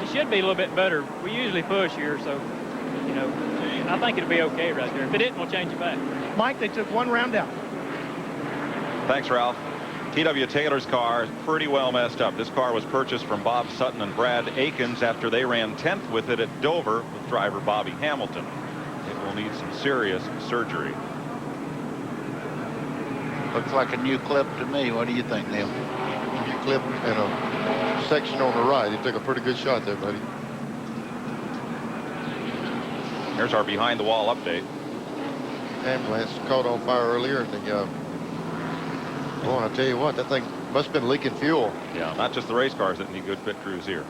It should be a little bit better. We usually push here, so, you know, I think it'll be okay right there. If it didn't, we'll change it back. Mike, they took one round out. Thanks, Ralph. T.W. Taylor's car is pretty well messed up. This car was purchased from Bob Sutton and Brad Akins after they ran 10th with it at Dover with driver Bobby Hamilton. It will need some serious surgery. Looks like a new clip to me. What do you think, Neil? New clip and a section on the right. He took a pretty good shot there, buddy. Here's our behind the wall update. Ambulance caught on fire earlier, and the boy, I tell you what, that thing must have been leaking fuel. Yeah, not just the race cars that need good pit crews here.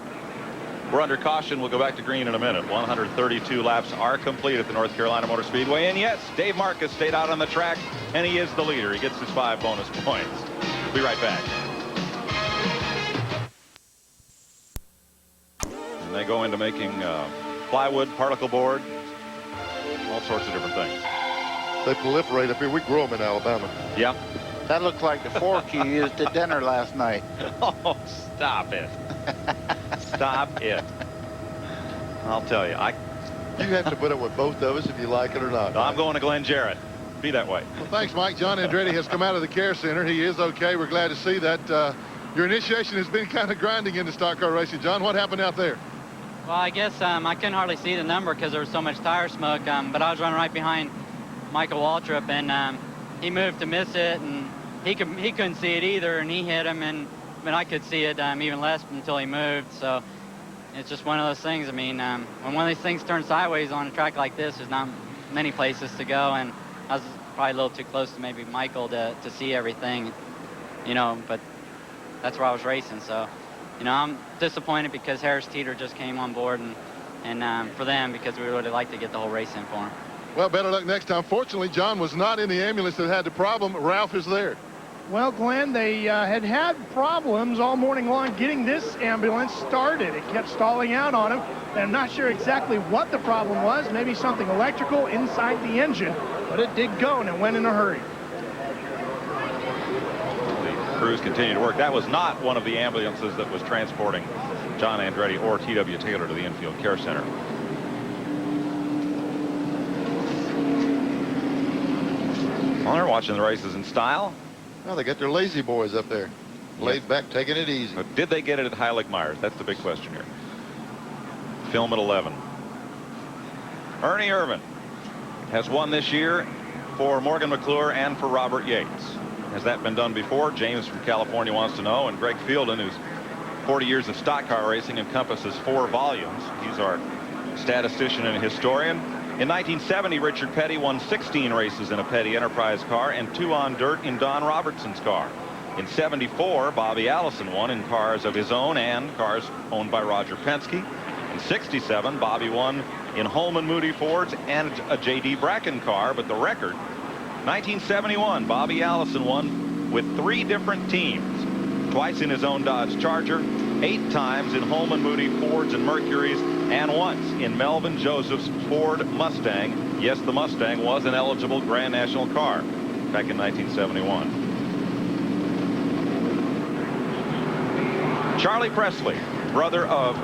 We're under caution. We'll go back to green in a minute. 132 laps are complete at the North Carolina Motor Speedway. And yes, Dave Marcus stayed out on the track, and he is the leader. He gets his 5 bonus points. We'll be right back. And they go into making plywood, particle board, all sorts of different things. They proliferate up here. We grow them in Alabama. Yeah. That looks like the fork you used at dinner last night. Oh, stop it. Stop it. I'll tell you. You have to put up with both of us if you like it or not. No, I'm going to Glenn Jarrett. Be that way. Well, thanks, Mike. John Andretti has come out of the care center. He is okay. We're glad to see that. Your initiation has been kind of grinding into stock car racing. John, what happened out there? Well, I guess I couldn't hardly see the number because there was so much tire smoke, but I was running right behind Michael Waltrip, and he moved to miss it, and he couldn't see it either, and he hit him, but I could see it even less until he moved. So it's just one of those things. I mean, when one of these things turns sideways on a track like this, there's not many places to go, and I was probably a little too close to maybe Michael to see everything, you know, but that's where I was racing. So, you know, I'm disappointed because Harris Teeter just came on board, and for them, because we would like to get the whole race in for him. Well, better luck next time. Fortunately, John was not in the ambulance that had the problem. Ralph is there. Well, Glenn, they had problems all morning long getting this ambulance started. It kept stalling out on them. And I'm not sure exactly what the problem was. Maybe something electrical inside the engine. But it did go, and it went in a hurry. The crews continue to work. That was not one of the ambulances that was transporting John Andretti or T.W. Taylor to the infield care center. Well, they're watching the races in style. Well, they got their lazy boys up there. Laid back, taking it easy. But did they get it at Heilig-Myers? That's the big question here. Film at 11. Ernie Irvin has won this year for Morgan McClure and for Robert Yates. Has that been done before? James from California wants to know. And Greg Fielden, whose 40 years of stock car racing encompasses 4 volumes. He's our statistician and historian. In 1970, Richard Petty won 16 races in a Petty Enterprise car and 2 on dirt in Don Robertson's car. In 74, Bobby Allison won in cars of his own and cars owned by Roger Penske. In 67, Bobby won in Holman Moody Fords and a J.D. Bracken car, but the record, 1971, Bobby Allison won with 3 different teams. Twice in his own Dodge Charger, 8 times in Holman Moody Fords and Mercuries, and once in Melvin Joseph's Ford Mustang. Yes, the Mustang was an eligible Grand National car back in 1971. Charlie Presley, brother of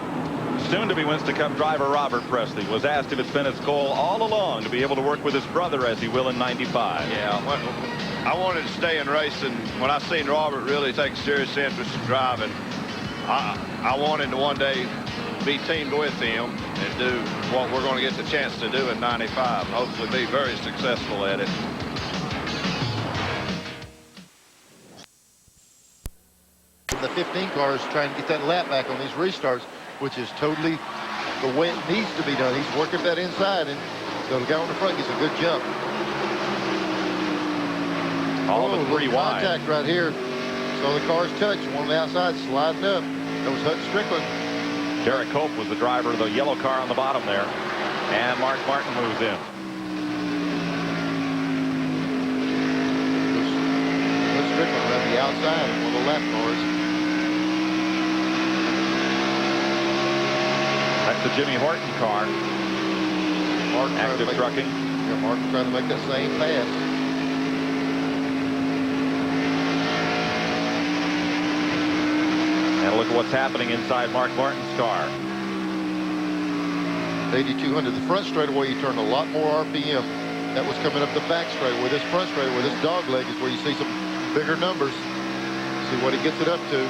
soon-to-be Winston Cup driver Robert Presley, was asked if it's been his goal all along to be able to work with his brother as he will in 95. Yeah, I wanted to stay in racing. When I seen Robert really take a serious interest in driving, I wanted to one day be teamed with him and do what we're going to get the chance to do in 95. Hopefully be very successful at it. The 15 cars trying to get that lap back on these restarts, which is totally the way it needs to be done. He's working that inside, and so the guy on the front gets a good jump. All but 3 wide. Contact right here. So the cars touch. One on the outside sliding up. That was Hutton Strickland. Derek Cope was the driver of the yellow car on the bottom there. And Mark Martin moves in. Hutton Strickland around the outside of one of the lap cars. That's the Jimmy Horton car. Active trucking. Yeah, Martin trying to make that same pass. And look at what's happening inside Mark Martin's car. 8200. The front straightaway, you turn a lot more RPM. That was coming up the back straightaway. This front straightaway, this dog leg is where you see some bigger numbers. See what he gets it up to.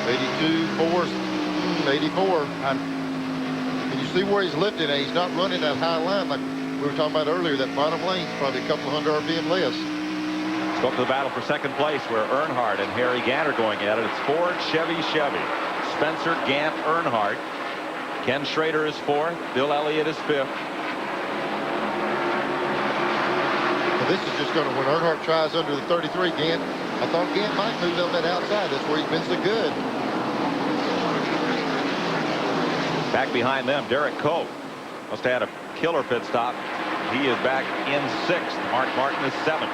82, 4, 84. And you see where he's lifting at. He's not running that high line like we were talking about earlier. That bottom lane's probably a couple hundred RPM less. Let's go up to the battle for second place where Earnhardt and Harry Gant are going at it. It's Ford, Chevy, Chevy. Spencer, Gant, Earnhardt. Ken Schrader is 4th. Bill Elliott is 5th. Well, this is just going to, when Earnhardt tries under the 33, Gant, I thought Gant might move a little bit outside. That's where he's been so good. Back behind them, Derek Coe must have had a killer pit stop. He is back in 6th. Mark Martin is 7th.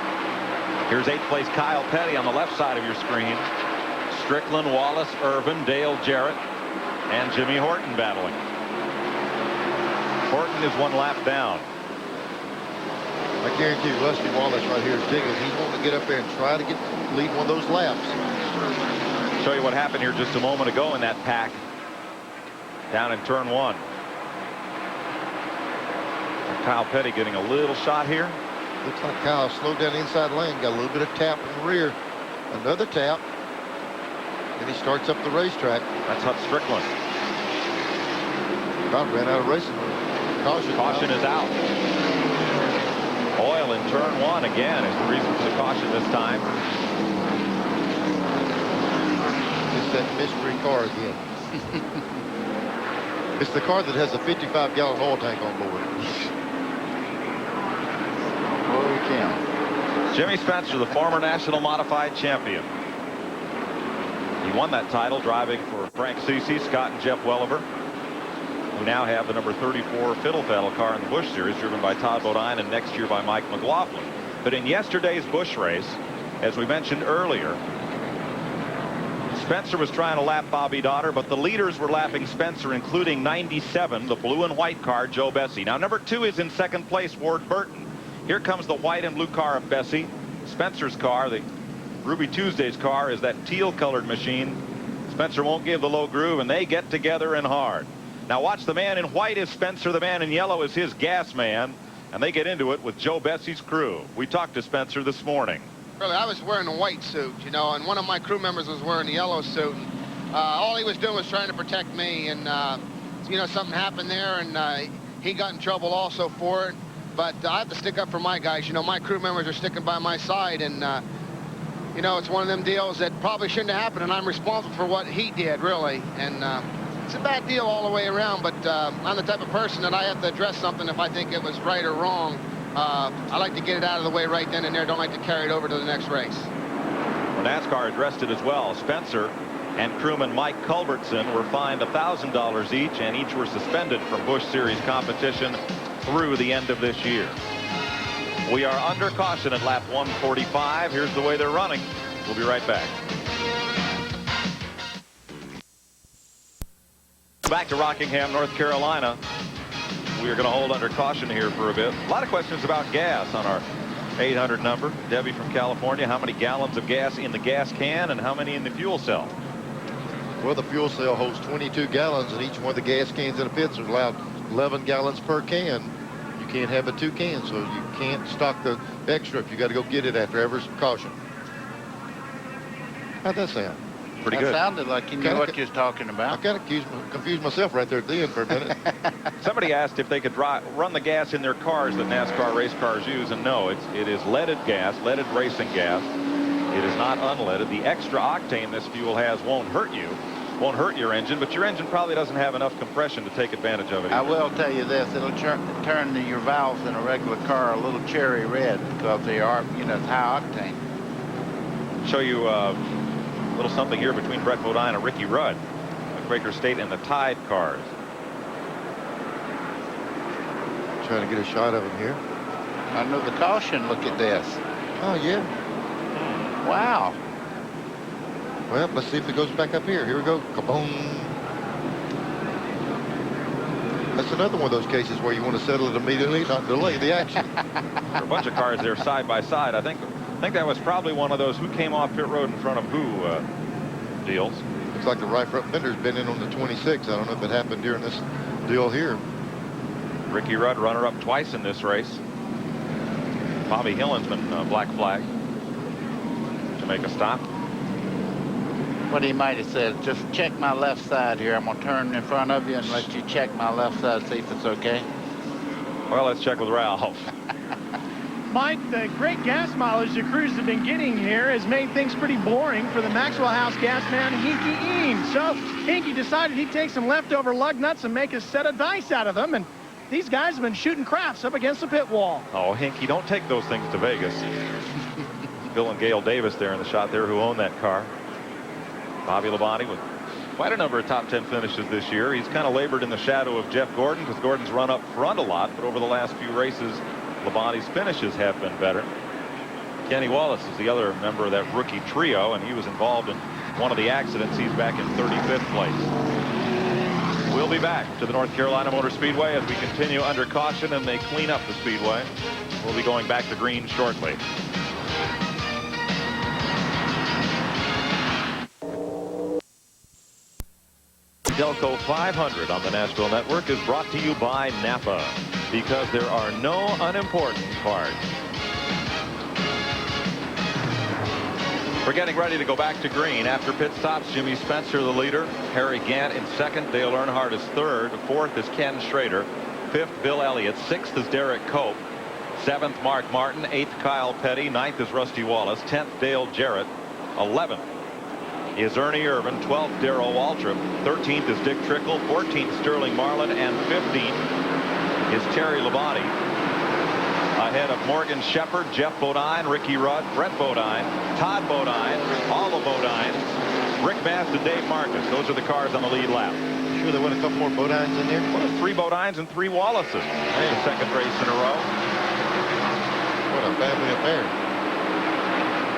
Here's 8th place Kyle Petty on the left side of your screen. Strickland, Wallace, Irvin, Dale Jarrett, and Jimmy Horton battling. Horton is 1 lap down. I guarantee you, Rusty Wallace right here is digging. He's wanting to get up there and try to lead one of those laps. Show you what happened here just a moment ago in that pack down in turn 1. Kyle Petty getting a little shot here. Looks like Kyle slowed down the inside lane, got a little bit of tap in the rear. Another tap. And he starts up the racetrack. That's Hut Strickland. About ran out of racing. Caution is out. Oil in turn 1 again is the reason for the caution this time. It's that mystery car again. It's the car that has a 55-gallon oil tank on board. Holy cow. Jimmy Spencer, the former national modified champion. He won that title driving for Frank Cece, Scott, and Jeff Welliver, who now have the number 34 Fiddle-Faddle car in the Busch Series, driven by Todd Bodine and next year by Mike McLaughlin. But in yesterday's Busch race, as we mentioned earlier, Spencer was trying to lap Bobby Dotter, but the leaders were lapping Spencer, including 97, the blue and white car, Joe Bessie. Now, number 2 is in 2nd place, Ward Burton. Here comes the white and blue car of Bessie. Spencer's car, the Ruby Tuesday's car, is that teal-colored machine. Spencer won't give the low groove, and they get together in hard. Now watch, the man in white is Spencer, the man in yellow is his gas man, and they get into it with Joe Bessie's crew. We talked to Spencer this morning. Really, I was wearing a white suit, you know, and one of my crew members was wearing a yellow suit. And, all he was doing was trying to protect me, and, you know, something happened there, and he got in trouble also for it. But I have to stick up for my guys. You know, my crew members are sticking by my side, and, you know, it's one of them deals that probably shouldn't have happened, and I'm responsible for what he did, really. And it's a bad deal all the way around, but I'm the type of person that I have to address something if I think it was right or wrong. I like to get it out of the way right then and there. Don't like to carry it over to the next race. Well, NASCAR addressed it as well. Spencer and crewman Mike Culbertson were fined $1,000 each, and each were suspended from Busch Series competition through the end of this year. We are under caution at lap 145. Here's the way they're running. We'll be right back. Back to Rockingham, North Carolina. We are going to hold under caution here for a bit. A lot of questions about gas on our 800 number. Debbie from California, how many gallons of gas in the gas can and how many in the fuel cell? Well, the fuel cell holds 22 gallons, and each one of the gas cans in the pits is allowed 11 gallons per can. You can't have but 2 cans, so you can't stock the extra if you got to go get it after every caution. How'd that sound? Pretty good. That sounded like you knew what you was talking about. I kind of confused myself right there at the end for a minute. Somebody asked if they could run the gas in their cars that NASCAR race cars use, and no, it is leaded gas, leaded racing gas. It is not unleaded. The extra octane this fuel has won't hurt you, won't hurt your engine, but your engine probably doesn't have enough compression to take advantage of it either. I will tell you this, it'll turn your valves in a regular car a little cherry red because they are, you know, it's high octane. Show you a little something here between Brett Bodine and Ricky Rudd, the Quaker State and the Tide cars. Trying to get a shot of him here. Under the caution, look at this. Oh, yeah. Wow. Well, let's see if it goes back up here. Here we go. Kaboom. That's another one of those cases where you want to settle it immediately, not delay the action. There are a bunch of cars there side by side. I think that was probably one of those who came off pit road in front of who deals. Looks like the right front fender's been in on the 26. I don't know if it happened during this deal here. Ricky Rudd, runner-up twice in this race. Bobby Hillen's been black flagged to make a stop. What he might have said, just check my left side here. I'm going to turn in front of you and let you check my left side, see if it's okay. Well, let's check with Ralph. Mike, the great gas mileage the crews have been getting here has made things pretty boring for the Maxwell House gas man, Hinky Eames. So Hinky decided he'd take some leftover lug nuts and make a set of dice out of them. And these guys have been shooting craps up against the pit wall. Oh, Hinky, don't take those things to Vegas. Bill and Gail Davis there in the shot there who own that car. Bobby Labonte with quite a number of top 10 finishes this year. He's kind of labored in the shadow of Jeff Gordon because Gordon's run up front a lot, but over the last few races, Labonte's finishes have been better. Kenny Wallace is the other member of that rookie trio, and he was involved in one of the accidents. He's back in 35th place. We'll be back to the North Carolina Motor Speedway as we continue under caution and they clean up the speedway. We'll be going back to green shortly. Delco 500 on the Nashville Network is brought to you by Napa, because there are no unimportant parts. We're getting ready to go back to green. After pit stops, Jimmy Spencer, the leader. Harry Gant in second. Dale Earnhardt is third. Fourth is Ken Schrader. Fifth, Bill Elliott. Sixth is Derek Cope. Seventh, Mark Martin. Eighth, Kyle Petty. Ninth is Rusty Wallace. 10th, Dale Jarrett. 11th is Ernie Irvin. 12th, Darrell Waltrip. 13th is Dick Trickle. 14th, Sterling Marlin. And 15th is Terry Labonte. Ahead of Morgan Shepherd, Jeff Bodine, Ricky Rudd, Brett Bodine, Todd Bodine, Alla Bodine, Rick Mast, and Dave Marcus. Those are the cars on the lead lap. Sure they went a couple more Bodines in there? Well, 3 Bodines and 3 Wallaces. The second race in a row. What a family affair.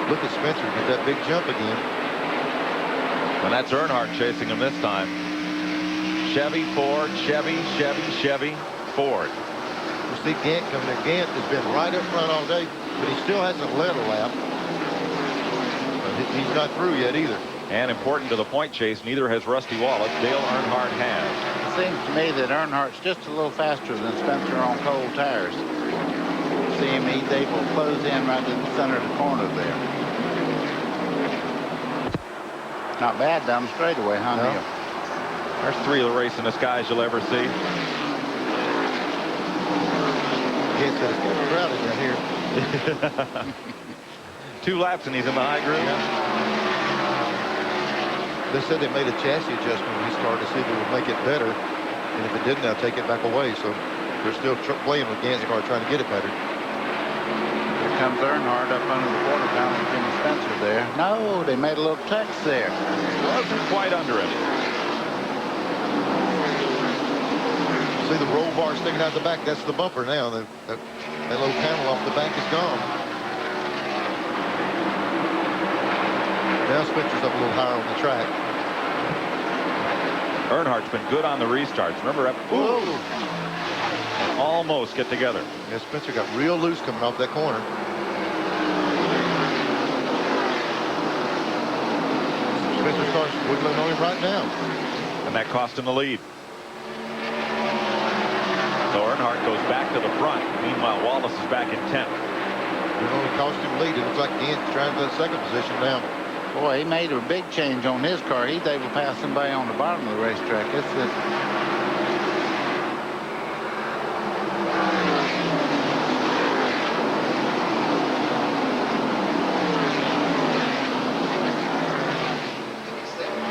Look at Spencer with that big jump again. And that's Earnhardt chasing him this time. Chevy, Ford, Chevy, Chevy, Chevy, Ford. You see Gant coming there. Gant has been right up front all day, but he still hasn't led a lap. But he's not through yet either. And important to the point chase, neither has Rusty Wallace. Dale Earnhardt has. It seems to me that Earnhardt's just a little faster than Spencer on cold tires. See him, he's able to close in right in the center of the corner there. Not bad down the straightaway, huh, No. Neil? There's 3 of the racingest guys you'll ever see. Gant said it's getting crowded down here. 2 laps and he's in the high groove. They said they made a chassis adjustment when he started to see if it would make it better. And if it didn't, they'll take it back away. So they're still playing with Gant's car, trying to get it better. Here comes Earnhardt up under the quarter panel with Jimmy Spencer there. No, they made a little text there. Wasn't quite under it. See the roll bar sticking out the back. That's the bumper now. That little panel off the back is gone. Now Spencer's up a little higher on the track. Earnhardt's been good on the restarts. Remember, and almost get together. Yeah, Spencer got real loose coming off that corner. Spencer's car's wiggling on him right now. And that cost him the lead. So Earnhardt goes back to the front. Meanwhile, Wallace is back in 10th. It only cost him lead. It looks like Gant's trying for that second position now. Boy, he made a big change on his car. He's able to pass somebody on the bottom of the racetrack. It's this.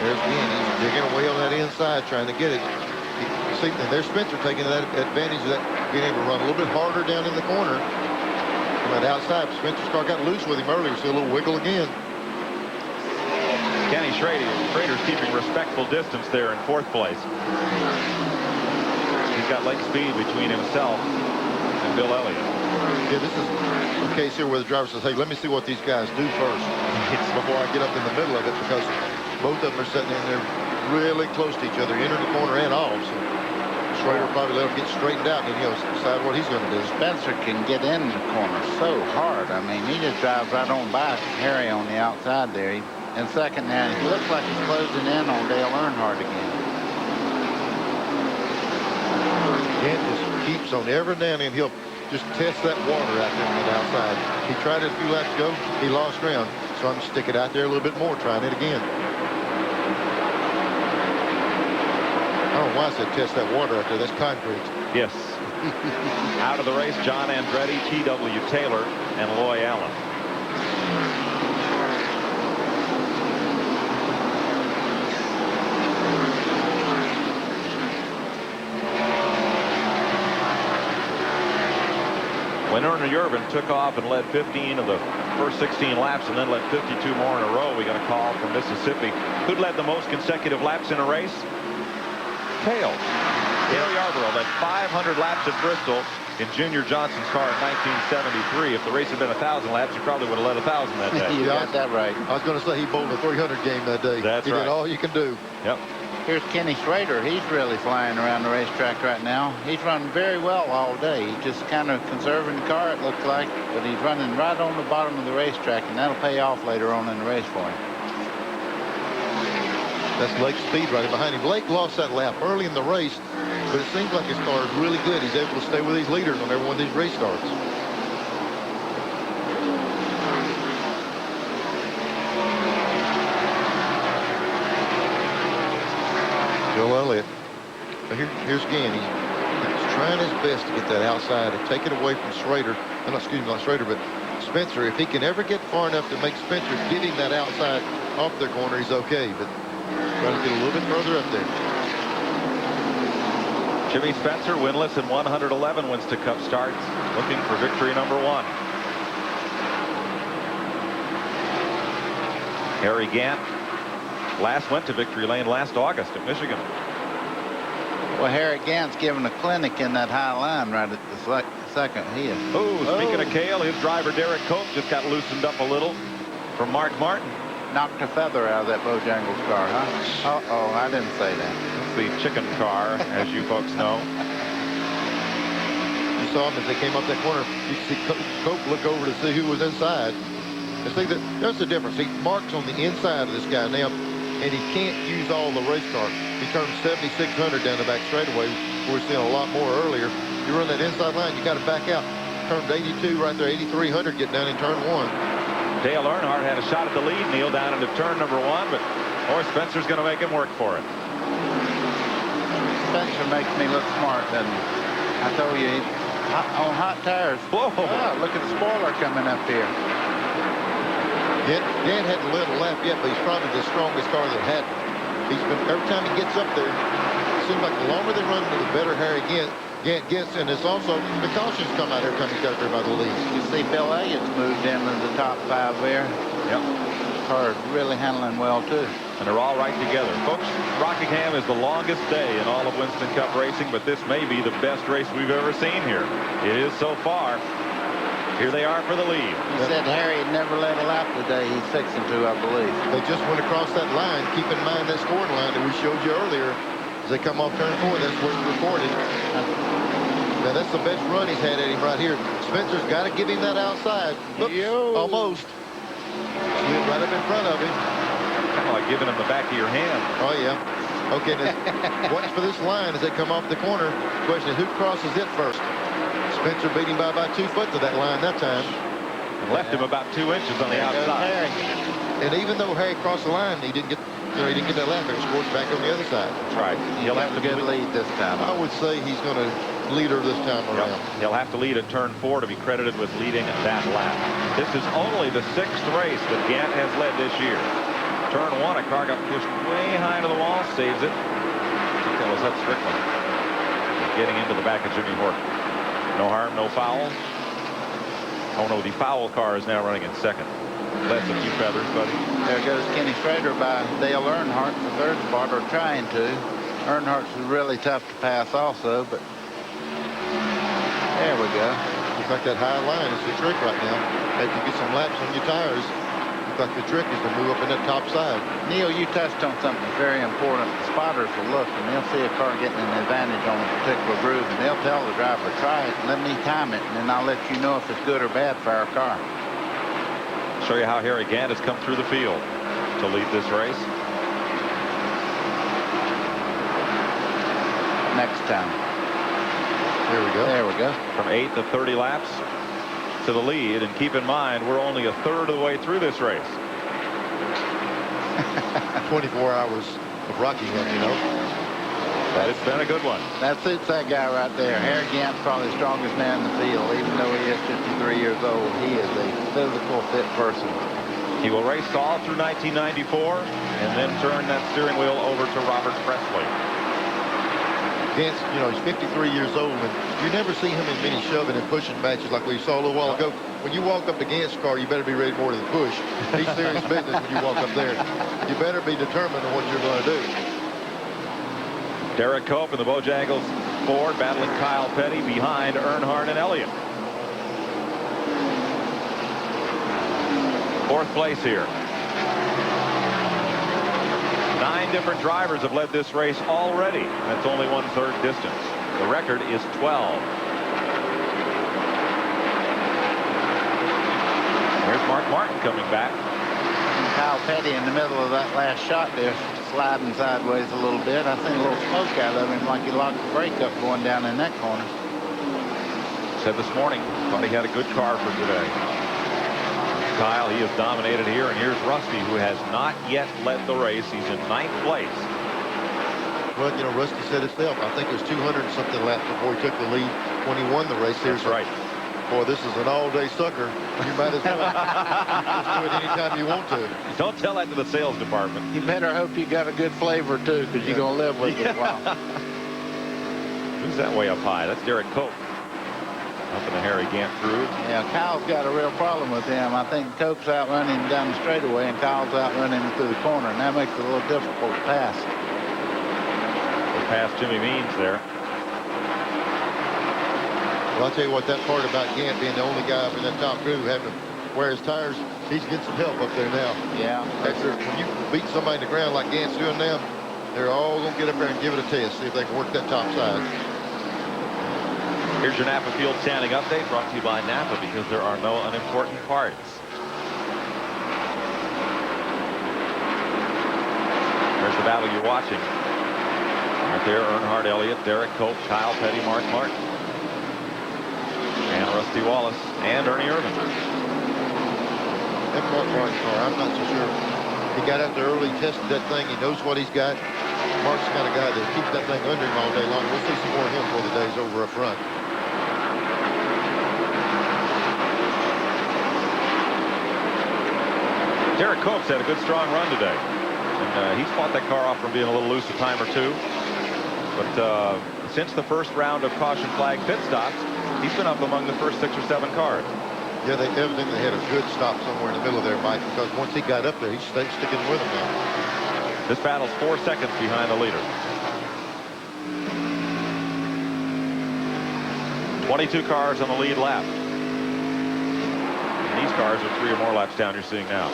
There's Gant. He's digging away on that inside, trying to get it. See, and there's Spencer taking that advantage of that, being able to run a little bit harder down in the corner. From that outside, Spencer's car got loose with him earlier, so a little wiggle again. Kenny Schrader's keeping respectful distance there in 4th place. He's got leg speed between himself and Bill Elliott. Yeah, this is a case here where the driver says, hey, let me see what these guys do first before I get up in the middle of it, because both of them are sitting in there really close to each other, enter the corner and off. So Schrader probably let him get straightened out, and then he'll decide what he's going to do. Spencer can get in the corner so hard. I mean, he just drives right on by Harry on the outside there. In second now, he looks like he's closing in on Dale Earnhardt again. Gant just keeps on every now and then. He'll just test that water out there on the outside. He tried it a few laps ago. He lost ground. So I'm going to stick it out there a little bit more, trying it again. I don't know why I said test that water out there. That's concrete. Yes. Out of the race, John Andretti, T.W. Taylor, and Loy Allen. When Ernie Irvin took off and led 15 of the first 16 laps and then led 52 more in a row, we got a call from Mississippi. Who'd led the most consecutive laps in a race? Cale Yarborough led 500 laps at Bristol in Junior Johnson's car in 1973. If the race had been 1,000 laps, he probably would have led 1,000 that day. You got that right. I was going to say he bowled a 300 game that day. That's he right. did all you can do. Yep. Here's Kenny Schrader. He's really flying around the racetrack right now. He's running very well all day. He's just kind of conserving the car, it looks like, but he's running right on the bottom of the racetrack, and that'll pay off later on in the race for him. That's Blake's speed right behind him. Blake lost that lap early in the race, but it seems like his car is really good. He's able to stay with these leaders on every one of these race starts. Joe Elliott. Here's again. He's trying his best to get that outside and take it away from Schrader. No, excuse me, not Schrader, but Spencer. If he can ever get far enough to make Spencer get him that outside off the corner, he's okay. But trying to get a little bit further up there. Jimmy Spencer, winless in 111 Winston Cup starts, looking for victory number 1. Harry Gant last went to victory lane last August at Michigan. Well, Harry Gant's giving a clinic in that high line right at the second hit. Oh, speaking of Cale, his driver Derek Cope just got loosened up a little from Mark Martin. Knocked a feather out of that Bojangles car, huh? Uh-oh, I didn't say that. It's the chicken car, as you folks know. You saw him as they came up that corner. You could see Cope look over to see who was inside. And see that there's the difference. He marks on the inside of this guy now, and he can't use all the race car. He turned 7,600 down the back straightaway. We're seeing a lot more earlier. You run that inside line, you got to back out. Turned 82 right there, 8,300 get down in turn 1. Dale Earnhardt had a shot at the lead, Neil, down into turn number 1, but Spencer's going to make him work for it. Spencer makes me look smart, doesn't he? I told you, on hot tires. Whoa! Oh, look at the spoiler coming up here. Dan hadn't led a lap yet, but he's probably the strongest car that had. He's been, every time he gets up there, it seems like the longer they run, the better Harry Gant gets, and it's also the cautions come out every time he's got up there by the lead. You see Bill Elliott's moved into the top 5 there. Yep. Car is really handling well too. And they're all right together. Folks, Rockingham is the longest day in all of Winston Cup racing, but this may be the best race we've ever seen here. It is so far. Here they are for the lead. He said Harry had never led a lap today. He's fixing to, I believe. They just went across that line. Keep in mind that scoring line that we showed you earlier. As they come off turn 4, that's where it's recorded. Now, that's the best run he's had at him right here. Spencer's got to give him that outside. Oops, almost. Slid right up in front of him. Kind of like giving him the back of your hand. Oh, yeah. Okay, now, watch for this line as they come off the corner. Question is, who crosses it first? Spencer beat him by about 2 foot to that line that time. And left him about 2 inches on the outside. And even though Harry crossed the line, he didn't get that lap. It was scored back on the other side. That's right. He'll have a good lead this time. I would say he's going to lead her this time around. Yep. He'll have to lead at turn 4 to be credited with leading that lap. This is only the 6th race that Gant has led this year. Turn 1, a car got pushed way high to the wall, saves it. I think that was Strickland. Getting into the back of Jimmy Horton. No harm, no foul. Oh no, the foul car is now running in 2nd. Less a few feathers, buddy. There goes Kenny Schrader by Dale Earnhardt, the 3rd spot, or trying to. Earnhart's really tough to pass also, but there we go. Looks like that high line is the trick right now. Maybe you get some laps on your tires. Looks like the trick is to move up in that top side. Neil, you touched on something very important. The spotters will look, and they'll see a car getting an advantage on a particular groove, and they'll tell the driver, try it, and let me time it, and then I'll let you know if it's good or bad for our car. Show you how Harry Gant has come through the field to lead this race. Next time. There we go. There we go. From 8 to 30 laps to the lead, and keep in mind we're only a third of the way through this race. 24 hours of Rockingham, you know. But it's been a good one. That suits that guy right there. Harry Gant's probably the strongest man in the field. Even though he is 53 years old, he is a physical, fit person. He will race all through 1994 and then turn that steering wheel over to Robert Presley. Gant's, you know, he's 53 years old, and you never see him in many shoving and pushing matches like we saw a little while ago. When you walk up to Gant's car, you better be ready more than push. He's serious business when you walk up there. You better be determined on what you're going to do. Derek Cope in the Bojangles Ford battling Kyle Petty behind Earnhardt and Elliott. Fourth place here. 9 different drivers have led this race already. That's only 1/3 distance. The record is 12. There's Mark Martin coming back. Kyle Petty in the middle of that last shot there, sliding sideways a little bit. I seen a little smoke out of him, like he locked the brake up going down in that corner. Said this morning, thought he had a good car for today. Kyle, he has dominated here, and here's Rusty, who has not yet led the race. He's in 9th place. Well, you know, Rusty said himself, I think it was 200 and something laps before he took the lead when he won the race here. That's right. Boy, this is an all-day sucker. You might as well just do it anytime you want to. Don't tell that to the sales department. You better hope you got a good flavor, too, because you're going to live with it a while. Who's that way up high? That's Derek Cope. Up in the Harry Gant crew. Yeah, Kyle's got a real problem with him. I think Cope's outrunning him down the straightaway, and Kyle's outrunning him through the corner, and that makes it a little difficult to pass. We'll pass Jimmy Means there. Well, I'll tell you what, that part about Gant being the only guy up in that top crew having to wear his tires, he's getting some help up there now. Yeah. When you beat somebody to the ground like Gant's doing now, they're all going to get up there and give it a test, see if they can work that top side. Here's your Napa Field standing update brought to you by Napa, because there are no unimportant parts. There's the battle you're watching. Right there, Earnhardt, Elliott, Derek Cope, Kyle Petty, Mark Martin. And Rusty Wallace and Ernie Irvin. That Mark Martin car, I'm not so sure. He got out there early, tested that thing. He knows what he's got. Mark's the kind of guy that keeps that thing under him all day long. We'll see some more of him before the day's over up front. Derek Cope's had a good, strong run today. And he's fought that car off from being a little loose a time or two. But since the first round of caution flag pit stops, he's been up among the first 6 or 7 cars. Yeah, they evidently had a good stop somewhere in the middle there, Mike, because once he got up there, he's sticking with him now. This battle's 4 seconds behind the leader. 22 cars on the lead lap. And these cars are 3 or more laps down, you're seeing now.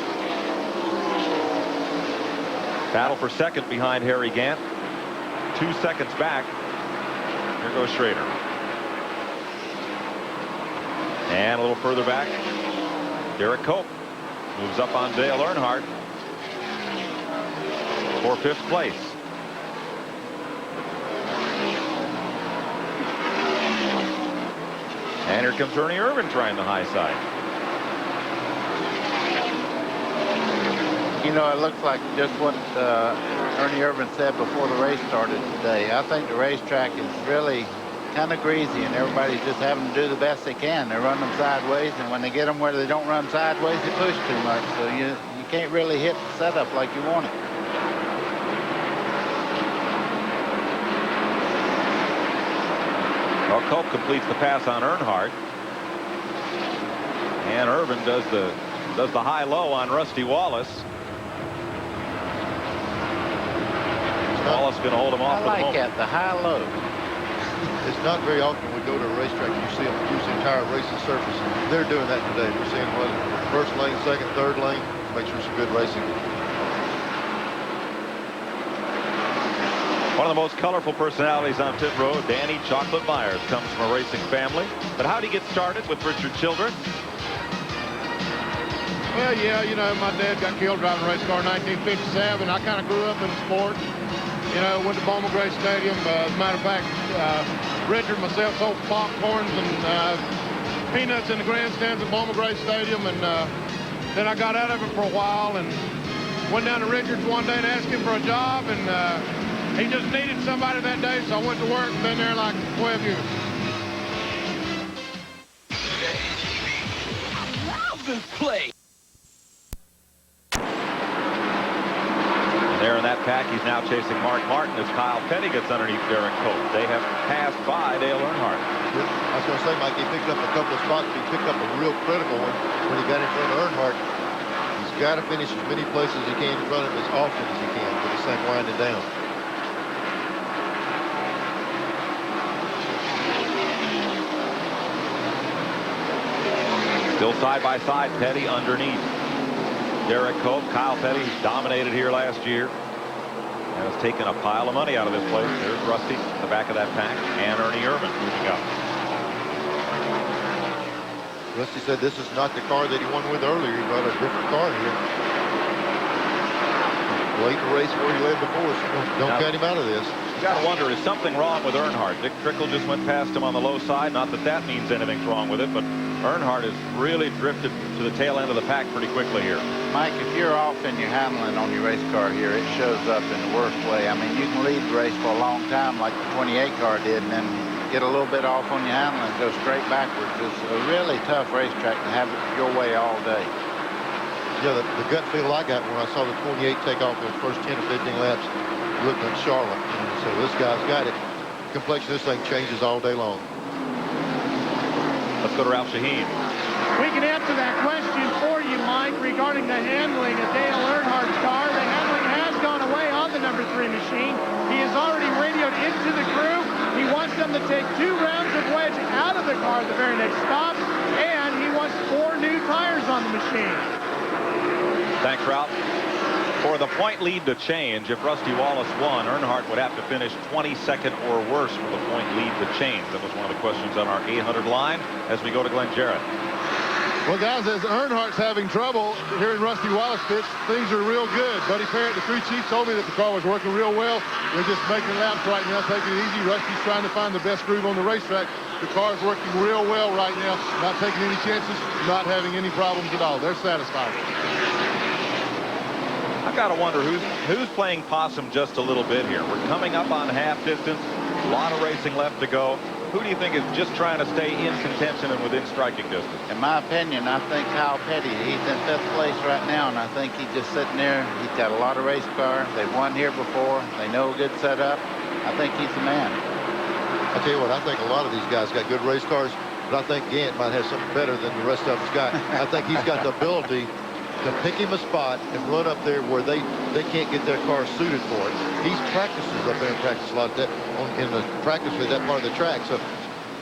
Battle for second behind Harry Gant. 2 seconds back. Here goes Schrader. And a little further back, Derek Cope moves up on Dale Earnhardt for 5th place. And here comes Ernie Irvin trying the high side. You know, it looks like just what Ernie Irvin said before the race started today. I think the racetrack is really kind of greasy, and everybody's just having to do the best they can. They run them sideways, and when they get them where they don't run sideways, they push too much. So you can't really hit the setup like you want it. Well, Cope completes the pass on Earnhardt, and Irvin does the high-low on Rusty Wallace. Wallace going to hold him off. I like that, the high-low. It's not very often we go to a racetrack and you see them use the entire racing surface. They're doing that today. We're seeing what, first lane, second, third lane. Make sure some good racing. One of the most colorful personalities on pit road, Danny Chocolate Myers, comes from a racing family. But how did he get started with Richard Childress? Well, yeah, you know, my dad got killed driving a race car in 1957. I kind of grew up in the sport. You know, went to Bowman Gray Stadium. As a matter of fact, Richard and myself sold popcorns and peanuts in the grandstands at Bowman Gray Stadium. And then I got out of it for a while and went down to Richard's one day and asked him for a job. And He just needed somebody that day, so I went to work and been there like 12 years. Love this place. There in that pack, he's now chasing Mark Martin as Kyle Petty gets underneath Derek Cope. They have passed by Dale Earnhardt. I was going to say, Mike, he picked up a couple of spots, but he picked up a real critical one when he got in front of Earnhardt. He's got to finish as many places as he can in front of him as often as he can with this thing winding down. Still side by side, Petty underneath Derek Cope. Kyle Petty dominated here last year and has taken a pile of money out of this place. There's Rusty at the back of that pack, and Ernie Irvan moving up. Rusty said this is not the car that he won with earlier. He brought a different car here. Late in the race where he led before, so don't cut him out of this. You got to wonder, is something wrong with Earnhardt? Dick Trickle just went past him on the low side. Not that that means anything's wrong with it, but Earnhardt has really drifted to the tail end of the pack pretty quickly here. Mike, if you're off in your handling on your race car here, it shows up in the worst way. I mean, you can lead the race for a long time like the 28 car did, and then get a little bit off on your handling and go straight backwards. It's a really tough racetrack to have it your way all day. Yeah, the gut feel I got when I saw the 28 take off those first 10 or 15 laps looking at Charlotte. So this guy's got it. Complexion of this thing changes all day long. Let's go to Ralph Shaheen. We can answer that question for you, Mike, regarding the handling of Dale Earnhardt's car. The handling has gone away on the number 3 machine. He has already radioed into the crew. He wants them to take 2 rounds of wedge out of the car at the very next stop, and he wants 4 new tires on the machine. Thanks, Ralph. For the point lead to change, if Rusty Wallace won, Earnhardt would have to finish 22nd or worse for the point lead to change. That was one of the questions on our 800 line as we go to Glenn Jarrett. Well, guys, as Earnhardt's having trouble hearing Rusty Wallace pitch, things are real good. Buddy Parrott, the crew chief, told me that the car was working real well. They're just making laps right now, taking it easy. Rusty's trying to find the best groove on the racetrack. The car's working real well right now, not taking any chances, not having any problems at all. They're satisfied. I've got to wonder who's playing possum just a little bit here. We're coming up on half distance, a lot of racing left to go. Who do you think is just trying to stay in contention and within striking distance? In my opinion, I think Kyle Petty, he's in 5th place right now, and I think he's just sitting there. He's got a lot of race car. They've won here before. They know a good setup. I think he's the man. I tell you what, I think a lot of these guys got good race cars, but I think Gant might have something better than the rest of them's got. I think he's got the ability to pick him a spot and run up there where they can't get their car suited for it. He's practices up there and practices a lot of that in the practice with that part of the track. So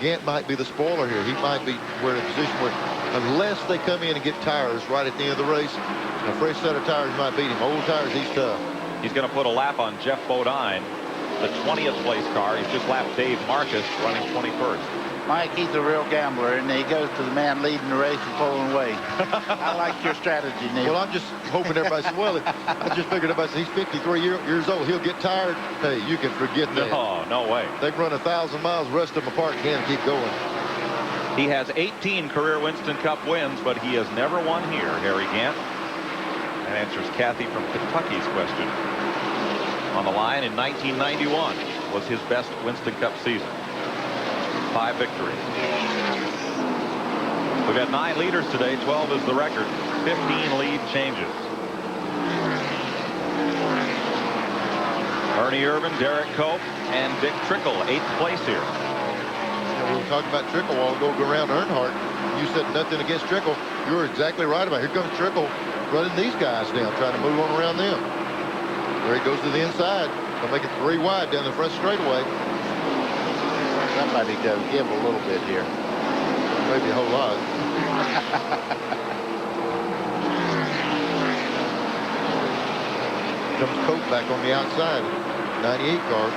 Gant might be the spoiler here. He might be in a position where, unless they come in and get tires right at the end of the race, a fresh set of tires might beat him. Old tires, he's tough. He's going to put a lap on Jeff Bodine, the 20th place car. He's just lapped Dave Marcus, running 21st. Mike, he's a real gambler, and he goes to the man leading the race and pulling away. I like your strategy, Neil. Well, I'm just hoping everybody says, well, I just figured everybody says he's 53 years old. He'll get tired. Hey, you can forget that. No way. They've run 1,000 miles, rest of them apart, and can't keep going. He has 18 career Winston Cup wins, but he has never won here, Harry Gant. That answers Kathy from Kentucky's question. On the line in 1991 was his best Winston Cup season. 5 victories. We've got 9 leaders today. 12 is the record. 15 lead changes. Ernie Irvan, Derek Cope, and Dick Trickle, 8th place here. We were talking about Trickle while ago, go around Earnhardt. You said nothing against Trickle. You were exactly right about it. Here comes Trickle running these guys down, trying to move on around them. There he goes to the inside. They'll make it 3 wide down the front straightaway. Somebody does give a little bit here. Maybe a whole lot. Comes Cope back on the outside. 98 car.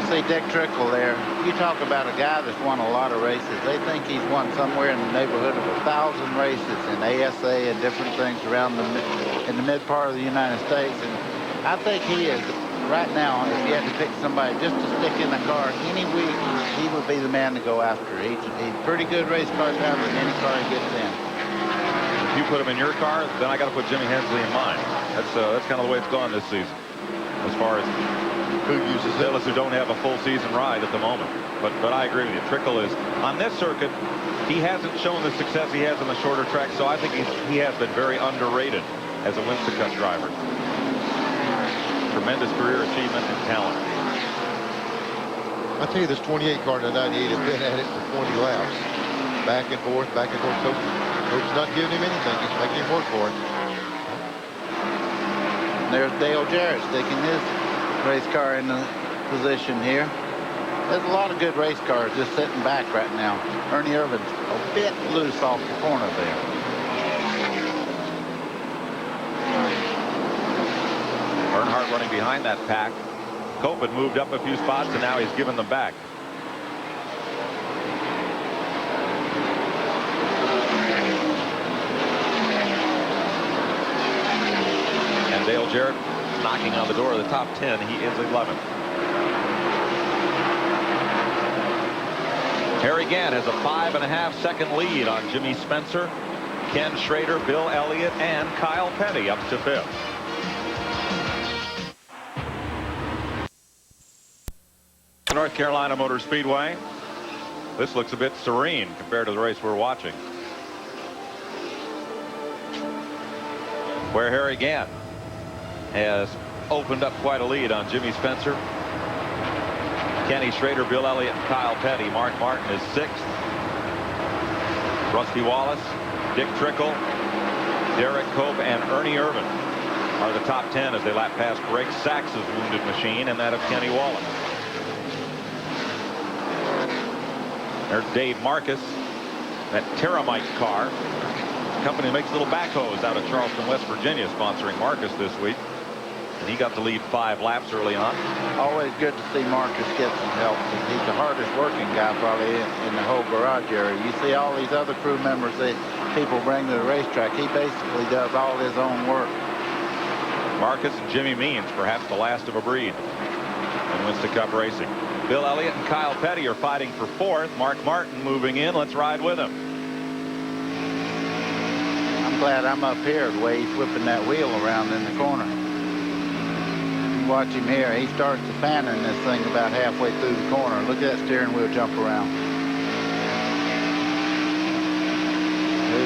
You see Dick Trickle there. You talk about a guy that's won a lot of races. They think he's won somewhere in the neighborhood of 1,000 races in ASA and different things around in the mid part of the United States. And I think he is. Right now, if you had to pick somebody just to stick in the car any week, he would be the man to go after. He's pretty good race car driver in any car he gets in. If you put him in your car, then I got to put Jimmy Hensley in mine. That's kind of the way it's gone this season, as far as who uses fellas who don't have a full season ride at the moment. But I agree with you. Trickle is on this circuit. He hasn't shown the success he has on the shorter track, so I think he has been very underrated as a Winston Cup driver. Tremendous career achievement and talent. I tell you, this 28 car in the 98 has been at it for 20 laps. Back and forth, back and forth. Coach's not giving him anything. He's making him work for it. There's Dale Jarrett sticking his race car in the position here. There's a lot of good race cars just sitting back right now. Ernie Irvin's a bit loose off the corner there. Earnhardt running behind that pack. Cope had moved up a few spots, and now he's given them back. And Dale Jarrett knocking on the door of the top 10. He is 11th. Harry Gant has a 5.5-second lead on Jimmy Spencer, Ken Schrader, Bill Elliott, and Kyle Petty up to 5th. North Carolina Motor Speedway. This looks a bit serene compared to the race we're watching, where Harry Gant has opened up quite a lead on Jimmy Spencer, Kenny Schrader, Bill Elliott, and Kyle Petty. Mark Martin is 6th. Rusty Wallace, Dick Trickle, Derek Cope, and Ernie Irvin are the top 10 as they lap past Greg Sachs' wounded machine and that of Kenny Wallace. There's Dave Marcus, that Terramite car. The company makes little backhoes out of Charleston, West Virginia, sponsoring Marcus this week. And he got to lead 5 laps early on. Always good to see Marcus get some help. He's the hardest working guy probably in the whole garage area. You see all these other crew members that people bring to the racetrack. He basically does all his own work. Marcus and Jimmy Means, perhaps the last of a breed in Winston Cup racing. Bill Elliott and Kyle Petty are fighting for 4th. Mark Martin moving in. Let's ride with him. I'm glad I'm up here the way he's whipping that wheel around in the corner. You watch him here. He starts to fanning this thing about halfway through the corner. Look at that steering wheel jump around.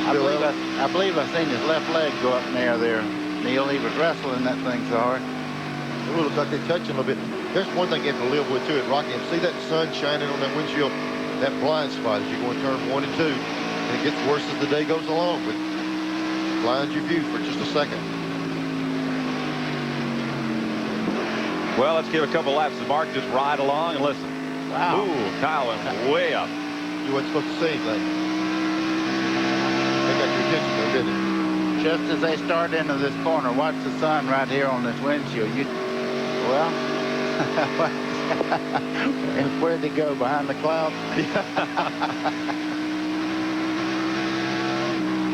I believe I've seen his left leg go up in the air there. Neil, he was wrestling that thing so hard. It looks like they're touching a little bit. There's one thing you have to live with too at Rockingham. See that sun shining on that windshield, that blind spot as you go in turn 1 and 2. And it gets worse as the day goes along, but blinds your view for just a second. Well, let's give a couple laps to Mark. Just ride along and listen. Wow. Ooh, Kyle went way up. You wasn't supposed to say anything. They got your attention though, didn't it? Just as they start into this corner, watch the sun right here on this windshield. Well, where'd they go? Behind the clouds? I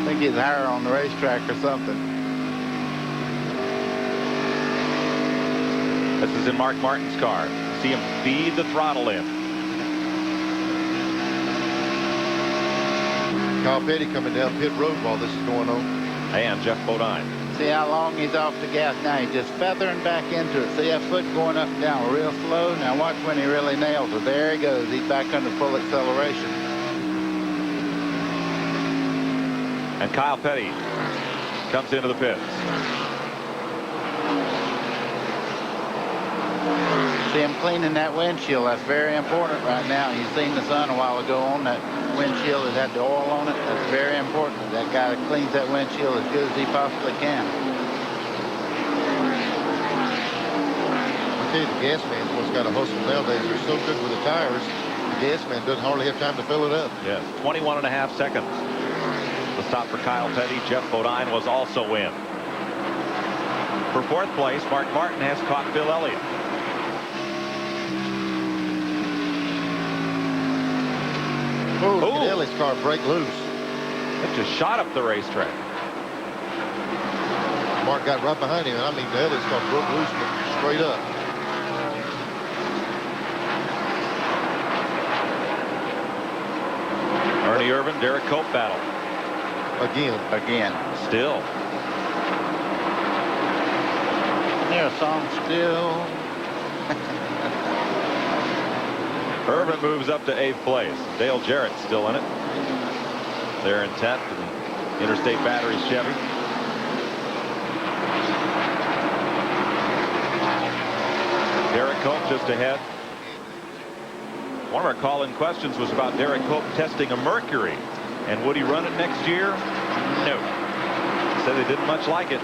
think he's higher on the racetrack or something. This is in Mark Martin's car. See him feed the throttle in. Kyle Petty coming down pit road while this is going on. And Jeff Bodine. See how long he's off the gas now. He's just feathering back into it. See that foot going up and down real slow. Now watch when he really nails it. There he goes. He's back under full acceleration. And Kyle Petty comes into the pits. See him cleaning that windshield. That's very important right now. You've seen the sun a while ago on that windshield. It had the oil on it. That's very important. That guy that cleans that windshield as good as he possibly can. I tell you, the gas man's what's got to hustle nowadays. They're so good with the tires. The gas man doesn't hardly have time to fill it up. Yes, 21.5 seconds. The stop for Kyle Petty. Jeff Bodine was also in. For 4th place, Mark Martin has caught Bill Elliott. Oh, look at Elliott's car break loose. It just shot up the racetrack. Mark got right behind him. I mean, Elliott's car broke loose straight up. Ernie Irvin, Derek Cope battle. Again. Still. there a song still? Irvin moves up to 8th place. Dale Jarrett's still in it. They're in 10th. Interstate Battery Chevy. Derek Cope just ahead. One of our call-in questions was about Derek Cope testing a Mercury. And would he run it next year? No. Said they didn't much like it.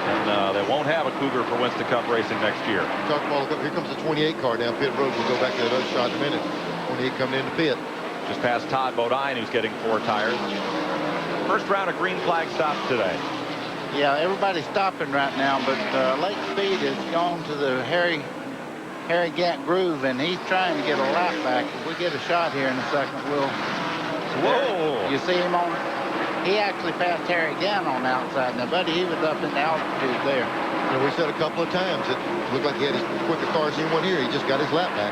And they won't have a Cougar for Winston Cup racing next year. Talk about, here comes the 28 car down pit road. We'll go back to that other shot in a minute. 28 coming into pit. Just past Todd Bodine, who's getting 4 tires. First round of green flag stops today. Yeah, everybody's stopping right now, but Lake Speed has gone to the Harry Gant groove, and he's trying to get a lap back. If we get a shot here in a second, we'll... Whoa! You see him on... He actually passed Harry Gant on the outside. Now, buddy, he was up in the altitude there. And we said a couple of times it looked like he had his quicker cars than anyone here. He just got his lap back.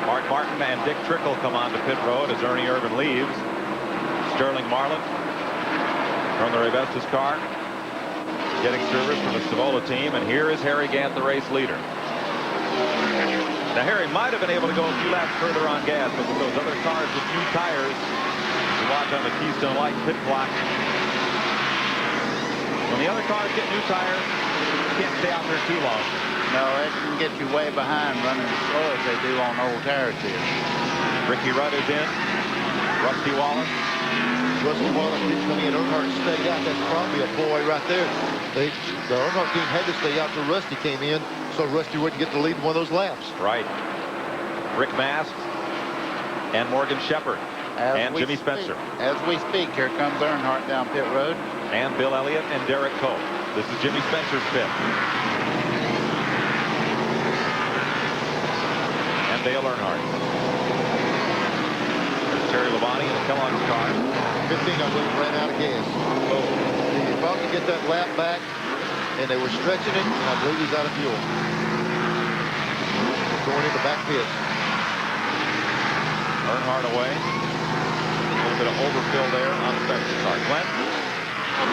Mark Martin and Dick Trickle come on to pit road as Ernie Irvin leaves. Sterling Marlin from the Revestas car, getting service from the Savola team, and here is Harry Gant, the race leader. Now Harry might have been able to go a few laps further on gas, but with those other cars with new tires, you watch on the Keystone Light pit clock. When the other cars get new tires, you can't stay out there too long. No, it can get you way behind running as slow as they do on old tires here. Ricky Rudd is in. Rusty Wallace. Rusty Wallace keeps coming in. Earnhardt stayed out. That's probably a ploy right there. The Earnhardt team had to stay out till Rusty came in, so Rusty wouldn't get to lead one of those laps. Right. Rick Mast and Morgan Shepherd and Jimmy Spencer. As we speak, here comes Earnhardt down pit road. And Bill Elliott and Derek Cope. This is Jimmy Spencer's pit. And Dale Earnhardt. Terry Labonte in the Kellogg's car. 15, I believe, ran out of gas. So he about to get that lap back, and they were stretching it, and I believe he's out of fuel. Going into back pit. Earnhardt away. A little bit of overfill there on the Spencer car. Glenn?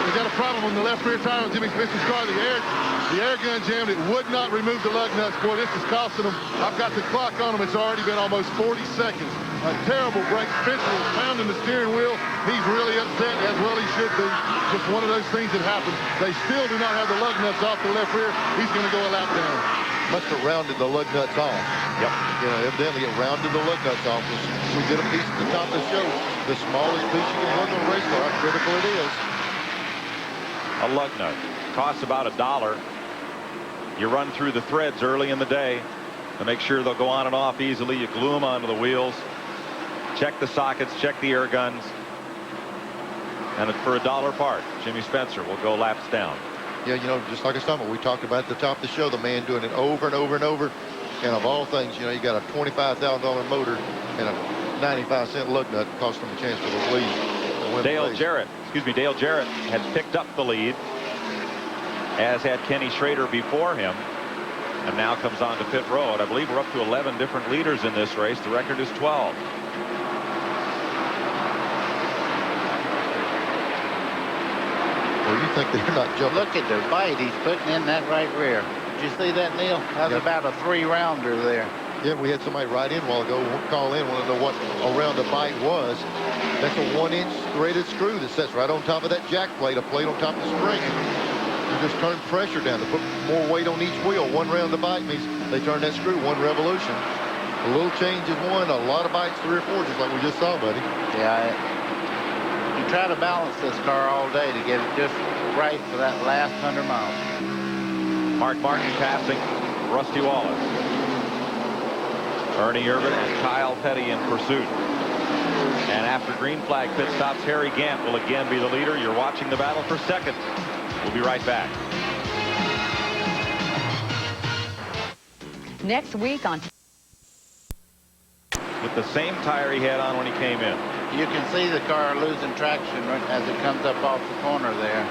They got a problem on the left rear tire on Jimmy Spencer's car. The air gun jammed. It would not remove the lug nuts. Boy, this is costing them. I've got the clock on them. It's already been almost 40 seconds. A terrible break. Spencer was pounding the steering wheel. He's really upset, as well he should be. Just one of those things that happens. They still do not have the lug nuts off the left rear. He's going to go a lap down. Must have rounded the lug nuts off. Yep. You know, evidently it rounded the lug nuts off. We did a piece at the top of the show. The smallest piece you can work on a race car, how critical it is. A lug nut costs about $1. You run through the threads early in the day to make sure they'll go on and off easily. You glue them onto the wheels, check the sockets, check the air guns, and for $1 part, Jimmy Spencer will go laps down. Yeah, you know, just like I said, we talked about at the top of the show, the man doing it over and over and over. And of all things, you know, you got a $25,000 motor and a 95-cent lug nut costing him a chance for the lead. Dale Jarrett had picked up the lead, as had Kenny Schrader before him, and now comes on to pit road. I believe we're up to 11 different leaders in this race. The record is 12. Well, you think they're not jumping? Look at the bite he's putting in that right rear. Did you see that, Neil? That's about a 3-rounder there. Yeah, we had somebody write in a while ago, call in, want to know what a round the bite was. That's a 1-inch threaded screw that sits right on top of that jack plate, a plate on top of the spring. You just turn pressure down to put more weight on each wheel. 1 round of bite means they turn that screw 1 revolution. A little change is 1, a lot of bites 3 or 4, just like we just saw, buddy. Yeah, you try to balance this car all day to get it just right for that last 100 miles. Mark Martin passing Rusty Wallace. Ernie Irvin and Kyle Petty in pursuit. And after green flag pit stops, Harry Gant will again be the leader. You're watching the battle for second. We'll be right back. Next week on... With the same tire he had on when he came in. You can see the car losing traction as it comes up off the corner there.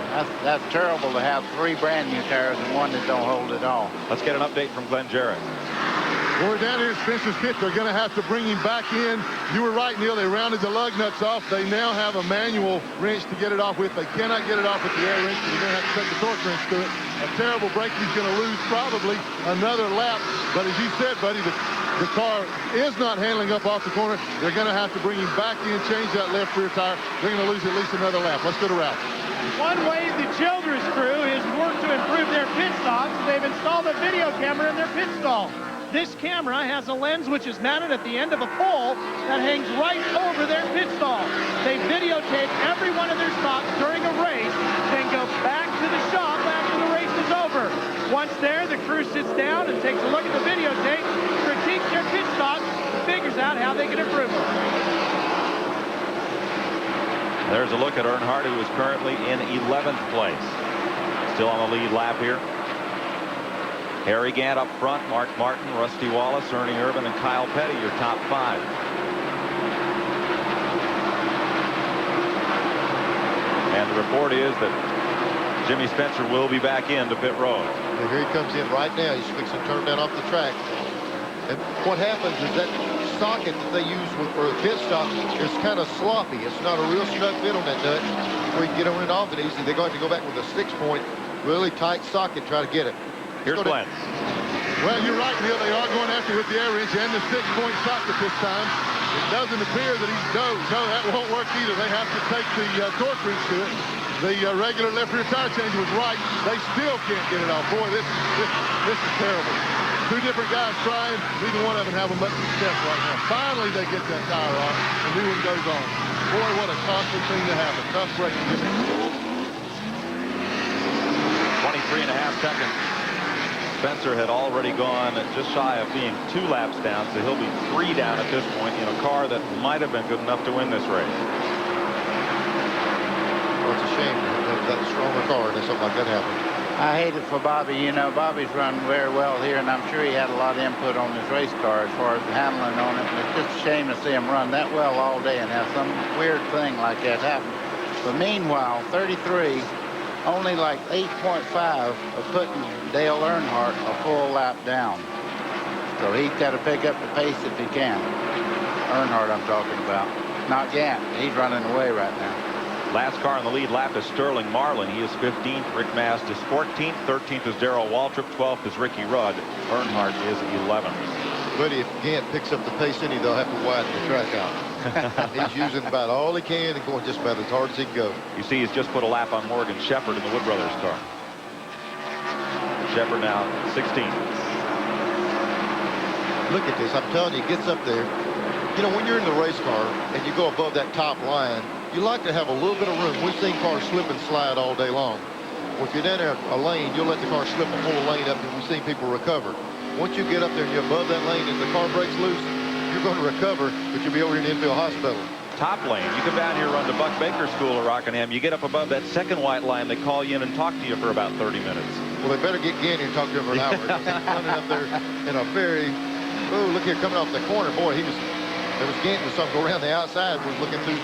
That's terrible to have 3 brand new tires and 1 that don't hold at all. Let's get an update from Glenn Jarrett. Well, we're down here at Spencer's pit. They're going to have to bring him back in. You were right, Neil. They rounded the lug nuts off. They now have a manual wrench to get it off with. They cannot get it off with the air wrench. They're going to have to take the torque wrench to it. a terrible break. He's going to lose probably another lap. But as you said, buddy, the car is not handling up off the corner. They're going to have to bring him back in, change that left rear tire. They're going to lose at least another lap. Let's go to Ralph. One way the Childress crew has worked to improve their pit stops. They've installed a video camera in their pit stall. This camera has a lens which is mounted at the end of a pole that hangs right over their pit stall. They videotape every one of their stops during a race, then go back to the shop after the race is over. Once there, the crew sits down and takes a look at the videotape, critiques their pit stops, and figures out how they can improve them. There's a look at Earnhardt, who is currently in 11th place. Still on the lead lap here. Harry Gant up front, Mark Martin, Rusty Wallace, Ernie Irvin, and Kyle Petty, your top 5. And the report is that Jimmy Spencer will be back into pit road. And here he comes in right now. He's fixing to turn down off the track. And what happens is that socket that they use for the pit stop is kind of sloppy. It's not a real snug fit on that nut where you can get on it off it easy. They're going to go back with a 6-point, really tight socket, try to get it. Here's Glenn. Well, you're right, Neil. They are going after with the air wrench and the 6-point socket this time. It doesn't appear that he's no, that won't work either. They have to take the torque wrench to it. The regular left rear tire change was right. They still can't get it off. Boy, this is terrible. 2 different guys trying. Neither one of them have much success right now. Finally, they get that tire off. The new one goes on. Boy, what a costly thing to happen. Tough break to get in. 23.5 seconds. Spencer had already gone just shy of being 2 laps down, so he'll be 3 down at this point in a car that might have been good enough to win this race. Well, it's a shame that stronger car and something like that happened. I hate it for Bobby. You know, Bobby's run very well here, and I'm sure he had a lot of input on his race car as far as handling on it. And it's just a shame to see him run that well all day and have some weird thing like that happen. But meanwhile, 33, only like 8.5 of putting Dale Earnhardt a full lap down. So he's got to pick up the pace if he can. Earnhardt I'm talking about. Not Gant. He's running away right now. Last car on the lead lap is Sterling Marlin. He is 15th. Rick Mast is 14th. 13th is Darrell Waltrip. 12th is Ricky Rudd. Earnhardt is 11th. Buddy, if Gant picks up the pace any, they'll have to widen the track out. He's using about all he can and going just about as hard as he can go. You see, he's just put a lap on Morgan Shepherd in the Wood Brothers car. Shepherd now 16th. Look at this. I'm telling you, he gets up there. You know, when you're in the race car and you go above that top line, you like to have a little bit of room. We've seen cars slip and slide all day long. Well, if you're down there a lane, you'll let the car slip a full lane up, and we've seen people recover. Once you get up there and you're above that lane and the car breaks loose, you're going to recover, but you'll be over in the infield hospital. Top lane. You come down here, run to Buck Baker School at Rockingham. You get up above that second white line, they call you in and talk to you for about 30 minutes. Well, they better get Gandy and talk to him for an hour. He's running up there in a very, oh, look here, coming off the corner. Boy, there was Gandy was something go around the outside, was looking through the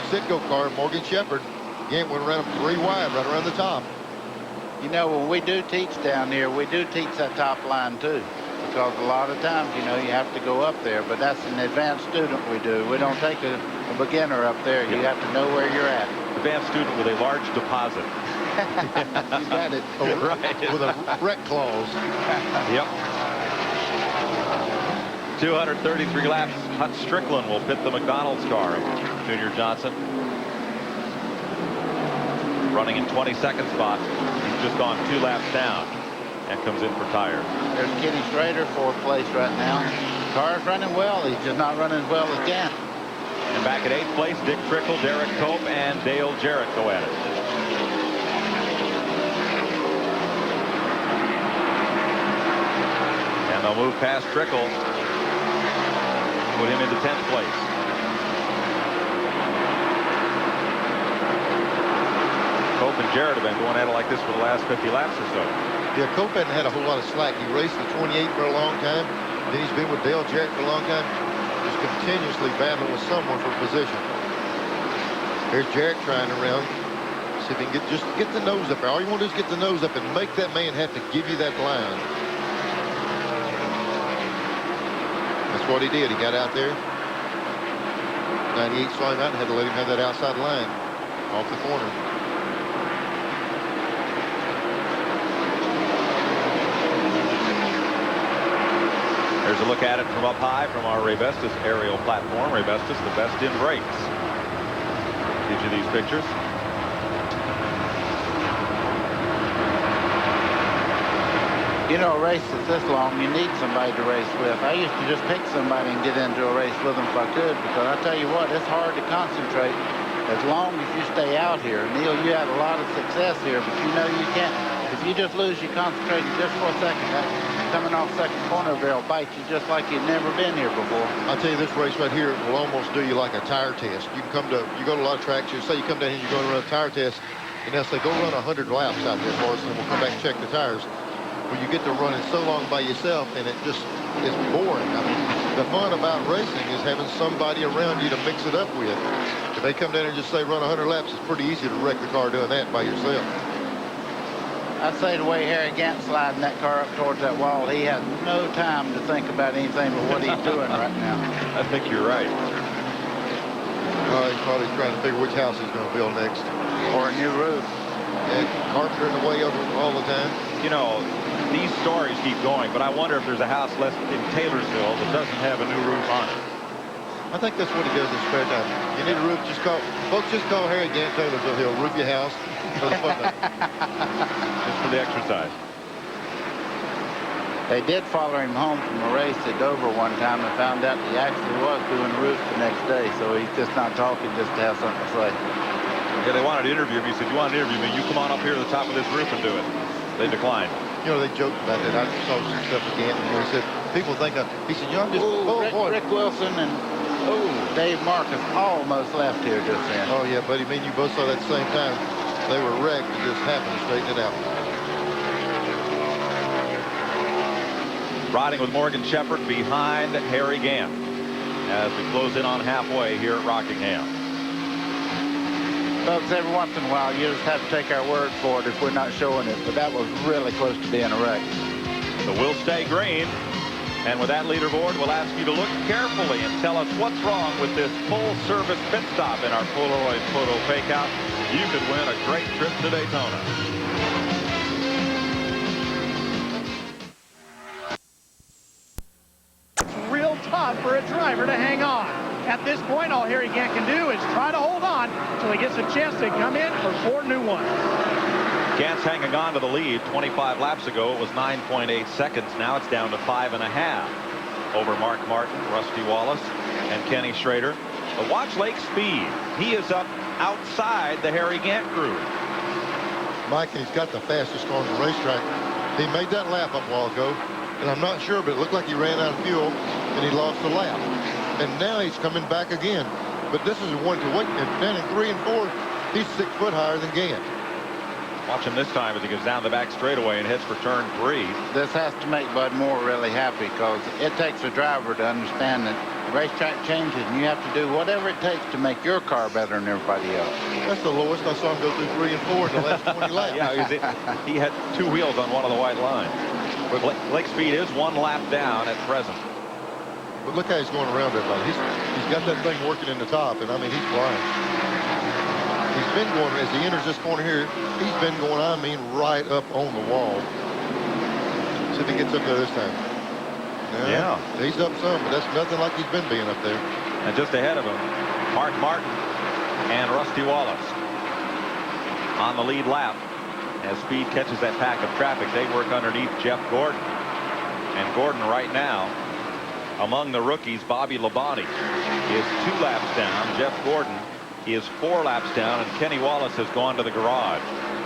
Sitco car, Morgan Shepherd. Gandy went around him 3 wide, right around the top. You know, when we do teach down here, we do teach that top line too. Because a lot of times, you know, you have to go up there, but that's an advanced student we do. We don't take a beginner up there. You have to know where you're at. Advanced student with a large deposit. You got it. Right. With a wreck clause. Yep. 233 laps. Hut Strickland will pit the McDonald's car. Junior Johnson running in 22nd spot. He's just gone 2 laps down and comes in for tires. There's Kenny Schrader, 4th place right now. Car's running well. He's just not running as well as Gant. And back at 8th place, Dick Trickle, Derek Cope, and Dale Jarrett go at it. And they'll move past Trickle, put him into 10th place. Cope and Jarrett have been going at it like this for the last 50 laps or so. Yeah, Cope hadn't had a whole lot of slack. He raced the 28 for a long time. Then he's been with Dale Jarrett for a long time. Just continuously battling with someone for position. Here's Jarrett trying around. See if he can just get the nose up there. All you want to do is get the nose up and make that man have to give you that line. That's what he did. He got out there. 98 saw him out and had to let him have that outside line off the corner. Here's a look at it from up high from our Raybestos aerial platform. Raybestos, the best in brakes. Gives you these pictures. You know, a race that's this long, you need somebody to race with. I used to just pick somebody and get into a race with them if I could, because I tell you what, it's hard to concentrate as long as you stay out here. Neil, you had a lot of success here, but you know you can't. If you just lose your concentration just for a second, that coming off second corner there will bite you just like you've never been here before. I'll tell you, this race right here will almost do you like a tire test. You can you go to a lot of tracks, you say you come down here, you're going to run a tire test, and they'll say, go run 100 laps out there for us, and we'll come back and check the tires. Well, you get to running so long by yourself, and it's boring. I mean, the fun about racing is having somebody around you to mix it up with. If they come down and just say run 100 laps, it's pretty easy to wreck the car doing that by yourself. I'd say the way Harry Gant sliding that car up towards that wall, he has no time to think about anything but what he's doing right now. I think you're right. He's probably trying to figure which house he's going to build next. Or a new roof. And carpenter in the way all the time. You know, these stories keep going, but I wonder if there's a house left in Taylorsville that doesn't have a new roof on it. I think that's what he does in his spare time. You need a roof, just call Harry Gant Taylorsville. He'll roof your house for the fun. Just for the exercise. They did follow him home from a race at Dover one time and found out he actually was doing a roof the next day, so he's just not talking just to have something to say. Yeah, they wanted to interview me. He said, you want to interview me? You come on up here to the top of this roof and do it. They declined. You know, they joked about that. I saw some stuff again. He said, people think he said, you know, I'm just, Rick Wilson and Dave Marcus almost left here just then. Oh, yeah, buddy. Me and you both saw that at the same time. They were wrecked and just happened to straighten it out. Riding with Morgan Shepherd behind Harry Gant as we close in on halfway here at Rockingham. Folks, every once in a while, you just have to take our word for it if we're not showing it, but that was really close to being a wreck. So we'll stay green, and with that leaderboard, we'll ask you to look carefully and tell us what's wrong with this full-service pit stop in our Polaroid photo fake-out. You could win a great trip to Daytona. Real tough for a driver to hang on. At this point, all Harry Gant can do is try to hold on until he gets a chance to come in for 4 new ones. Gant's hanging on to the lead. 25 laps ago, it was 9.8 seconds. Now it's down to 5.5 over Mark Martin, Rusty Wallace, and Kenny Schrader. But watch Lake Speed. He is up outside the Harry Gant crew. Mike, he's got the fastest car on the racetrack. He made that lap up a while ago, and I'm not sure, but it looked like he ran out of fuel, and he lost the lap. And now he's coming back again. But this is one to wait. And then in 3 and 4, he's 6 foot higher than Gant. Watch him this time as he goes down the back straightaway and hits for turn 3. This has to make Bud Moore really happy, because it takes a driver to understand that the racetrack changes and you have to do whatever it takes to make your car better than everybody else. That's the lowest I saw him go through 3 and 4 in the last 20 laps. Yeah, he had 2 wheels on one of the white lines. But Lake Speed is 1 lap down at present. But look how he's going around everybody. He's got that thing working in the top, and I mean, he's flying. He's been going, as he enters this corner here, he's been going, I mean, right up on the wall. See if he gets up there this time. Yeah. He's up some, but that's nothing like he's been being up there. And just ahead of him, Mark Martin and Rusty Wallace on the lead lap. As Speed catches that pack of traffic, they work underneath Jeff Gordon. And Gordon right now, among the rookies, Bobby Labonte is 2 laps down. Jeff Gordon is 4 laps down, and Kenny Wallace has gone to the garage.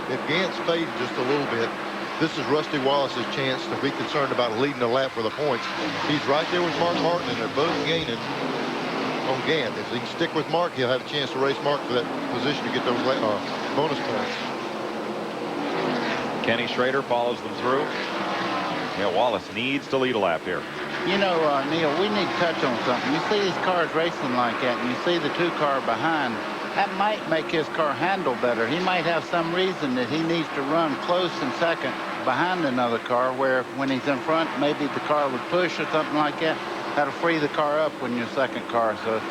If Gant's faded just a little bit, this is Rusty Wallace's chance to be concerned about leading the lap for the points. He's right there with Mark Martin, and they're both gaining on Gant. If he can stick with Mark, he'll have a chance to race Mark for that position to get those bonus points. Kenny Schrader follows them through. Yeah, Wallace needs to lead a lap here. You know, Neil, we need to touch on something. You see these cars racing like that, and you see the 2 car behind. That might make his car handle better. He might have some reason that he needs to run close in second behind another car, where when he's in front, maybe the car would push or something like that. That'll free the car up when you're second car. So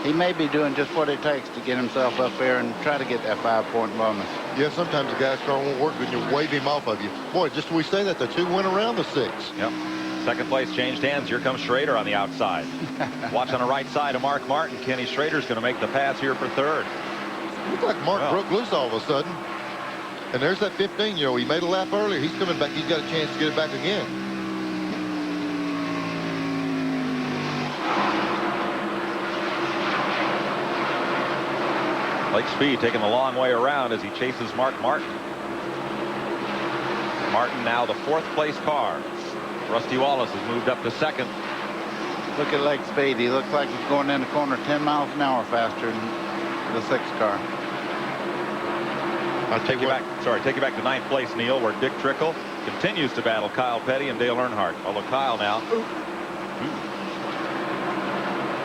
he may be doing just what it takes to get himself up there and try to get that 5-point bonus. Yeah, sometimes the guy's car won't work when you wave him off of you. Boy, just we say that, the 2 went around the 6. Yep. Second place changed hands. Here comes Schrader on the outside. Watch on the right side of Mark Martin. Kenny Schrader's going to make the pass here for third. Looks like Mark broke loose all of a sudden. And there's that 15. You know, he made a lap earlier. He's coming back. He's got a chance to get it back again. Lake Speed taking the long way around as he chases Mark Martin. Martin now the 4th place car. Rusty Wallace has moved up to 2nd. Look at Lake Speed. He looks like he's going in the corner 10 miles an hour faster than the 6th car. I'll take you back. Sorry, take you back to 9th place, Neil, where Dick Trickle continues to battle Kyle Petty and Dale Earnhardt. Although Kyle now.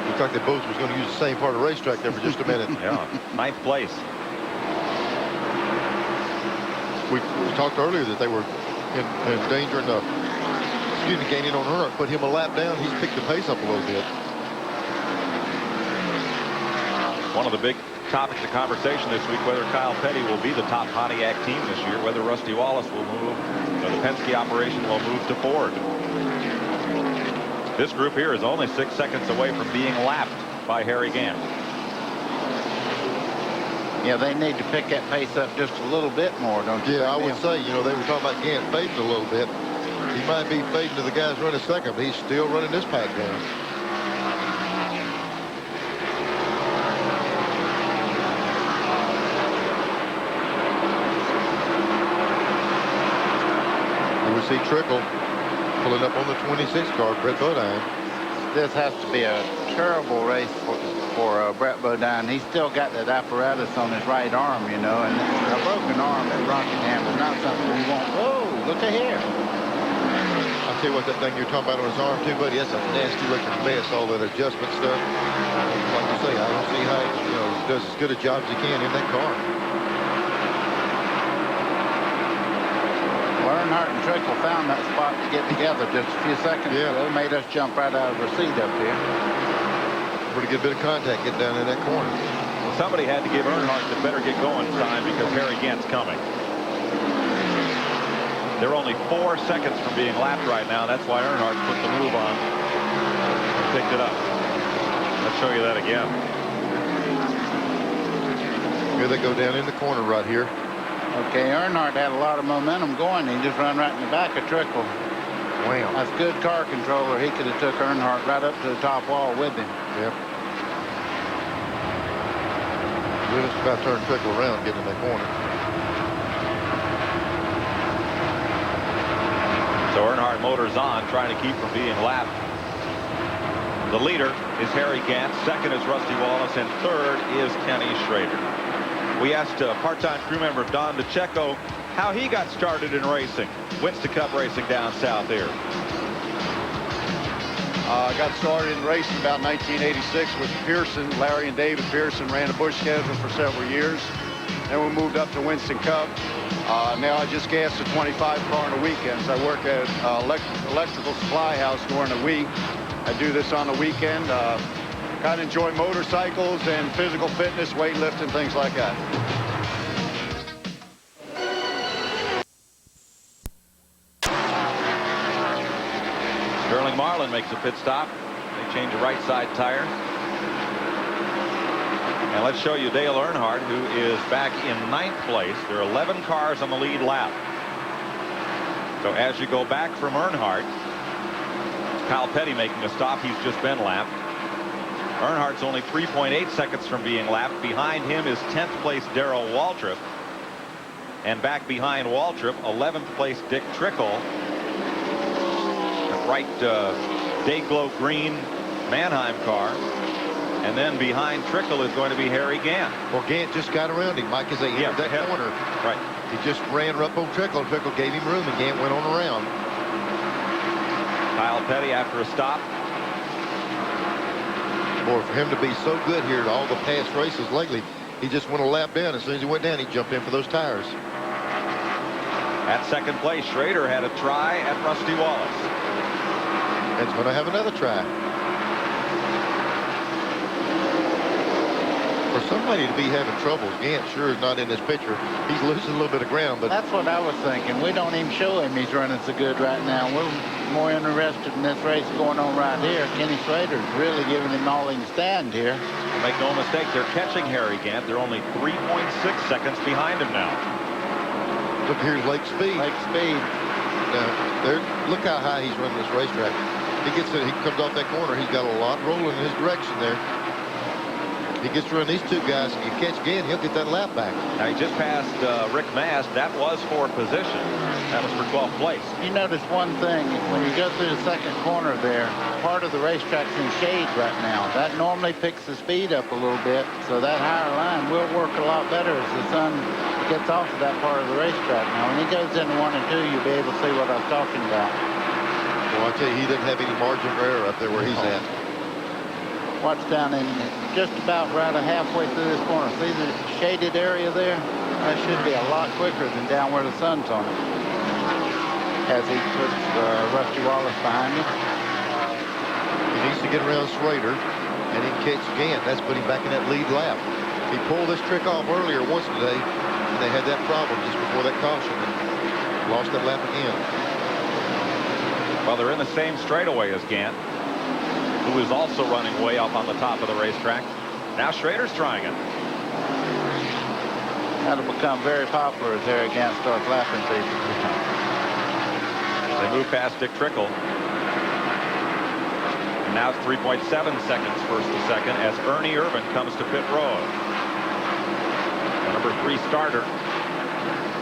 Looks like they both was going to use the same part of the racetrack there for just a minute. Yeah, 9th place. We talked earlier that they were in danger in the gaining on Earnhardt, put him a lap down. He's picked the pace up a little bit. One of the big topics of conversation this week, whether Kyle Petty will be the top Pontiac team this year, whether Rusty Wallace will move, the Penske operation will move to Ford. This group here is only 6 seconds away from being lapped by Harry Gant. Yeah, they need to pick that pace up just a little bit more, don't you? Yeah, I would say, you know, they were talking about Gant fading a little bit. He might be fading to the guys running 2nd, but he's still running this pack down. And we see Trickle pulling up on the 26 car, Brett Bodine. This has to be a terrible race for Brett Bodine. He's still got that apparatus on his right arm, you know, and a broken arm at Rockingham is not something we want. Whoa, look at here. I'll tell you what, that thing you're talking about on his arm too, buddy, that's a nasty looking mess, all that adjustment stuff. Like you say, I don't see how he, you know, does as good a job as he can in that car. Earnhardt and Trickle found that spot to get together just a few seconds ago. It made us jump right out of our seat up here. Pretty good bit of contact getting down in that corner. Well, somebody had to give Earnhardt the better get going sign because Harry Gant's coming. They're only 4 seconds from being lapped right now. That's why Earnhardt put the move on and picked it up. Let's show you that again. Here they go down in the corner right here. Okay, Earnhardt had a lot of momentum going. He just ran right in the back of Trickle. Wow. That's good car controller. He could have took Earnhardt right up to the top wall with him. Yep. We'll just about turn Trickle around, get in that corner. So Earnhardt motors on, trying to keep from being lapped. The leader is Harry Gant. 2nd is Rusty Wallace, and 3rd is Kenny Schrader. We asked part-time crew member Don DeCecco how he got started in racing. Winston Cup racing down south here. I got started in racing about 1986 with Pearson. Larry and David Pearson ran a Busch schedule for several years. Then we moved up to Winston Cup. Now I just gas a 25 car on the weekends. I work at electrical supply house during the week. I do this on the weekend. Kind of enjoy motorcycles and physical fitness, weightlifting, things like that. Sterling Marlin makes a pit stop. They change a right side tire. And let's show you Dale Earnhardt, who is back in 9th place. There are 11 cars on the lead lap. So as you go back from Earnhardt, Kyle Petty making a stop. He's just been lapped. Earnhardt's only 3.8 seconds from being lapped. Behind him is 10th place Darrell Waltrip. And back behind Waltrip, 11th place Dick Trickle. The bright day-glow green Mannheim car. And then behind Trickle is going to be Harry Gant. Well, Gant just got around him, Mike, as they entered that corner. Right. He just ran up on Trickle, and Trickle gave him room, and Gant went on around. Kyle Petty after a stop. Boy, for him to be so good here at all the past races lately, he just went a lap down. As soon as he went down, he jumped in for those tires. At 2nd place, Schrader had a try at Rusty Wallace. It's going to have another try. For somebody to be having trouble, Gant sure is not in this picture. He's losing a little bit of ground, but that's what I was thinking. We don't even show him he's running so good right now. We're more interested in this race going on right here. Kenny Schrader's really giving him all he can stand here. Make no mistake, they're catching Harry Gant. They're only 3.6 seconds behind him now. Look, here's Lake Speed. Lake Speed. Now, look how high he's running this racetrack. He comes off that corner. He's got a lot rolling in his direction there. He gets to run these two guys, and you catch Gant, he'll get that lap back. Now, he just passed Rick Mast. That was for position. That was for 12th place. You notice one thing. When you go through the second corner there, part of the racetrack's in shade right now. That normally picks the speed up a little bit, so that higher line will work a lot better as the sun gets off of that part of the racetrack. Now, when he goes into 1 and 2, you'll be able to see what I was talking about. Well, I tell you, he doesn't have any margin for error up there where he's at. Watch down in just about right halfway through this corner. See the shaded area there? That should be a lot quicker than down where the sun's on it. As he puts Rusty Wallace behind him. He needs to get around Schrader, and he can catch Gant. That's putting him back in that lead lap. He pulled this trick off earlier once today, and they had that problem just before that caution and lost that lap again. Well, they're in the same straightaway as Gant, who is also running way up on the top of the racetrack. Now Schrader's trying it. That'll become very popular as Harry Gant starts lapping people. They move past Dick Trickle. And now it's 3.7 seconds first to second as Ernie Irvin comes to pit road. The number 3 starter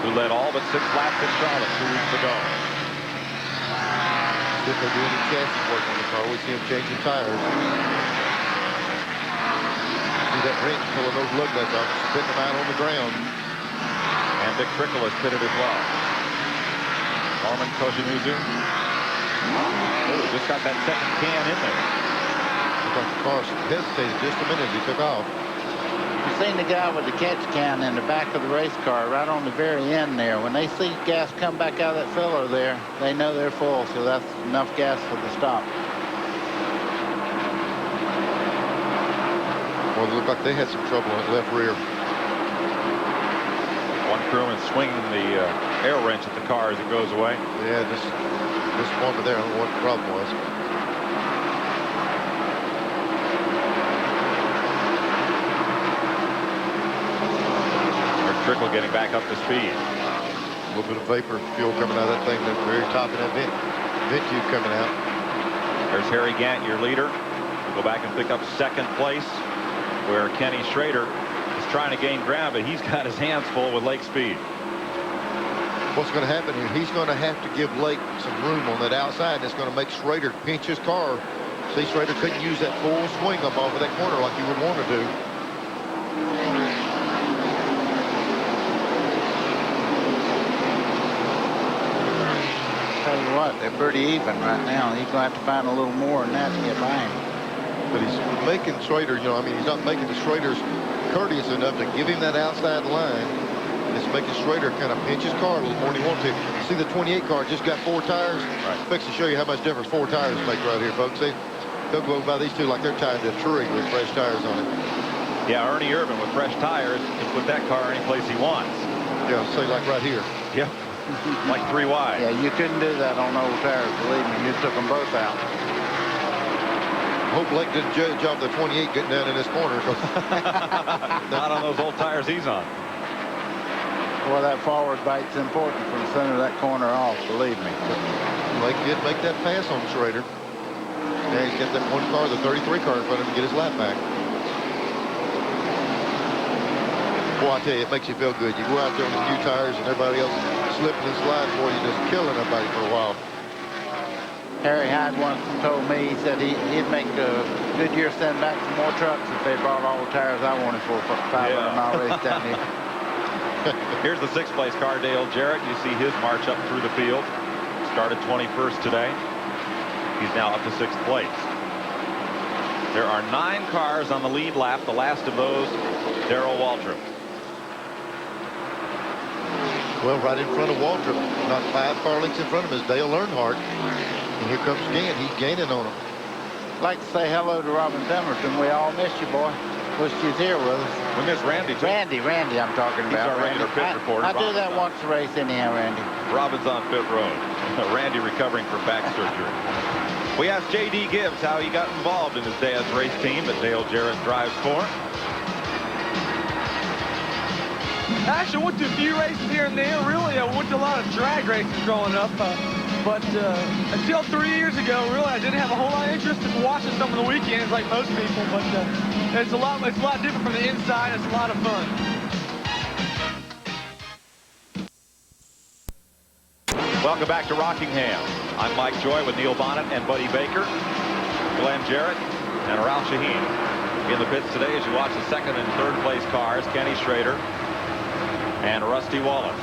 who led all but 6 laps at Charlotte 2 weeks ago. If they do any chassis work on the car, we see him changing tires. See that wrench pulling those lug nuts off, spitting them out on the ground. And Dick Trickle has pitted as well. Norman Koshimuzu. Just got that second can in there. Looked like the car hesitated just a minute as he took off. You've seen the guy with the catch can in the back of the race car right on the very end there. When they see gas come back out of that filler there, they know they're full, so that's enough gas for the stop. Well, it looked like they had some trouble in the left rear. One crewman swinging the air wrench at the car as it goes away. Yeah, this one there, I don't know what the problem was. Trickle getting back up to speed. A little bit of vapor fuel coming out of that thing at the very top of that vent tube coming out. There's Harry Gant, your leader. We'll go back and pick up second place, where Kenny Schrader is trying to gain ground, but he's got his hands full with Lake Speed. What's going to happen here? He's going to have to give Lake some room on that outside. That's going to make Schrader pinch his car. See, Schrader couldn't use that full swing up off of that corner like he would want to do. Tell you what, they're pretty even right now. He's going to have to find a little more than that to get by him. But he's making Schrader, you know, I mean, he's not making the Schrader's courteous enough to give him that outside line. And it's making Schrader kind of pinch his car a little more than he wants to. See, the 28 car just got 4 tires. Right. Fix to show you how much difference 4 tires make right here, folks. See, they'll go by these two like they're tied to a tree with fresh tires on it. Yeah, Ernie Irvin with fresh tires can put that car any place he wants. Yeah, say like right here. Yeah. Like 3 wide. Yeah, you couldn't do that on old tires, believe me. You took them both out. I hope Blake didn't judge off the 28 getting down in this corner. Not on those old tires he's on. Well, that forward bite's important from the center of that corner off, believe me. Blake did make that pass on Schrader. Now he's got that one car, the 33 car in front of him to get his lap back. Boy, I tell you, it makes you feel good. You go out there on the new tires and everybody else slipping and sliding for you, just killing everybody for a while. Harry Hyde once told me, he said he'd make Goodyear send back some more trucks if they brought all the tires I wanted for a 500-mile race down here. Here's the 6th place car, Dale Jarrett. You see his march up through the field. Started 21st today. He's now up to 6th place. There are 9 cars on the lead lap. The last of those, Darrell Waltrip. Well, right in front of Waltrip, not 5 car lengths in front of him, is Dale Earnhardt. And here comes Gant. He's gaining on him. I'd like to say hello to Robin Demerton. We all missed you, boy. Wish she was here with us. We miss Randy, too. Randy, I'm talking He's about. our regular pit reporter. I do that once a race anyhow, Randy. Robin's on pit road. Randy recovering from back surgery. We asked J.D. Gibbs how he got involved in his dad's race team that Dale Jarrett drives for. I actually went to a few races here and there. Really, I went to a lot of drag races growing up. But until 3 years ago, really, I didn't have a whole lot of interest in watching some of the weekends like most people. But it's a lot different from the inside. It's a lot of fun. Welcome back to Rockingham. I'm Mike Joy with Neil Bonnet and Buddy Baker, Glenn Jarrett, and Ralph Shaheen. In the pits today as you watch the second and third place cars, Kenny Schrader and Rusty Wallace.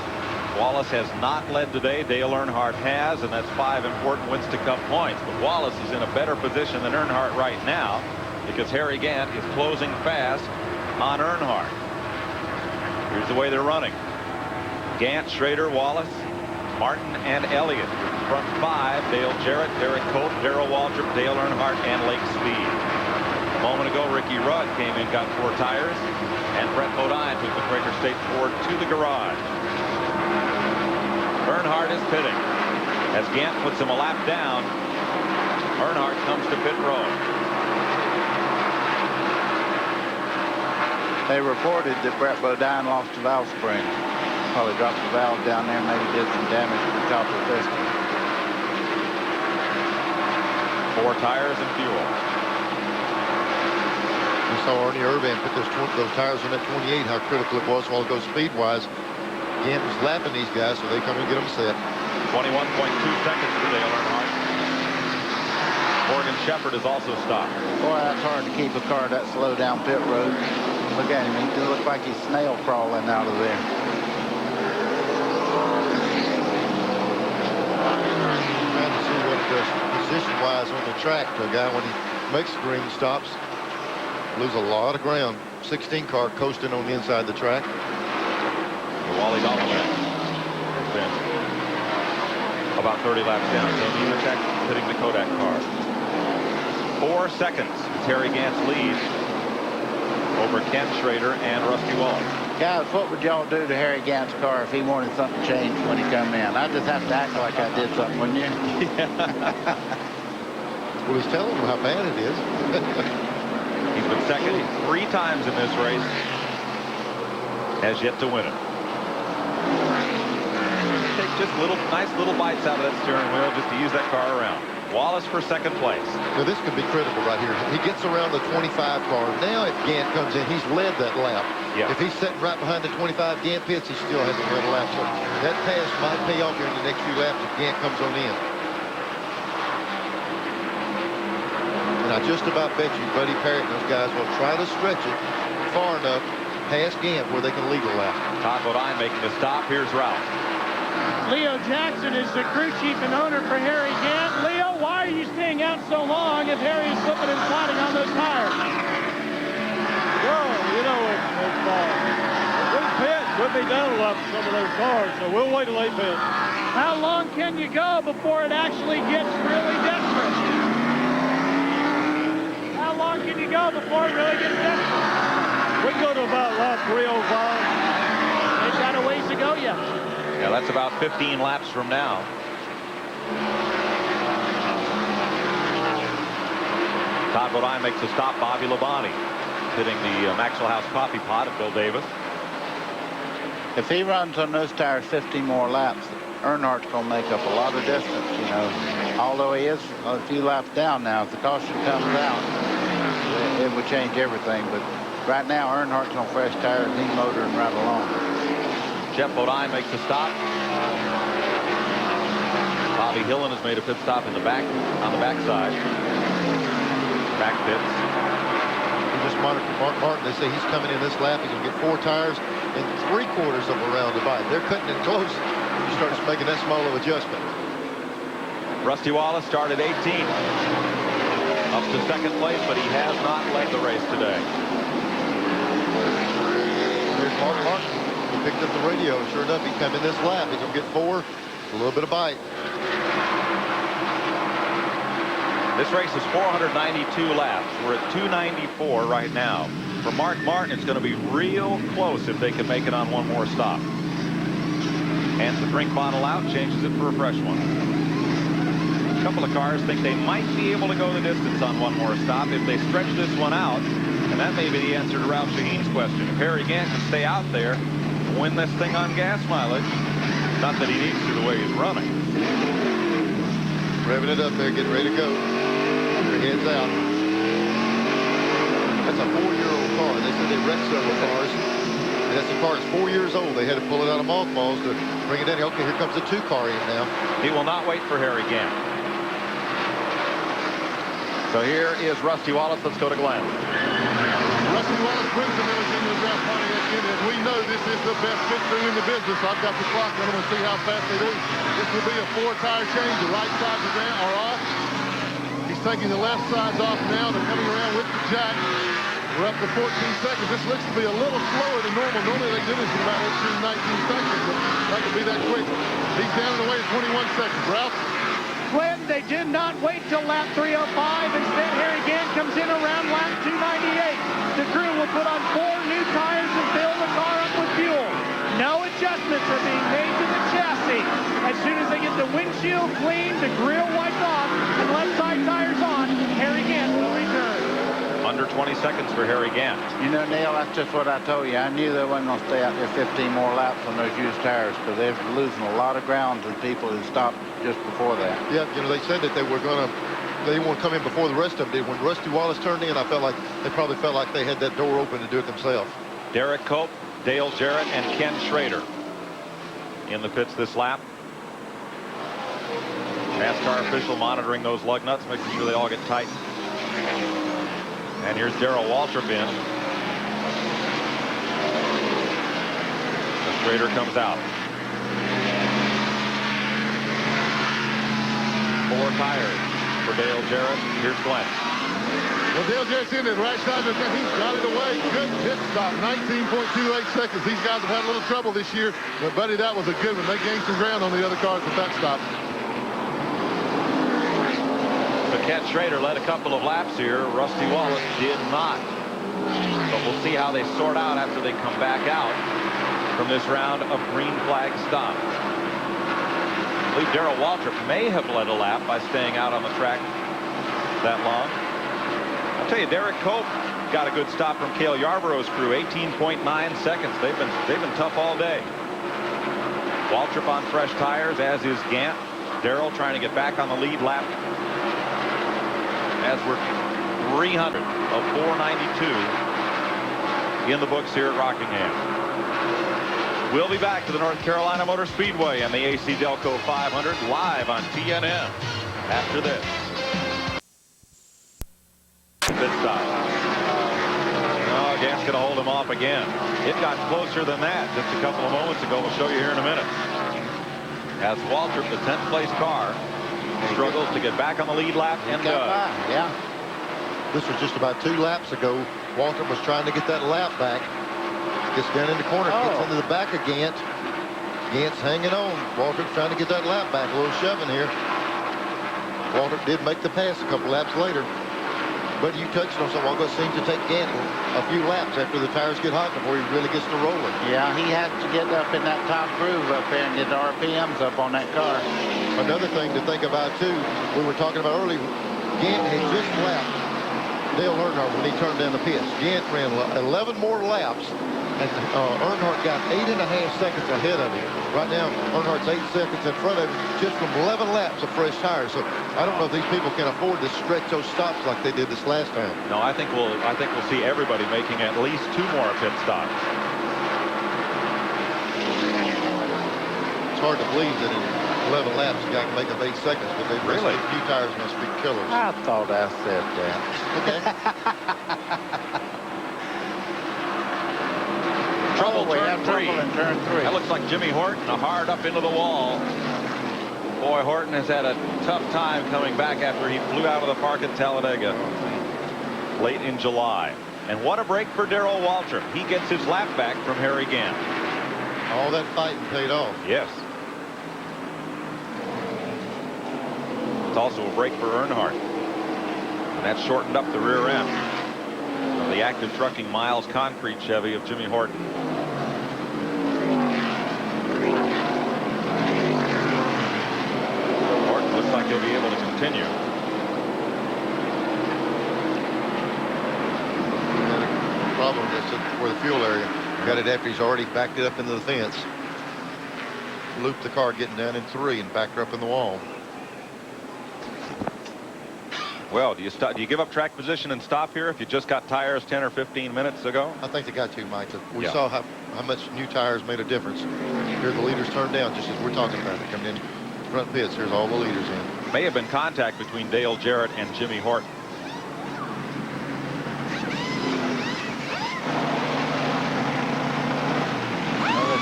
Wallace has not led today. Dale Earnhardt has, and that's 5 important Winston Cup points. But Wallace is in a better position than Earnhardt right now because Harry Gant is closing fast on Earnhardt. Here's the way they're running. Gant, Schrader, Wallace, Martin, and Elliott. Front 5, Dale Jarrett, Derek Cope, Darrell Waltrip, Dale Earnhardt, and Lake Speed. A moment ago, Ricky Rudd came in, got 4 tires, and Brett Bodine took the Quaker State Ford to the garage. Earnhardt is pitting. As Gant puts him a lap down, Earnhardt comes to pit road. They reported that Brett Bodine lost a valve spring. Probably dropped the valve down there, maybe did some damage to the top of the piston. 4 tires and fuel. We saw Ernie Irvan put those tires on that 28, how critical it was while it goes speed-wise. Gant was lapping these guys, so they come and get them set. 21.2 seconds for Dale Earnhardt. Morgan Shepherd is also stopped. Boy, that's hard to keep a car that slow down pit road. Look at him. He looks like he's snail crawling out of there. Trying to see what it does position-wise on the track to a guy when he makes green stops. Lose a lot of ground. 16 car coasting on the inside of the track. Wally Donovan has been about 30 laps down. So Nemechek hitting the Kodak car. 4 seconds. Terry Gant's lead over Ken Schrader and Rusty Wallace. Guys, what would y'all do to Harry Gant's car if he wanted something changed when he come in? I'd just have to act like I did something, wouldn't you? Well, he's telling them how bad it is. He's been second 3 times in this race. Has yet to win it. Take just nice little bites out of that steering wheel just to use that car around. Wallace for second place. Now this could be critical right here. He gets around the 25 car. Now if Gant comes in, he's led that lap. Yeah. If he's sitting right behind the 25 Gant pits, he still hasn't led a lap. So that pass might pay off here in the next few laps if Gant comes on in. And I just about bet you Buddy Parrott and those guys will try to stretch it far enough past Gant where they can lead a lap. Todd Bodine making a stop. Here's Ralph. Leo Jackson is the crew chief and owner for Harry Gant. Leo, why are you staying out so long if Harry is slipping and sliding on those tires? Well, you know, if we pit, we'll be done with some of those cars, so we'll wait till they pit. How long can you go before it actually gets really desperate? How long can you go before it really gets desperate? We go to about lap 305. They've got a ways to go yet. Yeah, that's about 15 laps from now. Todd Bodine makes a stop. Bobby Labonte hitting the Maxwell House coffee pot at Bill Davis. If he runs on those tires 15 more laps, Earnhardt's going to make up a lot of distance, you know. Although he is a few laps down now, if the caution comes out, it would change everything. But right now, Earnhardt's on fresh tires, he's motoring right along. Jeff Bodine makes a stop. Bobby Hillen has made a pit stop in the back, on the backside. Back pits. He just monitored Mark Martin. They say he's coming in this lap. He's going to get 4 tires and 3/4 of a round divide. They're cutting it close. You start making that small of adjustment. Rusty Wallace started 18th. Up to second place, but he has not led the race today. Here's Mark Martin. He picked up the radio. Sure enough, he come in this lap. He's going to get 4. A little bit of bite. This race is 492 laps. We're at 294 right now. For Mark Martin, it's going to be real close if they can make it on one more stop. Hands the drink bottle out, changes it for a fresh one. A couple of cars think they might be able to go the distance on one more stop if they stretch this one out. And that may be the answer to Ralph Shaheen's question. If Harry Gant can stay out there and win this thing on gas mileage, not that he needs to the way he's running. Revving it up there, getting ready to go. Their heads out. That's a 4-year-old car. They said they wrecked several cars. And that's a car that's 4 years old. They had to pull it out of mothballs to bring it in. Okay, here comes the 2-car in now. He will not wait for Harry Gant. So here is Rusty Wallace. Let's go to Glenn. Rusty Wallace brings the Miller Genuine Ground Pontiac in, and we know this is the best pit crew in the business. I've got the clock on them and see how fast they do. This will be a 4-tire change. The right sides are off. He's taking the left sides off now. They're coming around with the jack. We're up to 14 seconds. This looks to be a little slower than normal. Normally they do this in about 18, 19 seconds, but not to be that quick. He's down and away at 21 seconds. Ralph? Glenn, they did not wait till lap 305. Instead, Harry Gant comes in around lap 298. The crew will put on 4 new tires and fill the car up with fuel. No adjustments are being made to the chassis. As soon as they get the windshield cleaned, the grill wiped off, and left side tires on, Harry Gant will return. Under 20 seconds for Harry Gant. You know, Neil, that's just what I told you. I knew they wasn't going to stay out there 15 more laps on those used tires because they're losing a lot of ground to people who stopped just before that. Yeah, you know, they said that they were going to, they didn't want to come in before the rest of them did. When Rusty Wallace turned in, I felt like they probably felt like they had that door open to do it themselves. Derek Cope, Dale Jarrett, and Ken Schrader in the pits this lap. NASCAR official monitoring those lug nuts, making sure they all get tight. And here's Darrell Waltrip in. The Schrader comes out. 4 tires for Dale Jarrett. Here's Glenn. Well, Dale Jarrett's in it. Right side of the he's got it away. Good pit stop. 19.28 seconds. These guys have had a little trouble this year. But, buddy, that was a good one. They gained some ground on the other cars with that stop. So Ken Schrader led a couple of laps here. Rusty Wallace did not. But we'll see how they sort out after they come back out from this round of green flag stops. I believe Darrell Waltrip may have led a lap by staying out on the track that long. I'll tell you, Derek Cope got a good stop from Cale Yarborough's crew. 18.9 seconds. They've been tough all day. Waltrip on fresh tires, as is Gant. Darrell trying to get back on the lead lap. As we're 300 of 492 in the books here at Rockingham. We'll be back to the North Carolina Motor Speedway and the AC Delco 500 live on TNN after this. Pit stop. Oh, Gant's going to hold him off again. It got closer than that just a couple of moments ago. We'll show you here in a minute. As Waltrip, the 10th place car, struggles to get back on the lead lap and does. Yeah. This was just about 2 laps ago. Waltrip was trying to get that lap back. Gets down in the corner, gets into the back of Gant. Gant's hanging on. Waltrip's trying to get that lap back. A little shoving here. Waltrip did make the pass a couple laps later. But you touched on something. It seems to take Gant a few laps after the tires get hot before he really gets to rolling. Yeah, he has to get up in that top groove up there and get the RPMs up on that car. Another thing to think about, too, we were talking about earlier, Gant had just lapped Dale Earnhardt when he turned down the pits. Gant ran 11 more laps, and Earnhardt got 8.5 seconds ahead of him. Right now, Earnhardt's 8 seconds in front of him, just from 11 laps of fresh tires. So I don't know if these people can afford to stretch those stops like they did this last time. No, I think we'll see everybody making at least 2 more pit stops. It's hard to believe that in 11 laps, you got to make up 8 seconds, but they really, a few tires must be killers. I thought I said that. Okay. Trouble, we have turn 3. trouble in turn 3. That looks like Jimmy Horton, hard up into the wall. Boy, Horton has had a tough time coming back after he flew out of the park at Talladega late in July. And what a break for Darrell Waltrip. He gets his lap back from Harry Gant. All that fighting paid off. Yes. It's also a break for Earnhardt. And that shortened up the rear end of the active trucking miles concrete Chevy of Jimmy Horton. Horton looks like he'll be able to continue. Problem is for the fuel area. Got it after he's already backed it up into the fence. Looped the car getting down in 3 and backed her up in the wall. Well, do you give up track position and stop here if you just got tires 10 or 15 minutes ago? I think they got to, Mike. We saw how much new tires made a difference. Here the leaders turned down just as we're talking about it. Coming in front pits, here's all the leaders in. May have been contact between Dale Jarrett and Jimmy Horton.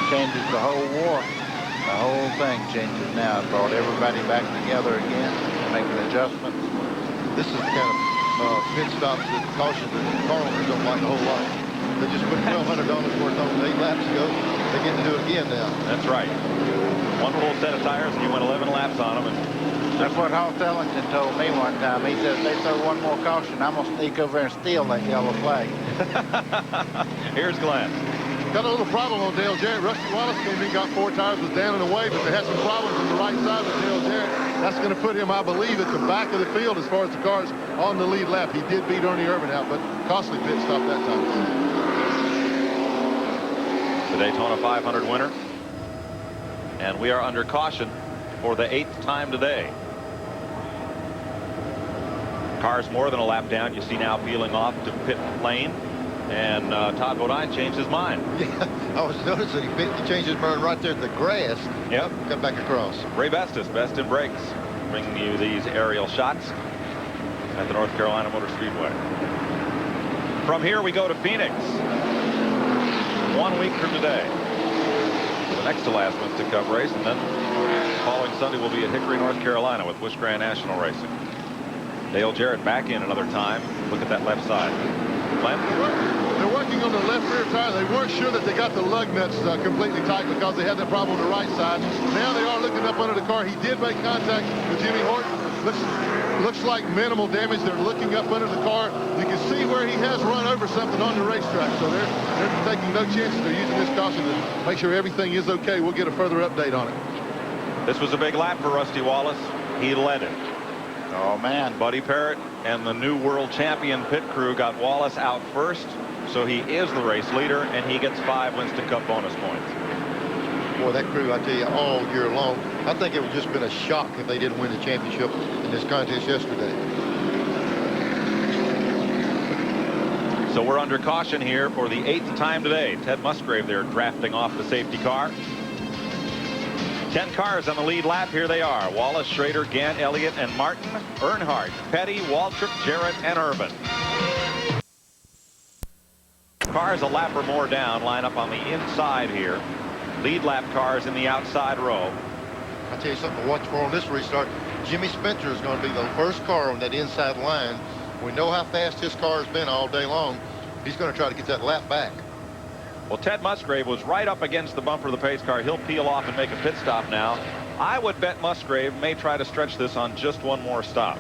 Changes the whole war. The whole thing changes now. It brought everybody back together again, making adjustments. This is the kind of pit stops that caution that car owners don't like a whole lot. They just put $1,200 worth on 8 laps ago. They get to do it again now. That's right. One full set of tires and you went 11 laps on them. And that's what Hoss Ellington told me one time. He said, if they throw one more caution, I'm going to sneak over there and steal that yellow flag. Here's Glenn. Got a little problem on Dale Jarrett. Rusty Wallace came in, got 4 tires, was down and away, but they had some problems on the right side with Dale Jarrett. That's going to put him, I believe, at the back of the field as far as the cars on the lead lap. He did beat Ernie Irvin out, but costly pit stop that time. The Daytona 500 winner. And we are under caution for the 8th time today. Cars more than a lap down. You see now peeling off to pit lane. And Todd Bodine changed his mind. Yeah, I was noticing he changed his mind right there at the grass. Yep. Got back across. Ray Bestis, Best in Brakes, bringing you these aerial shots at the North Carolina Motor Speedway. From here we go to Phoenix. 1 week from today. The next to last Winston Cup race, and then the following Sunday will be at Hickory, North Carolina with Wish Grand National Racing. Dale Jarrett back in another time. Look at that left side. Glenn? They're working on the left rear tire. They weren't sure that they got the lug nuts completely tight because they had that problem on the right side. Now they are looking up under the car. He did make contact with Jimmy Horton. Looks like minimal damage. They're looking up under the car. You can see where he has run over something on the racetrack. So they're taking no chances. They're using this caution to make sure everything is okay. We'll get a further update on it. This was a big lap for Rusty Wallace. He led it. Oh, man. Buddy Parrott and the new world champion pit crew got Wallace out first, so he is the race leader, and he gets 5 Winston Cup bonus points. Boy, that crew, I tell you, all year long, I think it would just been a shock if they didn't win the championship in this contest yesterday. So we're under caution here for the 8th time today. Ted Musgrave there drafting off the safety car. 10 cars on the lead lap. Here they are. Wallace, Schrader, Gant, Elliott, and Martin, Earnhardt, Petty, Waltrip, Jarrett, and Irvin. Cars a lap or more down line up on the inside here. Lead lap cars in the outside row. I'll tell you something to watch for on this restart. Jimmy Spencer is going to be the first car on that inside line. We know how fast his car has been all day long. He's going to try to get that lap back. Well, Ted Musgrave was right up against the bumper of the pace car. He'll peel off and make a pit stop now. I would bet Musgrave may try to stretch this on just one more stop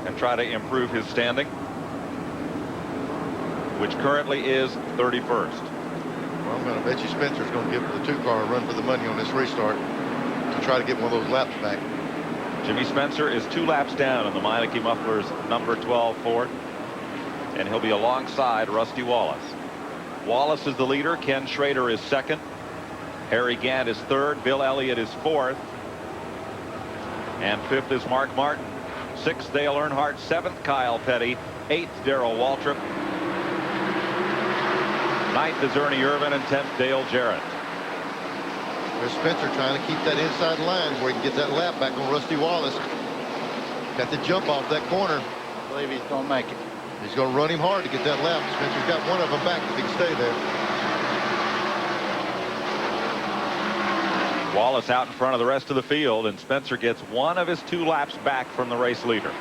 and try to improve his standing, which currently is 31st. Well, I'm going to bet you Spencer's going to give the 2-car a run for the money on this restart to try to get one of those laps back. Jimmy Spencer is 2 laps down in the Meineke Mufflers number 12 Ford, and he'll be alongside Rusty Wallace. Wallace is the leader. Ken Schrader is 2nd. Harry Gant is 3rd. Bill Elliott is 4th. And 5th is Mark Martin. 6th, Dale Earnhardt. 7th, Kyle Petty. 8th, Darrell Waltrip. 9th is Ernie Irvin, and 10th, Dale Jarrett. There's Spencer trying to keep that inside line where he can get that lap back on Rusty Wallace. Got the jump off that corner. I believe he's going to make it. He's going to run him hard to get that lap. Spencer's got one of them back if he can stay there. Wallace out in front of the rest of the field, and Spencer gets one of his 2 laps back from the race leader.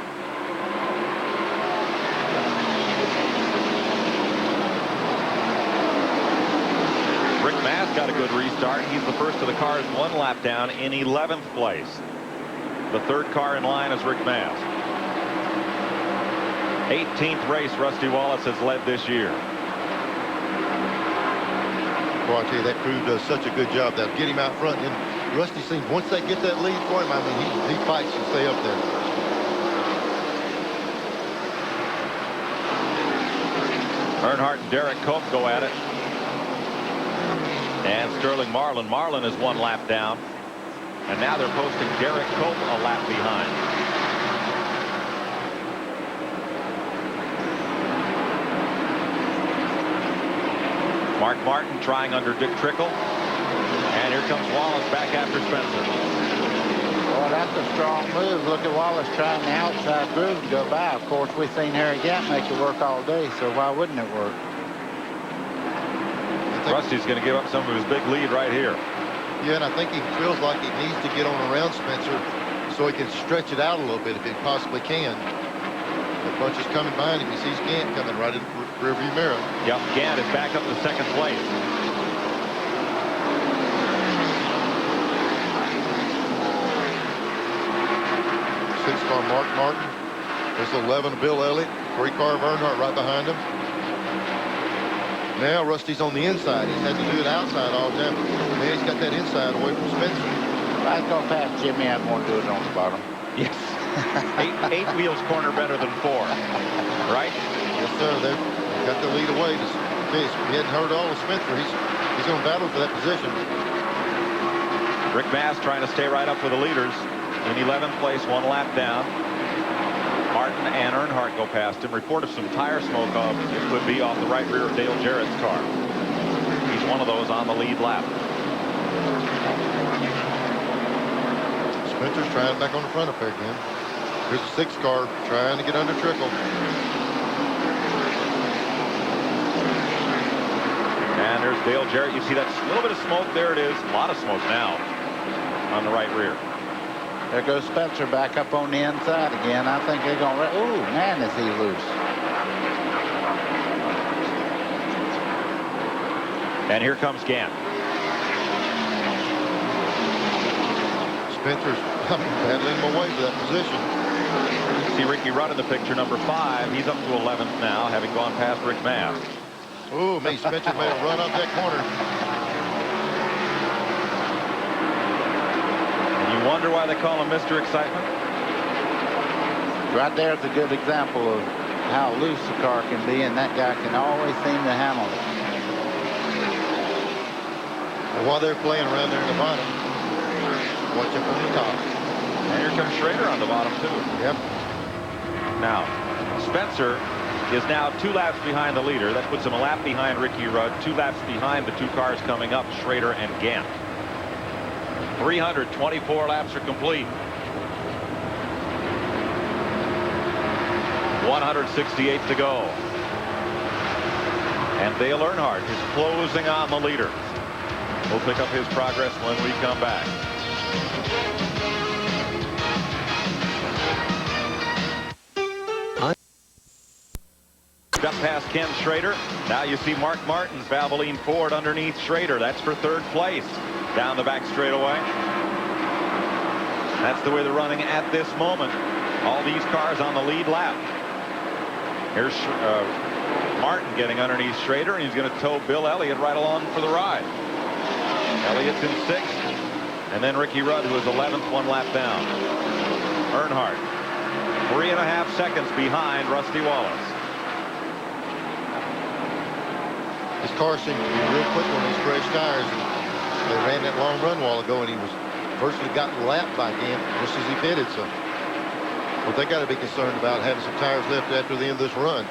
Rick Mass got a good restart. He's the first of the cars 1 lap down in 11th place. The 3rd car in line is Rick Mass. 18th race Rusty Wallace has led this year. Well, I tell you, that crew does such a good job. They'll get him out front, and Rusty seems, once they get that lead for him, I mean, he fights to stay up there. Earnhardt and Derek Cope go at it. And Sterling Marlin. Marlin is 1 lap down. And now they're posting Derek Cope a lap behind. Mark Martin trying under Dick Trickle. And here comes Wallace back after Spencer. Well, that's a strong move. Look at Wallace trying the outside groove to go by. Of course, we've seen Harry Gant make it work all day, so why wouldn't it work? Rusty's going to give up some of his big lead right here. Yeah, and I think he feels like he needs to get on around Spencer so he can stretch it out a little bit if he possibly can. That bunch is coming behind him. He sees Gant coming right in the rearview mirror. Yep, Gant is back up to 2nd place. Six-car Mark Martin. There's 11 Bill Elliott. 3-car Earnhardt right behind him. Now Rusty's on the inside. He's had to do it outside all the time. Now he's got that inside away from Spencer. If I go past Jimmy, I'm going to do it on the bottom. Yes. eight wheels corner better than 4. Right? Yes, sir. They've got the lead away. If he hadn't heard all of Spencer, he's going to battle for that position. Rick Mast trying to stay right up with the leaders. In 11th place, 1 lap down. Martin and Earnhardt go past him. Report of some tire smoke it could be off the right rear of Dale Jarrett's car. He's one of those on the lead lap. Spencer's trying back on the front up there again. Here's the 6-car trying to get under Trickle. And there's Dale Jarrett. You see that little bit of smoke. There it is. A lot of smoke now on the right rear. There goes Spencer back up on the inside again. I think they're going to... Ooh, man, is he loose. And here comes Gant. Spencer's battling him away for that position. See Ricky Rudd in the picture, number 5. He's up to 11th now, having gone past Rick Mast. Oh, me, Spencer made a run up that corner. You wonder why they call him Mr. Excitement? Right there's a good example of how loose the car can be, and that guy can always seem to handle it. And while they're playing around there in the bottom, watch up on the top. And here comes Schrader on the bottom, too. Yep. Now, Spencer is now 2 laps behind the leader. That puts him a lap behind Ricky Rudd, 2 laps behind the 2 cars coming up, Schrader and Gant. 324 laps are complete. 168 to go. And Dale Earnhardt is closing on the leader. We'll pick up his progress when we come back. Up past Ken Schrader. Now you see Mark Martin's Valvoline Ford underneath Schrader. That's for 3rd place. Down the back straightaway. That's the way they're running at this moment. All these cars on the lead lap. Here's Martin getting underneath Schrader, and he's going to tow Bill Elliott right along for the ride. Elliott's in 6th, and then Ricky Rudd, who is 11th, 1 lap down. Earnhardt, 3.5 seconds behind Rusty Wallace. His car seemed to be real quick on these fresh tires. They ran that long run a while ago, and he was virtually gotten lapped by Gant just as he pitted. So, what they got to be concerned about having some tires left after the end of this run.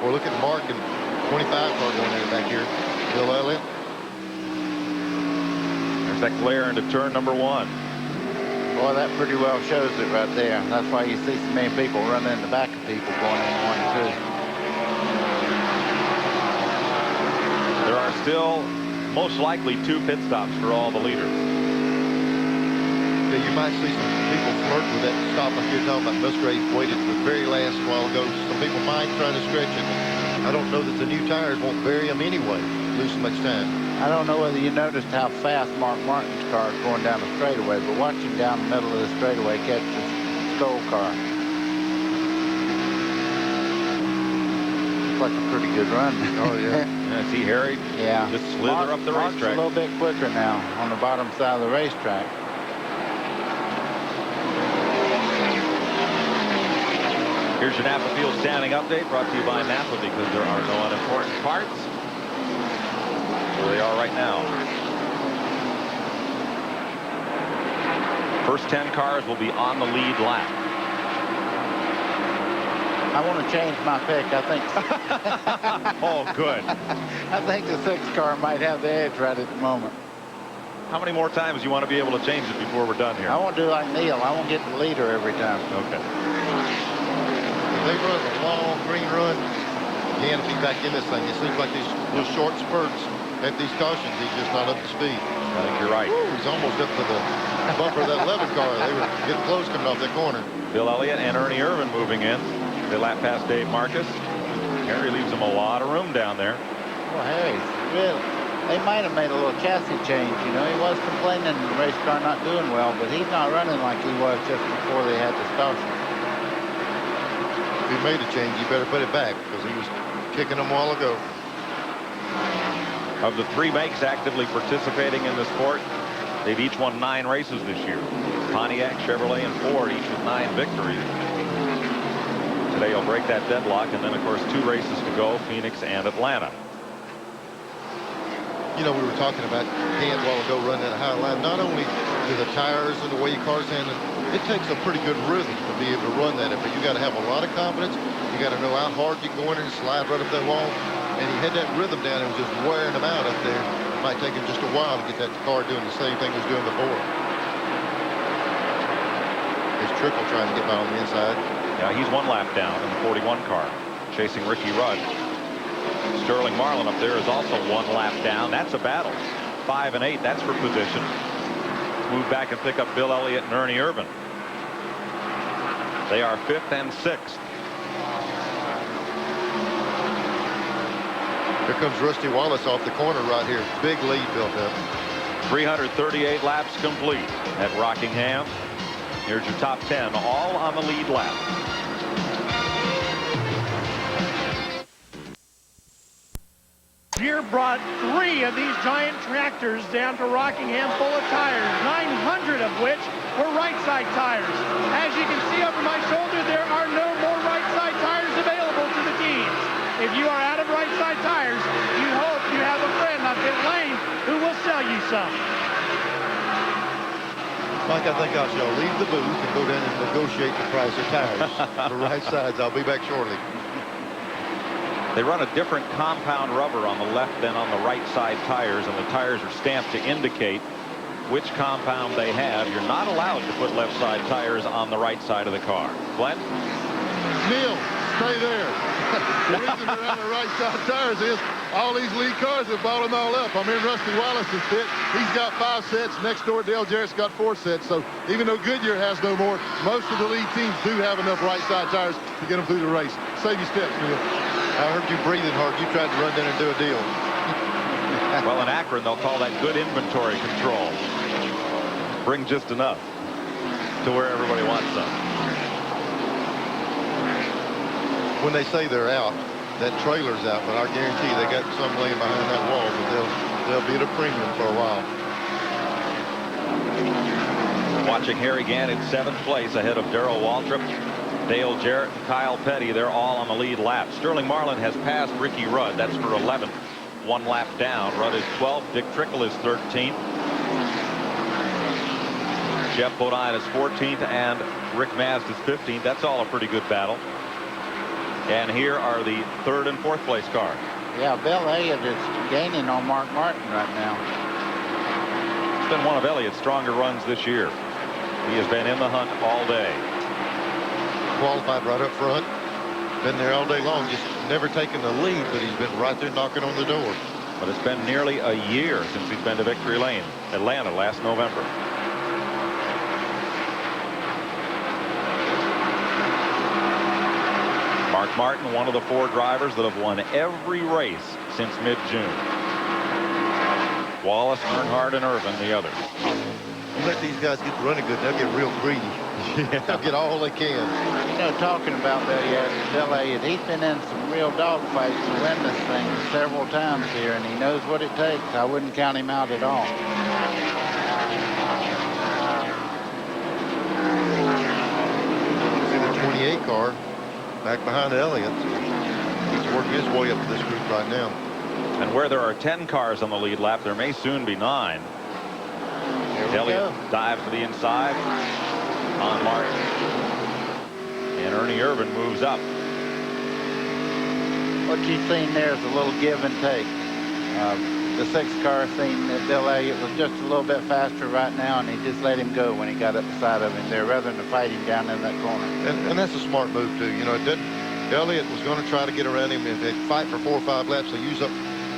Or look at Mark and 25 car going there back here. Bill Elliott. There's that glare into turn number 1. Boy, that pretty well shows it right there. That's why you see so many people running in the back of people going in 1 and 2. There are still most likely 2 pit stops for all the leaders. Yeah, you might see some people flirt with that stop like you're talking about. Musgrave waited to the very last a while ago. Some people might try to stretch it. I don't know that the new tires won't bury them anyway. Lose so much time. I don't know whether you noticed how fast Mark Martin's car is going down the straightaway, but watch him down the middle of the straightaway catch the Stoll car. That's a pretty good run. Oh, yeah. Yeah, see Harry Yeah. just slither up the Mark's racetrack. a little bit quicker now on the bottom side of the racetrack. Here's your Napa Field standing update brought to you by Napa because there are no unimportant parts. Where they are right now. First 10 cars will be on the lead lap. I want to change my pick. I think. Oh, good. I think the 6th car might have the edge right at the moment. How many more times do you want to be able to change it before we're done here? I want to do like Neil. I want to get the leader every time. Okay. They run a long green run. Again, if he's back in this thing, it seems like these little short spurts at these cautions, he's just not up to speed. I think you're right. Ooh, he's almost up to the bumper of that 11 car. They were getting close coming off that corner. Bill Elliott and Ernie Irvin moving in. They lap past Dave Marcus. Harry leaves him a lot of room down there. Well, Harry, really, they might have made a little chassis change. You know, he was complaining the race car not doing well, but he's not running like he was just before they had this caution. If he made a change, you better put it back because he was kicking them a while ago. Of the 3 makes actively participating in the sport, they've each won 9 races this year. Pontiac, Chevrolet, and Ford each with 9 victories. Today he'll break that deadlock, and then of course 2 races to go, Phoenix and Atlanta. You know, we were talking about Dan a while ago running that high line. Not only do the tires and the way your car's handling, it takes a pretty good rhythm to be able to run that. But you got to have a lot of confidence. You got to know how hard you can go in and slide right up that wall. And he had that rhythm down and was just wearing them out up there. It might take him just a while to get that car doing the same thing he was doing before. It's Trickle trying to get by on the inside. Yeah, he's 1 lap down in the 41 car, chasing Ricky Rudd. Sterling Marlin up there is also 1 lap down. That's a battle. 5 and 8, that's for position. Move back and pick up Bill Elliott and Ernie Irvin. They are 5th and 6th. Here comes Rusty Wallace off the corner right here. Big lead built up. 338 laps complete at Rockingham. Here's your top 10, all on the lead lap. Deere brought 3 of these giant tractors down to Rockingham full of tires, 900 of which were right side tires. As you can see over my shoulder, there are no more right side tires available to the teams. If you are out of right side tires, you hope you have a friend on pit lane who will sell you some. Mike, I think I shall leave the booth and go down and negotiate the price of tires. The right sides. I'll be back shortly. They run a different compound rubber on the left than on the right side tires, and the tires are stamped to indicate which compound they have. You're not allowed to put left side tires on the right side of the car. Glenn? Neil, stay there. The reason they're on the right side tires is all these lead cars have bought them all up. I'm in Rusty Wallace's pit. He's got 5 sets. Next door, Dale Jarrett's got 4 sets. So even though Goodyear has no more, most of the lead teams do have enough right side tires to get them through the race. Save your steps, Neil. I heard you breathing hard. You tried to run down and do a deal. Well, in Akron, they'll call that good inventory control. Bring just enough to where everybody wants them. When they say they're out, that trailer's out, but I guarantee they got some laying behind that wall, but they'll be at a premium for a while. Watching Harry Gant in 7th place ahead of Darrell Waltrip, Dale Jarrett, and Kyle Petty. They're all on the lead lap. Sterling Marlin has passed Ricky Rudd. That's for 11th. 1 lap down. Rudd is 12th. Dick Trickle is 13th. Jeff Bodine is 14th, and Rick Mast is 15th. That's all a pretty good battle. And here are the 3rd and 4th place cars. Yeah, Bill Elliott is gaining on Mark Martin right now. It's been one of Elliott's stronger runs this year. He has been in the hunt all day. Qualified right up front. Been there all day long, just never taken the lead, but he's been right there knocking on the door. But it's been nearly a year since he's been to Victory Lane, Atlanta, last November. Mark Martin, one of the 4 drivers that have won every race since mid-June. Wallace, Earnhardt, and Irvin, the others. You let these guys get running good, they'll get real greedy. They'll get all they can. You know, talking about that, Bill Elliott, he's been in some real dogfights to win this thing several times here, and he knows what it takes. I wouldn't count him out at all. See the 28 car back behind Elliott. He's working his way up to this group right now. And where there are 10 cars on the lead lap, there may soon be 9. Elliott dives to the inside on Martin. And Ernie Irvin moves up. What you've seen there is a little give and take. The 6th car seen that Bill Elliott was just a little bit faster right now, and he just let him go when he got up the side of him there rather than fight him down in that corner. And that's a smart move, too. You know, Elliott was going to try to get around him and fight for 4 or 5 laps. They use up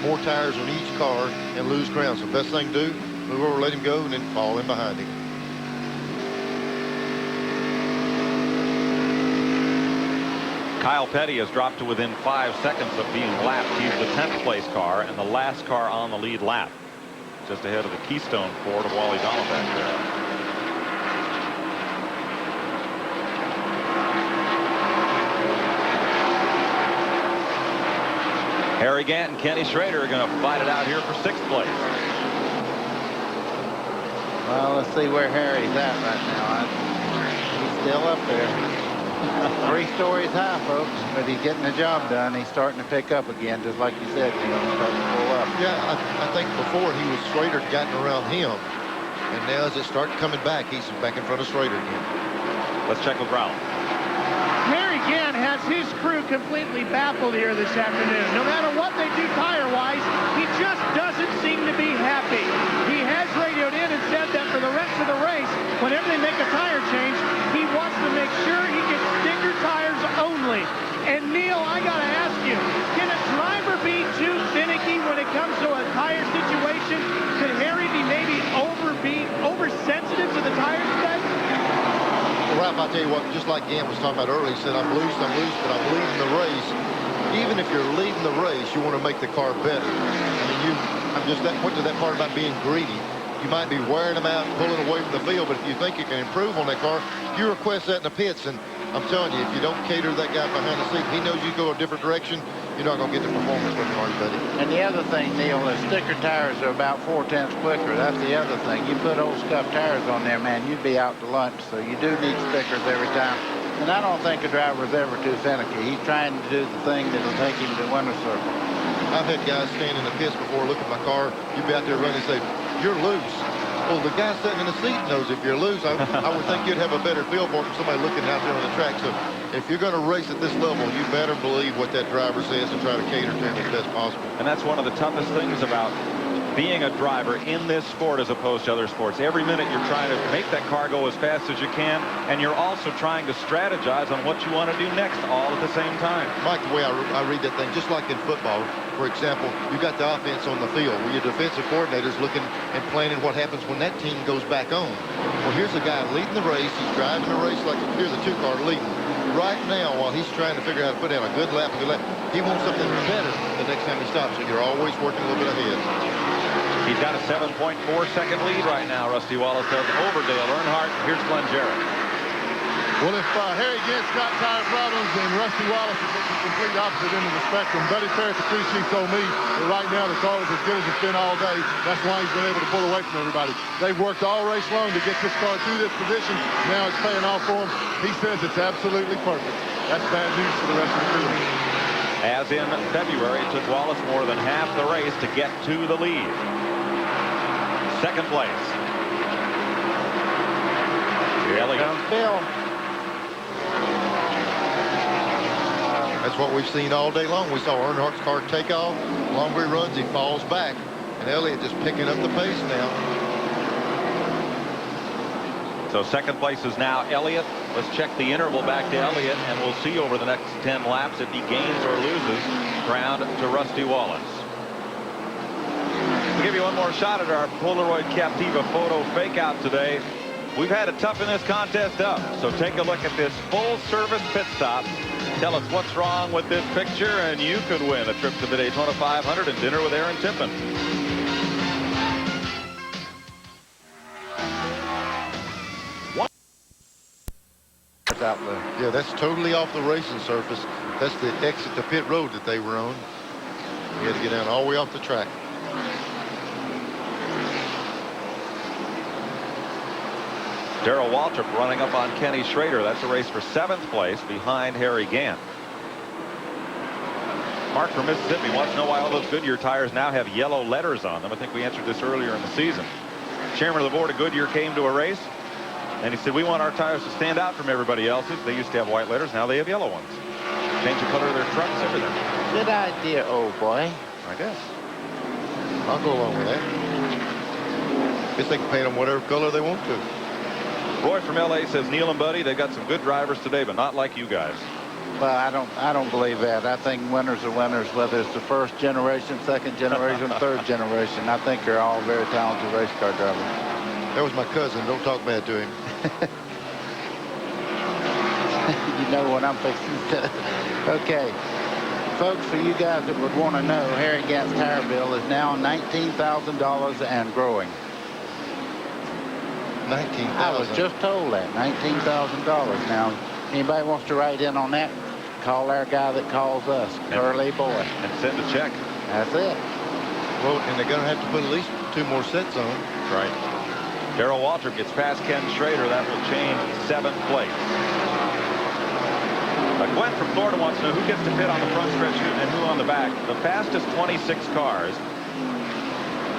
more tires on each car and lose ground. So the best thing to do, move over, let him go, and then fall in behind him. Kyle Petty has dropped to within 5 seconds of being lapped. He's the 10th place car and the last car on the lead lap. Just ahead of the Keystone Ford of Wally Donald back there. Harry Gant and Kenny Schrader are going to fight it out here for 6th place. Well, let's see where Harry's at right now. He's still up there. 3 stories high, folks, but he's getting the job done. He's starting to pick up again, just like you said, Neil. He's starting to pull up. Yeah, I think before he was Schrader gotten around him, and now as it starts coming back, he's back in front of Schrader again. Let's check with Brown. Harry Gant has his crew completely baffled here this afternoon. No matter what they do tire-wise, he just doesn't seem to be happy. He has radioed in and said that for the rest of the race, whenever they make a tire change, he wants to make sure he gets sticker tires only. And Neil, I gotta ask you, can a driver be too finicky when it comes to a tire situation? Could Harry be maybe oversensitive to the tire spec? Well, Ralph, I'll tell you what, just like Gant was talking about earlier, he said, I'm loose, but I'm leading the race. Even if you're leading the race, you want to make the car better. I mean, went to that part about being greedy. You might be wearing them out, pulling away from the field, but if you think you can improve on that car, you request that in the pits. And I'm telling you, if you don't cater to that guy behind the seat, he knows you go a different direction, you're not going to get the performance from him, are you, buddy? And the other thing, Neil, is sticker tires are about 4/10 quicker. That's the other thing. You put old scuffed tires on there, man, you'd be out to lunch. So you do need stickers every time. And I don't think a driver's ever too finicky. He's trying to do the thing that'll take him to the winner's circle. I've had guys stand in the pits before, look at my car, you'd be out there running and say, you're loose. Well, the guy sitting in the seat knows if you're loose. I would think you'd have a better feel for it from somebody looking out there on the track. So if you're going to race at this level, you better believe what that driver says and try to cater to him as best possible. And that's one of the toughest things about being a driver in this sport as opposed to other sports. Every minute you're trying to make that car go as fast as you can, and you're also trying to strategize on what you want to do next all at the same time. Mike, the way I read that thing, just like in football, for example, you got the offense on the field where your defensive coordinator's looking and planning what happens when that team goes back on. Well, here's a guy leading the race. He's driving the race like here's a 2-car leading. Right now, while he's trying to figure out how to put down a good lap, he wants something better the next time he stops. So you're always working a little bit ahead. He's got a 7.4-second lead right now, Rusty Wallace does, over Dale Earnhardt. Here's Glenn Jarrett. Well, if Harry Gant's got tire problems, then Rusty Wallace is at the complete opposite end of the spectrum. Buddy Parrott, the crew chief, told me that right now the car is as good as it's been all day. That's why he's been able to pull away from everybody. They've worked all race long to get this car to this position. Now it's paying off for him. He says it's absolutely perfect. That's bad news for the rest of the crew. As in February, it took Wallace more than half the race to get to the lead. Second place. Here comes Bill. That's what we've seen all day long. We saw Earnhardt's car take off. The longer he runs, he falls back. And Elliott just picking up the pace now. So second place is now Elliott. Let's check the interval back to Elliott, and we'll see over the next 10 laps if he gains or loses ground to Rusty Wallace. We'll give you one more shot at our Polaroid Captiva photo fake out today. We've had to toughen this contest up, so take a look at this full service pit stop. Tell us what's wrong with this picture, and you could win a trip to the Daytona 500 and dinner with Aaron Tippin. out there. Yeah, that's totally off the racing surface. That's the exit to pit road that they were on. You had to get down all the way off the track. Darrell Waltrip running up on Kenny Schrader. That's a race for 7th place behind Harry Gant. Mark from Mississippi wants to know why all those Goodyear tires now have yellow letters on them. I think we answered this earlier in the season. Chairman of the board of Goodyear came to a race and he said, we want our tires to stand out from everybody else's. They used to have white letters. Now they have yellow ones. Change the color of their trucks, everything. Good idea, old boy. I guess. I'll go along with that. Guess they can paint them whatever color they want to. Roy from LA says, Neil and Buddy, they got some good drivers today, but not like you guys. Well, I don't believe that. I think winners are winners, whether it's the first generation, second generation, third generation. I think they're all very talented race car drivers. That was my cousin. Don't talk bad to him. You know what I'm fixing to. Okay. Folks, for you guys that would want to know, Harry Gant's tire bill is now $19,000 and growing. 19,000. I was just told that. $19,000. Now, anybody wants to write in on that, call our guy that calls us, Curly Boy. And send a check. That's it. Well, and they're going to have to put at least 2 more sets on. That's right. Darrell Waltrip gets past Ken Schrader. That will change 7th place. Gwen from Florida wants to know who gets to pit on the front stretch and who on the back. The fastest 26 cars,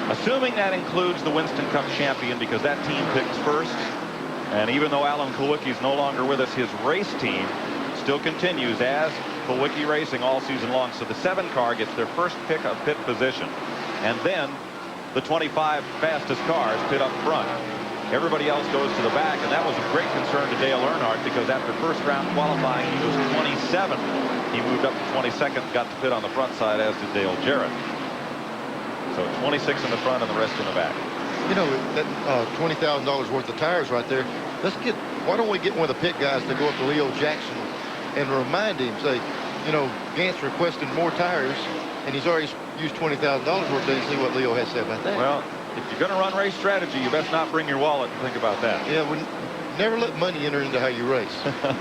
assuming that includes the Winston Cup champion, because that team picks first. And even though Alan Kulwicki's no longer with us, his race team still continues as Kulwicki Racing all season long. So the 7 car gets their first pick of pit position. And then the 25 fastest cars pit up front. Everybody else goes to the back, and that was a great concern to Dale Earnhardt, because after first round qualifying, he was 27th. He moved up to 22nd, got to pit on the front side, as did Dale Jarrett. So 26 in the front and the rest in the back. You know, that $20,000 worth of tires right there. Why don't we get one of the pit guys to go up to Leo Jackson and remind him, say, you know, Gant's requesting more tires, and he's already used $20,000 worth, and see what Leo has to say about that. Well, if you're going to run race strategy, you best not bring your wallet and think about that. Yeah, never let money enter into how you race.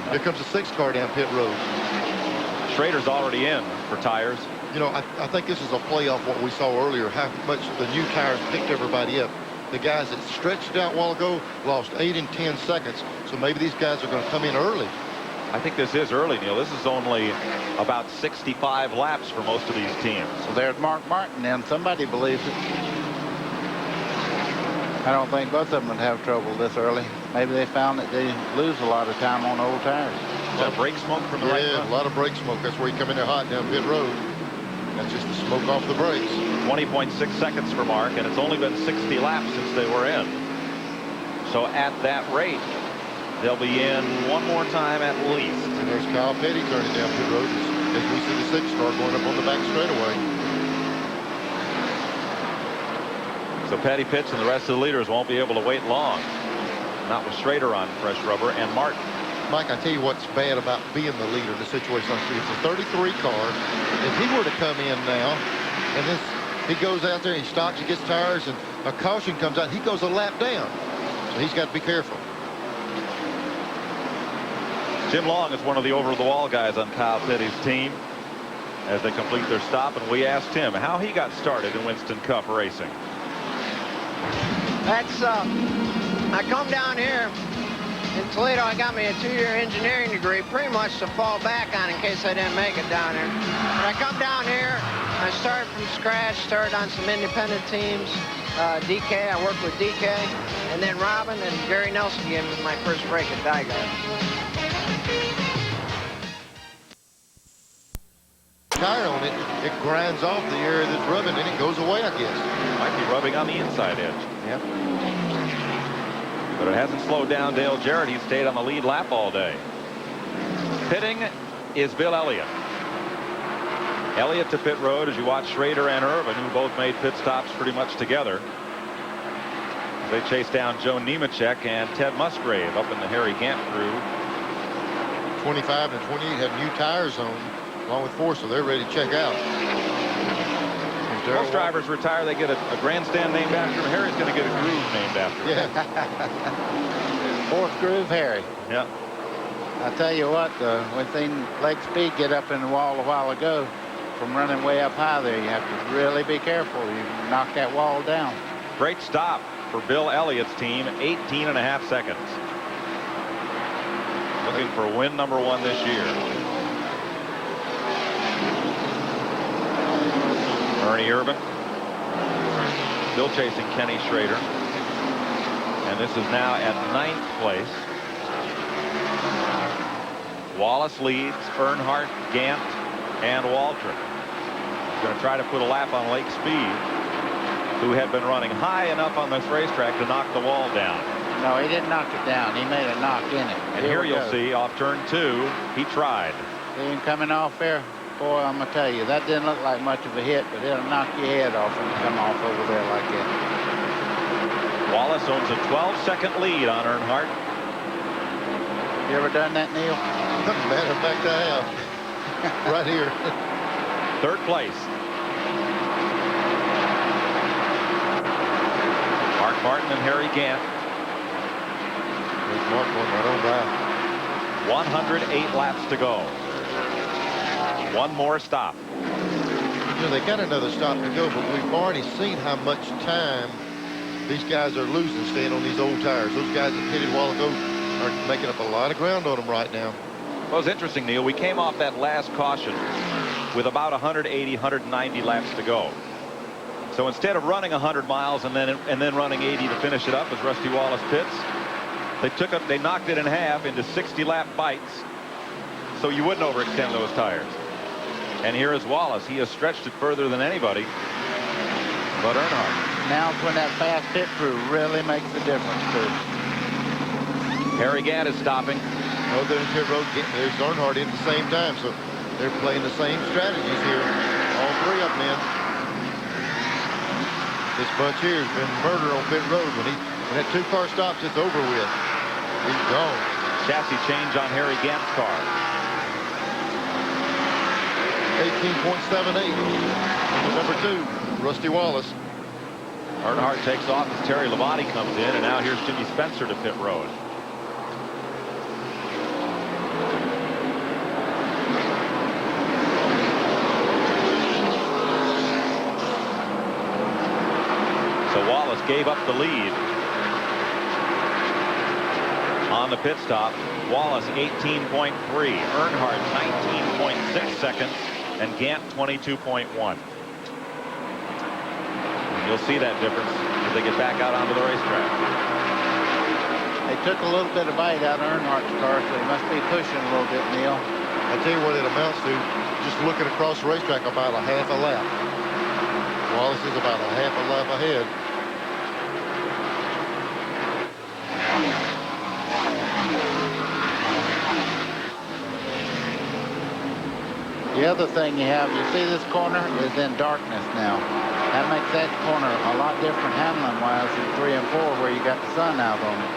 Here comes the 6 car down pit road. Schrader's already in for tires. You know, I think this is a play off what we saw earlier, how much the new tires picked everybody up. The guys that stretched out a while ago lost 8 and 10 seconds, so maybe these guys are going to come in early. I think this is early, Neil. This is only about 65 laps for most of these teams. So there's Mark Martin, and somebody believes it. I don't think both of them would have trouble this early. Maybe they found that they lose a lot of time on old tires. Is that brake smoke from the right front? Yeah, a lot of brake smoke. That's where you come in there hot down pit road. That's just the smoke off the brakes. 20.6 seconds for Mark, and it's only been 60 laps since they were in. So at that rate, they'll be in one more time at least. And there's Kyle Petty turning down pit road as we see the 6 car going up on the back straightaway. So Petty pits, and the rest of the leaders won't be able to wait long. Not with Schrader on fresh rubber and Martin. Mike, I tell you what's bad about being the leader in the situation. It's a 33 car. If he were to come in now, and he goes out there, he stops, he gets tires, and a caution comes out, he goes a lap down. So he's got to be careful. Jim Long is one of the over-the-wall guys on Kyle Petty's team as they complete their stop, and we asked him how he got started in Winston Cup racing. I come down here in Toledo. I got me a 2-year engineering degree, pretty much to fall back on in case I didn't make it down here. But I come down here, I started from scratch, started on some independent teams. DK, I worked with DK, and then Robin and Gary Nelson gave me my first break at Dygar. Tire on it, it grinds off the area that's rubbing, and it goes away, I guess. Might be rubbing on the inside edge. Yep. But it hasn't slowed down Dale Jarrett. He stayed on the lead lap all day. Pitting is Bill Elliott. Elliott to pit road as you watch Schrader and Irvin, who both made pit stops pretty much together. They chase down Joe Nemechek and Ted Musgrave up in the Harry Gant crew. 25 and 28 have new tires on, along with 4, so they're ready to check out. Most drivers retire, they get a grandstand named after him. Harry's going to get a groove named after him. Yeah. 4th groove Harry. Yeah. I tell you what, we've seen leg speed get up in the wall a while ago from running way up high there. You have to really be careful. You knock that wall down. Great stop for Bill Elliott's team, 18.5 seconds. Looking for win number 1 this year. Ernie Irvin still chasing Kenny Schrader. And this is now at 9th place. Wallace leads, Earnhardt, Gant, and Waltrip. He's going to try to put a lap on Lake Speed, who had been running high enough on this racetrack to knock the wall down. No, he didn't knock it down. He made a knock in it. And here you'll see off turn 2, he tried. See him coming off there? Boy, I'm going to tell you, that didn't look like much of a hit, but it'll knock your head off when you come off over there like that. Wallace owns a 12-second lead on Earnhardt. You ever done that, Neil? Matter of fact, I have. Right here. 3rd place. Mark Martin and Harry Gant. There's Mark going right on by. 108 laps to go. One more stop. You know, they got another stop to go, but we've already seen how much time these guys are losing staying on these old tires. Those guys that hit it a while ago are making up a lot of ground on them right now. Well, it's interesting, Neil. We came off that last caution with about 180, 190 laps to go. So instead of running 100 miles and then running 80 to finish it up as Rusty Wallace pits, they knocked it in half into 60-lap bites, so you wouldn't overextend those tires. And here is Wallace. He has stretched it further than anybody but Earnhardt. Now's when that fast pit crew really makes a difference, too. Harry Gant is stopping. Oh, they're in pit road. There's Earnhardt in at the same time, so they're playing the same strategies here. All 3 of them in. This bunch here has been murder on pit road. When that 2-car stops, it's over with. He's gone. Chassis change on Harry Gant's car. 18.78. Number 2, Rusty Wallace. Earnhardt takes off as Terry Labonte comes in, and now here's Jimmy Spencer to pit road. So Wallace gave up the lead on the pit stop. Wallace 18.3, Earnhardt 19.6 seconds, and Gant 22.1. You'll see that difference as they get back out onto the racetrack. They took a little bit of bite out of Earnhardt's car, so he must be pushing a little bit, Neil. I tell you what it amounts to, just looking across the racetrack about a half a lap. Wallace is about a half a lap ahead. The other thing you have, you see this corner is in darkness now. That makes that corner a lot different handling-wise than 3 and 4 where you got the sun out on it.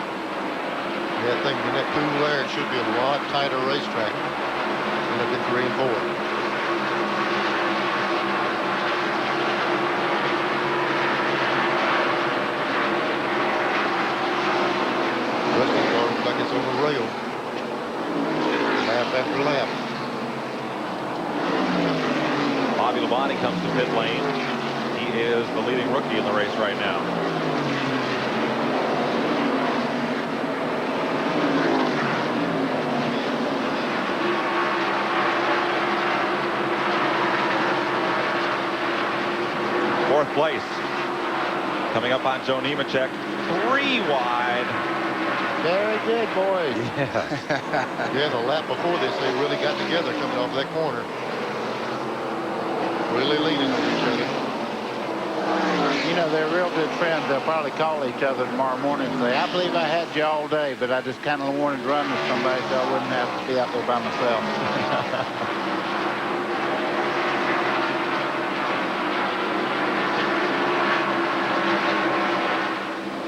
Yeah, I think in that cool air, it should be a lot tighter racetrack than up in 3 and 4. Rusty's car looks like it's on the rail. Lap after lap. Bobby Labonte comes to pit lane. He is the leading rookie in the race right now. Fourth place. Coming up on Joe Nemechek. 3 wide. Very good, boys. Yeah. Yeah, the lap before this, they really got together coming off that corner. Really leaning on each other. You know, they're real good friends. They'll probably call each other tomorrow morning and say, I believe I had you all day, but I just kind of wanted to run with somebody so I wouldn't have to be out there by myself.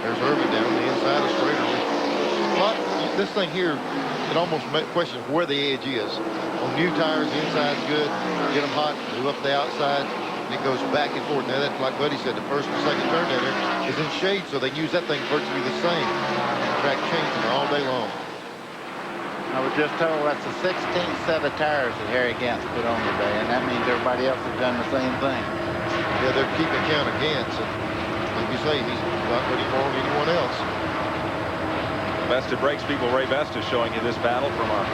There's Irvin down the inside of Schrader. This thing here, it almost questions where the edge is. On new tires, the inside's good. Get them hot, move up the outside, and it goes back and forth. Now, that's like Buddy said, the first and second turn down there is in shade, so they use that thing virtually the same. Track changing all day long. I was just told that's the 16th set of tires that Harry Gant's put on today, and that means everybody else has done the same thing. Yeah, they're keeping count of Gantz, and like you say, he's not any more than anyone else. Bested Brakes people, Ray Best is showing you this battle from our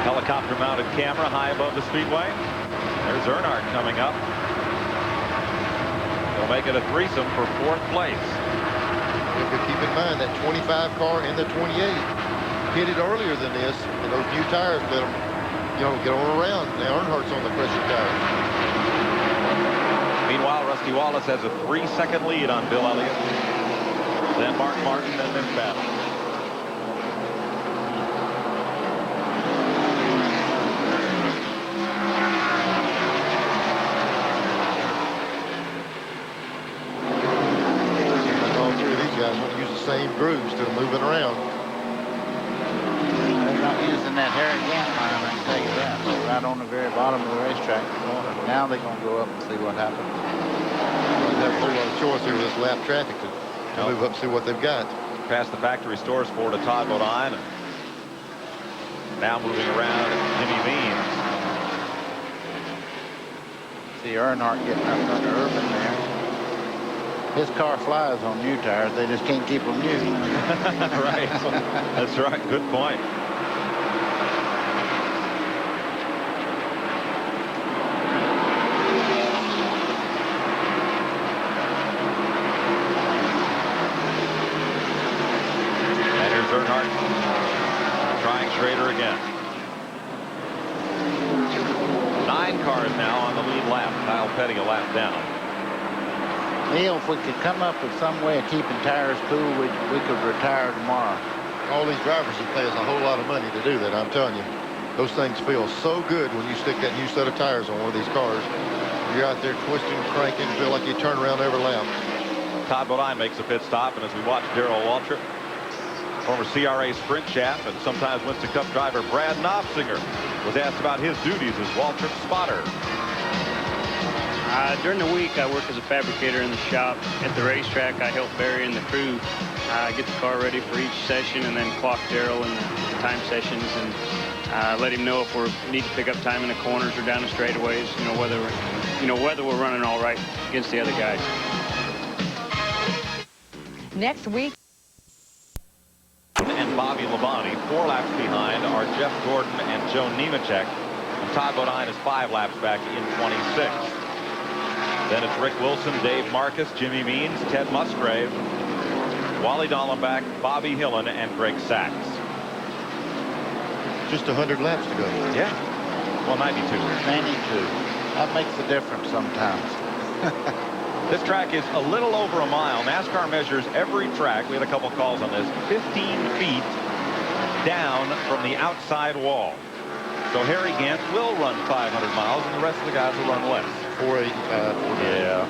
helicopter-mounted camera high above the Speedway. There's Earnhardt coming up. They'll make it a threesome for 4th place. But keep in mind that 25 car and the 28 hit it earlier than this, and those new tires let them, get on around. Now Earnhardt's on the pressure tires. Meanwhile, Rusty Wallace has a 3-second lead on Bill Elliott. Then Mark Martin, and then Battle. All three of these guys want to use the same grooves to moving around. They're not using that Harry Gant line, I can tell you that. They're right on the very bottom of the racetrack. Now they're going to go up and see what happens. They have a whole lot of choice here with this lap traffic to move up and see what they've got. Past the factory stores forward to Todd Bodine. And now moving around Jimmy Means. See Earnhardt getting up under Urban there. His car flies on new tires. They just can't keep them new. Right. That's right. Good point. And here's Earnhardt trying Schrader again. 9 cars now on the lead lap. Kyle Petty a lap down. Neil, if we could come up with some way of keeping tires cool, we could retire tomorrow. All these drivers, he pays a whole lot of money to do that, I'm telling you. Those things feel so good when you stick that new set of tires on one of these cars. You're out there twisting, cranking, feel like you turn around every lap. Todd Bodine makes a pit stop, and as we watch Darrell Waltrip, former CRA sprint champ and sometimes Winston Cup driver Brad Knopfsinger was asked about his duties as Waltrip's spotter. During the week, I work as a fabricator in the shop. At the racetrack, I help Barry and the crew get the car ready for each session, and then clock Darrell in the time sessions and let him know if we need to pick up time in the corners or down the straightaways. Whether we're running all right against the other guys. Next week. And Bobby Labonte, 4 laps behind are Jeff Gordon and Joe Nemechek. And Todd Bodine is 5 laps back in 26th. Then it's Rick Wilson, Dave Marcus, Jimmy Means, Ted Musgrave, Wally Dallenbach, Bobby Hillen, and Greg Sachs. Just 100 laps to go. Yeah. Well, 92. 92. That makes a difference sometimes. This track is a little over a mile. NASCAR measures every track. We had a couple calls on this. 15 feet down from the outside wall. So Harry Gant will run 500 miles, and the rest of the guys will run less. 485. Yeah.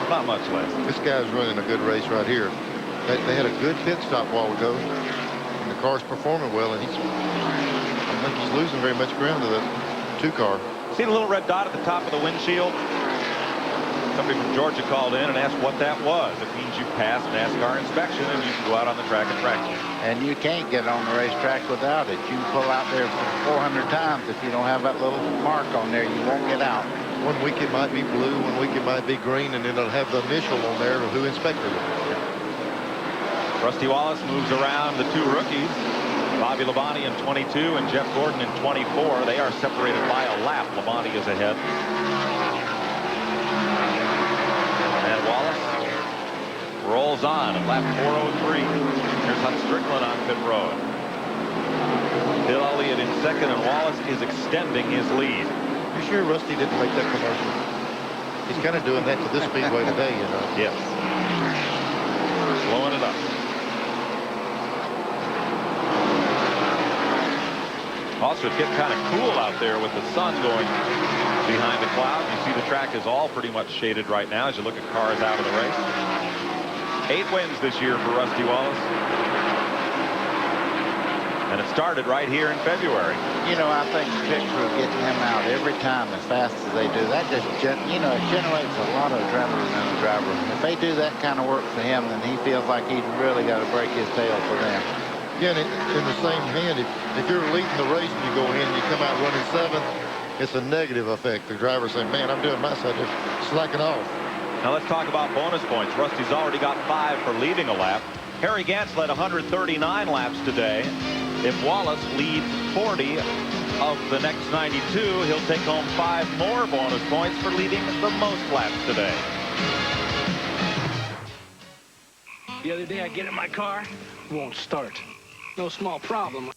Not much less. This guy's running a good race right here. They had a good pit stop a while ago, and the car's performing well, and I don't think he's losing very much ground to the 2 car. See the little red dot at the top of the windshield? Somebody from Georgia called in and asked what that was. It means you passed NASCAR inspection and you can go out on the track and practice. And you can't get on the racetrack without it. You can pull out there 400 times. If you don't have that little mark on there, you won't get out. One week it might be blue, one week it might be green, and it'll have the initial on there of who inspected it. Rusty Wallace moves around the 2 rookies. Bobby Labonte in 22 and Jeff Gordon in 24. They are separated by a lap. Labonte is ahead. And Wallace rolls on at lap 403. Here's Hunt Strickland on pit road. Bill Elliott in second, and Wallace is extending his lead. You sure Rusty didn't make that commercial? He's kind of doing that to this Speedway today, you know. Yes. Blowing it up. Also, it's getting kind of cool out there with the sun going behind the clouds. You see the track is all pretty much shaded right now as you look at cars out of the race. 8 wins this year for Rusty Wallace. And it started right here in February. You know, I think the pit crew getting him out every time as fast as they do, that just, it generates a lot of adrenaline in the driver. If they do that kind of work for him, then he feels like he's really got to break his tail for them. again, in the same hand, if you're leading the race and you go in and you come out running 7th, it's a negative effect. The driver's saying, man, I'm doing my side, they're slacking off. Now let's talk about bonus points. Rusty's already got 5 for leading a lap. Harry Gantz led 139 laps today. If Wallace leads 40 of the next 92, he'll take home 5 more bonus points for leading the most laps today. The other day I get in my car, won't start. No small problem.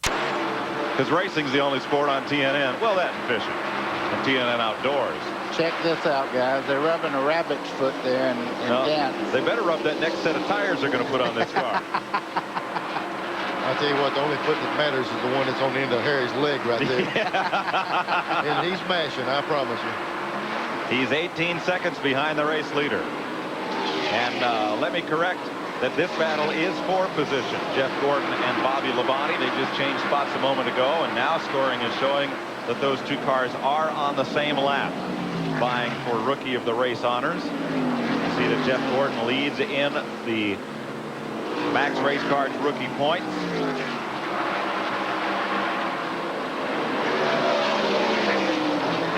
Because racing's the only sport on TNN. Well, that and fishing. And TNN Outdoors. Check this out, guys. They're rubbing a rabbit's foot there and Gantz. They better rub that next set of tires they're going to put on this car. I'll tell you what, the only foot that matters is the one that's on the end of Harry's leg right there. And he's mashing, I promise you. He's 18 seconds behind the race leader. And let me correct that this battle is for position. Jeff Gordon and Bobby Labonte, they just changed spots a moment ago, and now scoring is showing that those two cars are on the same lap, vying for Rookie of the Race honors. You see that Jeff Gordon leads in the Max Race Cards rookie points.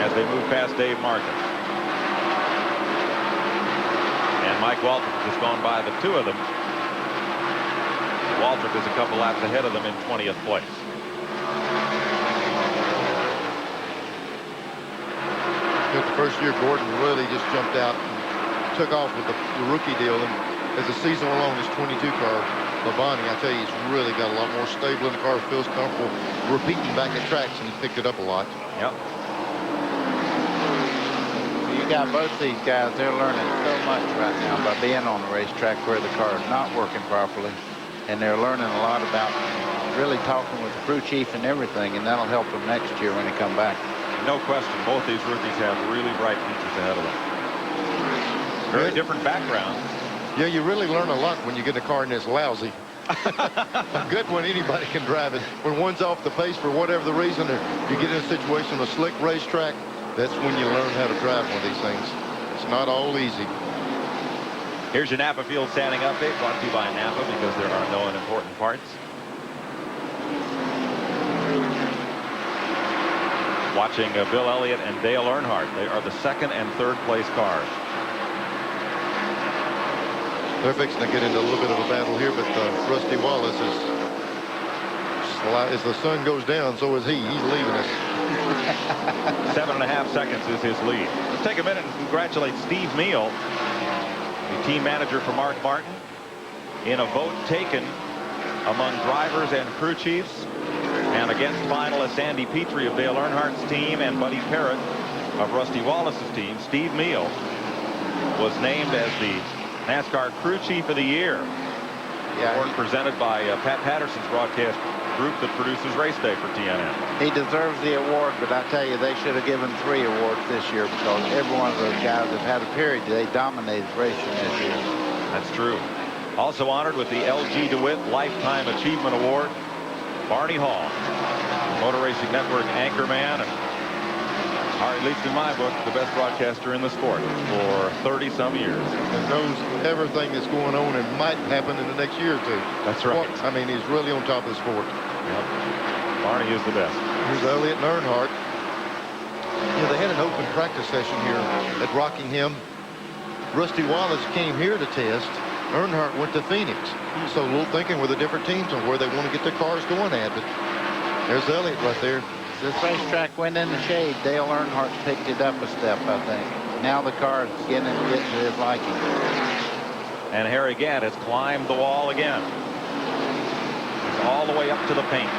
As they move past Dave Martin. And Mike Waltrip has just gone by the two of them. Waltrip is a couple laps ahead of them in 20th place. The first year, Gordon really just jumped out and took off with the rookie deal. And as the season went along, this 22 car, Labonte, I tell you, he's really got a lot more stable in the car, feels comfortable repeating back at tracks, and he picked it up a lot. Yep. You got both these guys, they're learning so much right now by being on the racetrack where the car is not working properly. And they're learning a lot about really talking with the crew chief and everything, and that'll help them next year when they come back. No question, both these rookies have really bright futures ahead of them. Very different backgrounds. Yeah, you really learn a lot when you get in a car and it's lousy. A good one, anybody can drive it. When one's off the pace for whatever the reason, or you get in a situation, a slick racetrack, that's when you learn how to drive one of these things. It's not all easy. Here's your Napa Field standing update, brought to you by Napa, because there are no unimportant parts. Watching Bill Elliott and Dale Earnhardt. They are the second and third place cars. They're fixing to get into a little bit of a battle here, but Rusty Wallace is, as the sun goes down, so is he. He's leaving us. 7.5 seconds is his lead. Let's take a minute and congratulate Steve Meal, the team manager for Mark Martin, in a vote taken among drivers and crew chiefs, and against finalists Andy Petrie of Dale Earnhardt's team and Buddy Parrott of Rusty Wallace's team. Steve Meal was named as the NASCAR Crew Chief of the Year. Yeah, award presented by Pat Patterson's broadcast group that produces Race Day for TNN. He deserves the award, but I tell you, they should have given 3 awards this year because every one of those guys have had a period. They dominated racing this year. That's true. Also honored with the LG DeWitt Lifetime Achievement Award, Barney Hall, Motor Racing Network anchorman, and, or at least in my book, the best broadcaster in the sport for 30-some years. And knows everything that's going on and might happen in the next year or two. That's right. I mean, he's really on top of the sport. Yep. Barney is the best. Here's Elliott and Earnhardt. Yeah, they had an open practice session here at Rockingham. Rusty Wallace came here to test. Earnhardt went to Phoenix. So a little thinking with the different teams on where they want to get their cars going at. But there's Elliott right there. This racetrack went in the shade. Dale Earnhardt picked it up a step, I think. Now the car is beginning to get to his liking. And Harry Gant has climbed the wall again. He's all the way up to the paint.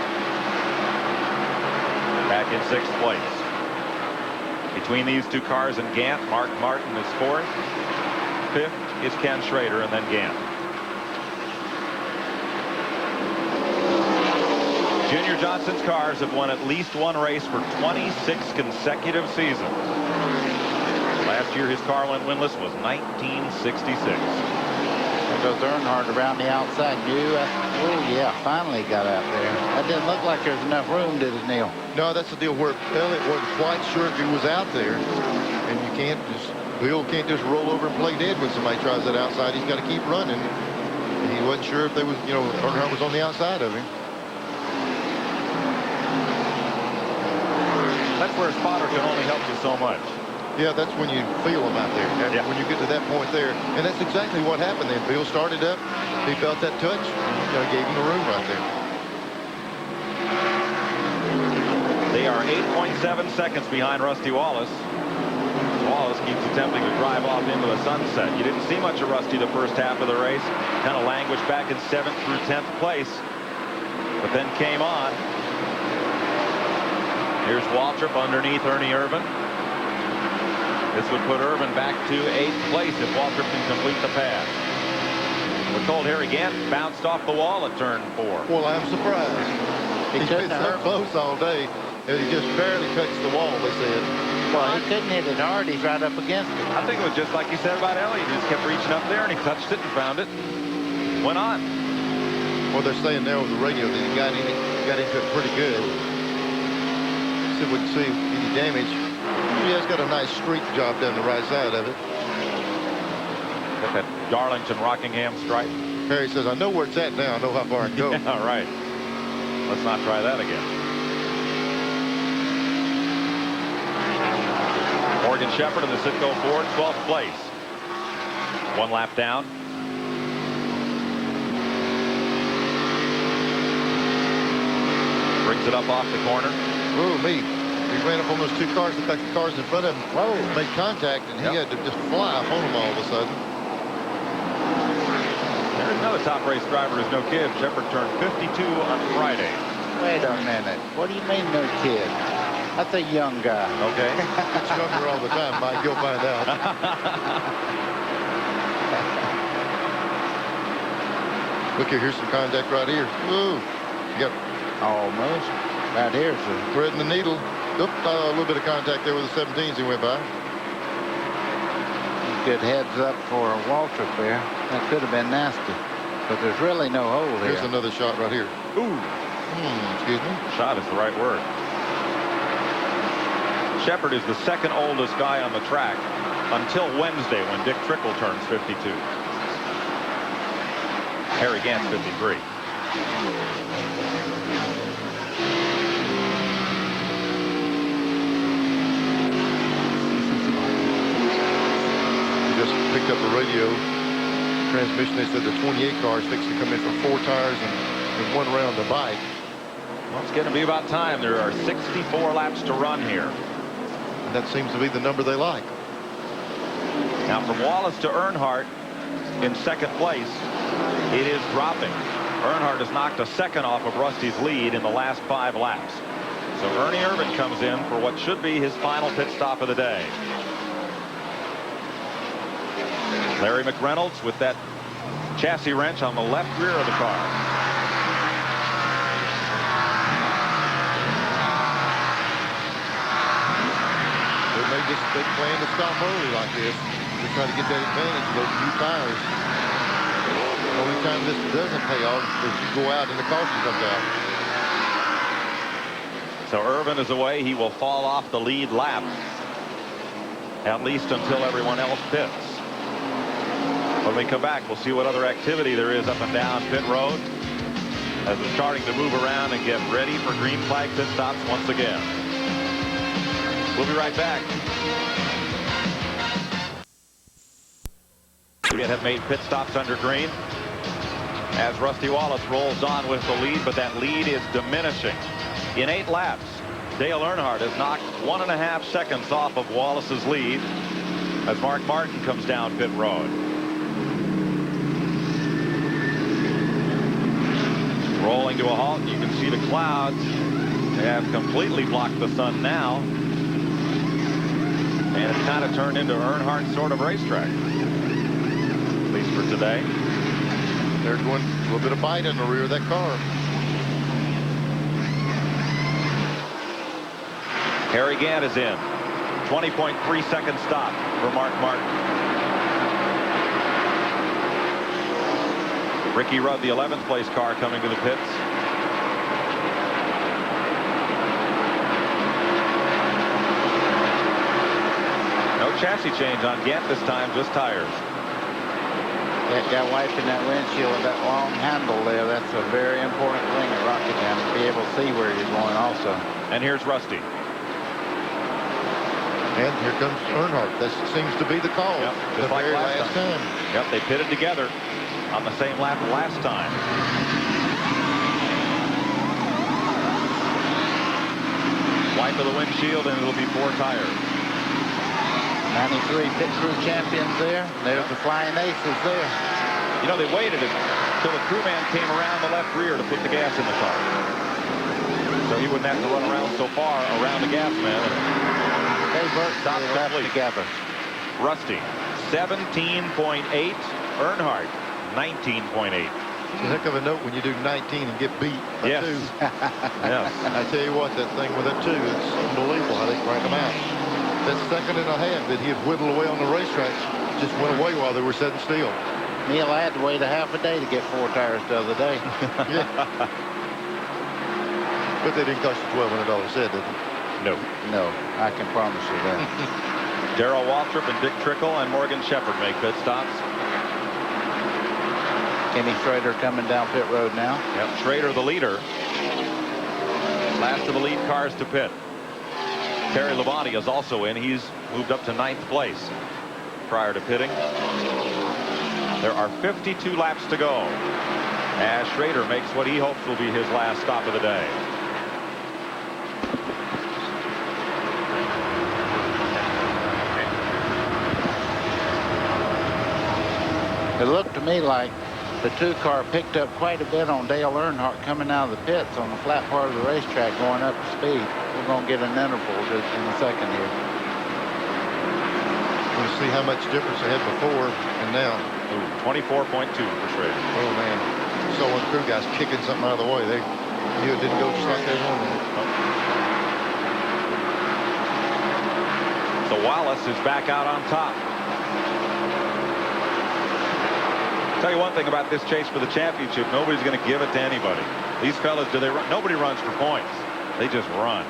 Back in 6th place. Between these two cars and Gant, Mark Martin is 4th. 5th is Ken Schrader, and then Gant. Junior Johnson's cars have won at least one race for 26 consecutive seasons. Last year, his car went winless was 1966. There goes Earnhardt around the outside. Oh, yeah, finally got out there. That didn't look like there's enough room, did it, Neil? No, that's the deal where Elliott wasn't quite sure if he was out there. And you can't just, Bill can't just roll over and play dead when somebody tries that outside. He's got to keep running. He wasn't sure if they was, Earnhardt was on the outside of him. That's where a spotter can only help you so much. Yeah, that's when you feel them out there. And when you get to that point there. And that's exactly what happened then. Bill started up. He felt that touch. Gave him the room right there. They are 8.7 seconds behind Rusty Wallace. Wallace keeps attempting to drive off into the sunset. You didn't see much of Rusty the first half of the race. Kind of languished back in 7th through 10th place. But then came on. Here's Waltrip underneath Ernie Irvin. This would put Irvin back to 8th place if Waltrip can complete the pass. We're told Harry Gant bounced off the wall at turn 4. Well, I'm surprised. He's been so close all day, and he just barely touched the wall, they said. Well, he couldn't hit it hard. He's right up against it. I think it was just like you said about Elliott. He just kept reaching up there, and he touched it and found it. Went on. Well, they're saying there over the radio that he got into it pretty good. See if we can see any damage. He has got a nice streak job down the right side of it. Got that Darlington Rockingham stripe. Harry says, I know where it's at now. I know how far I can go. All right. Let's not try that again. Morgan Shepherd in the Citgo Ford, 12th place. 1 lap down. Brings it up off the corner. Oh, me. He ran up on those 2 cars. Looked like the cars in front of him made contact, and he had to just fly up on them all of a sudden. There's another top race driver who's no kid. Shepherd turned 52 on Friday. Wait a minute. What do you mean no kid? That's a young guy. Okay. It's younger all the time, Mike. You'll find out. Look here. Here's some contact right here. Ooh. Yep. Almost. Right here, sir. Threading the needle. Oop, a little bit of contact there with the 17s he went by. Good heads up for a Waltrip there. That could have been nasty. But there's really no hole here. Here's another shot right here. Ooh. Excuse me. Shot is the right word. Shepherd is the 2nd oldest guy on the track until Wednesday when Dick Trickle turns 52. Harry Gant's 53. Just picked up a radio transmission. They said the 28 car is fixing to come in for 4 tires and 1 round to bike. Well, it's going to be about time. There are 64 laps to run here. And that seems to be the number they like. Now from Wallace to Earnhardt in 2nd place, it is dropping. Earnhardt has knocked a second off of Rusty's lead in the last 5 laps. So Ernie Irvin comes in for what should be his final pit stop of the day. Larry McReynolds with that chassis wrench on the left rear of the car. They made this big plan to stop early like this to try to get that advantage of those new tires. The only time this doesn't pay off is you go out and the caution comes out. So Irvin is away. He will fall off the lead lap, at least until everyone else pits. When we come back, we'll see what other activity there is up and down pit road as we're starting to move around and get ready for green flag pit stops once again. We'll be right back. We have made pit stops under green as Rusty Wallace rolls on with the lead, but that lead is diminishing. In 8 laps, Dale Earnhardt has knocked 1.5 seconds off of Wallace's lead as Mark Martin comes down pit road. Rolling to a halt, you can see the clouds. They have completely blocked the sun now. And it's kind of turned into Earnhardt sort of racetrack, at least for today. They're going a little bit of bite in the rear of that car. Harry Gant is in. 20.3 second stop for Mark Martin. Ricky Rudd, the 11th place car, coming to the pits. No chassis change on Gant this time, just tires. That guy wiping that windshield with that long handle there, that's a very important thing at Rockingham, to be able to see where you're going also. And here's Rusty. And here comes Earnhardt. That seems to be the call. Yep, the just like very last time. Yep, they pitted together on the same lap last time. Wipe of the windshield, and it'll be 4 tires. 93 pit crew champions there. There's the flying aces there. You know, they waited until the crewman came around the left rear to put the gas in the car. So he wouldn't have to run around so far around the gas man. They worked together. Rusty, 17.8. Earnhardt, 19.8. It's a heck of a note when you do 19 and get beat by Yes. 2. Yes. I tell you what, that thing with that 2, it's unbelievable how they crank them out. That second and a half that he had whittled away on the racetrack just went away while they were sitting still. Neil, I had to wait a half a day to get 4 tires the other day. Yeah. But they didn't cost you $1,200 a set, did they? No. No, I can promise you that. Darrell Waltrip and Dick Trickle and Morgan Shepherd make pit stops. Kenny Schrader coming down pit road now. Yep, Schrader the leader. Last of the lead cars to pit. Terry Labonte is also in. He's moved up to 9th place prior to pitting. There are 52 laps to go as Schrader makes what he hopes will be his last stop of the day. It looked to me like the 2 car picked up quite a bit on Dale Earnhardt coming out of the pits on the flat part of the racetrack going up to speed. We're going to get an interval in a second here. You see how much difference they had before and now. 24.2 for Schrader. Oh, man. So when the crew guys kicking something out of the way, they knew it didn't go just like they wanted it. So Wallace is back out on top. Tell you one thing about this chase for the championship, nobody's going to give it to anybody. These fellas, do they run? Nobody runs for points. They just run.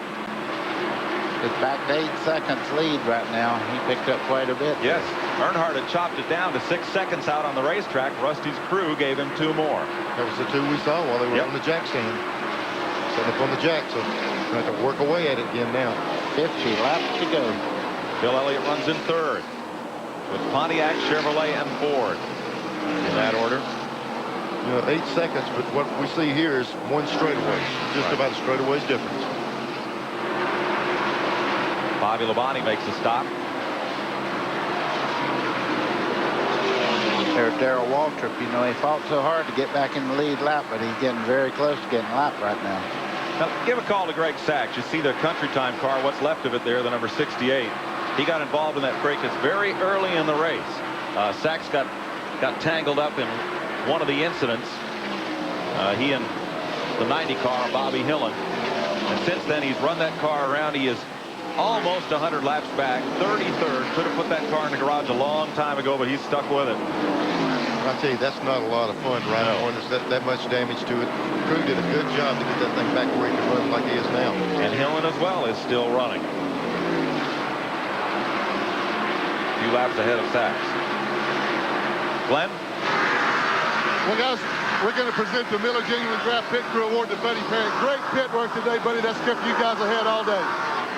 It's back to 8 seconds lead right now. He picked up quite a bit. Yes. Earnhardt had chopped it down to 6 seconds out on the racetrack. Rusty's crew gave him 2 more. That was the 2 we saw while they were on the jack stand. Setting up on the jack, so they're going to work away at it again now. 50 laps to go. Bill Elliott runs in 3rd with Pontiac, Chevrolet, and Ford. In that order. You know, 8 seconds, but what we see here is 1 straightaway. Just about a straightaway's difference. Bobby Labonte makes a stop. There's Darrell Waltrip. You know, he fought so hard to get back in the lead lap, but he's getting very close to getting lapped right now. Now, give a call to Greg Sachs. You see the country time car, what's left of it there, the number 68. He got involved in that break-ins very early in the race. Sachs got tangled up in one of the incidents. He and the 90 car, Bobby Hillen. And since then, he's run that car around. He is almost 100 laps back, 33rd. Could have put that car in the garage a long time ago, but he's stuck with it. I tell you, that's not a lot of fun riding when there's that much damage to it. The crew did a good job to get that thing back where he can run like he is now. And Hillen as well is still running. A few laps ahead of Sachs. Glenn? Well, guys, we're going to present the Miller Genuine Draft Pit Crew Award to Buddy Parrott. Great pit work today, Buddy. That's kept you guys ahead all day.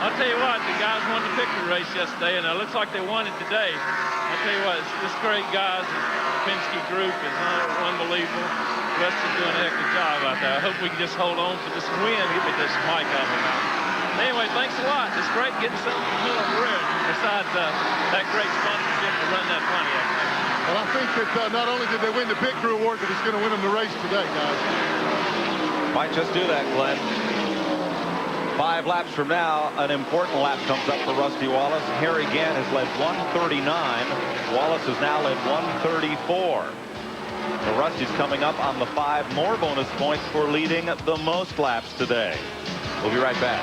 I'll tell you what, the guys won the picture race yesterday, and it looks like they won it today. I'll tell you what, this great guys, the Penske group is unbelievable. Rusty's doing a heck of a job out there. I hope we can just hold on to this win. Get me this mic out of my mouth. Anyway, thanks a lot. It's great getting something from Miller Career besides that great sponsorship to run that Pontiac thing. Well, I think that not only did they win the Pit Crew Award, but it's going to win them the race today, guys. Might just do that, Glenn. 5 laps from now, an important lap comes up for Rusty Wallace. Harry Gant has led 139. Wallace has now led 134. So Rusty's coming up on the 5 more bonus points for leading the most laps today. We'll be right back.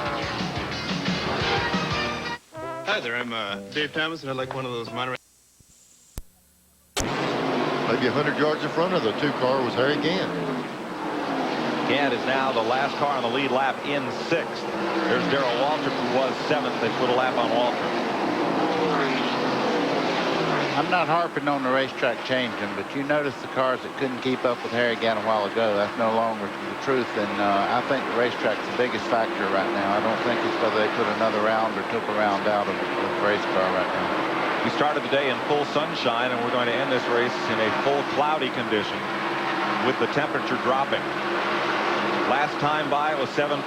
Hi there, I'm Dave Thomas, and I'd like one of those Monterey. Maybe 100 yards in front of the 2 car was Harry Gant. Gant is now the last car on the lead lap in 6th. There's Darrell Waltrip, who was 7th. They put a lap on Waltrip. I'm not harping on the racetrack changing, but you notice the cars that couldn't keep up with Harry Gant a while ago. That's no longer the truth, and I think the racetrack's the biggest factor right now. I don't think it's whether they put another round or took a round out of the race car right now. We started the day in full sunshine, and we're going to end this race in a full cloudy condition with the temperature dropping. Last time by was 7.2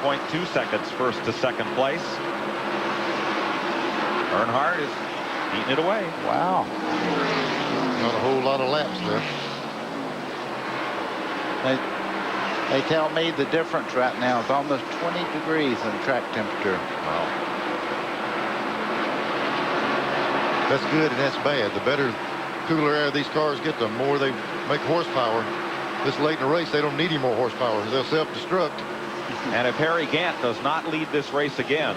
seconds first to second place. Earnhardt is eating it away. Wow. Not a whole lot of laps there. They tell me the difference right now is almost 20 degrees in track temperature. Wow. That's good and that's bad. The better, cooler air these cars get, the more they make horsepower. This late in the race, they don't need any more horsepower. They'll self-destruct. And if Harry Gant does not lead this race again,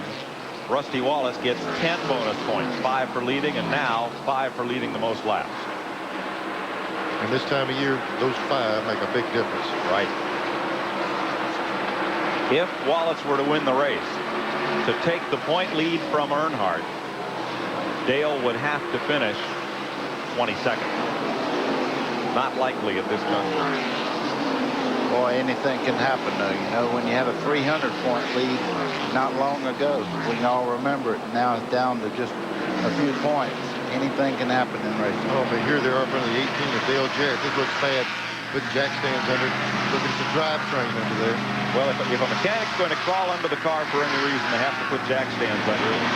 Rusty Wallace gets 10 bonus points, 5 for leading, and now 5 for leading the most laps. And this time of year, those 5 make a big difference. Right. If Wallace were to win the race, to take the point lead from Earnhardt, Dale would have to finish 22nd. Not likely at this juncture. Boy, anything can happen, though. You know, when you had a 300-point lead not long ago, we can all remember it. Now it's down to just a few points. Anything can happen in racing. Oh, but here they are in front of the 18 of Dale Jarrett. This looks bad. Putting jack stands under. Look at the drivetrain under there. Well, if a mechanic's going to crawl under the car for any reason, they have to put jack stands under it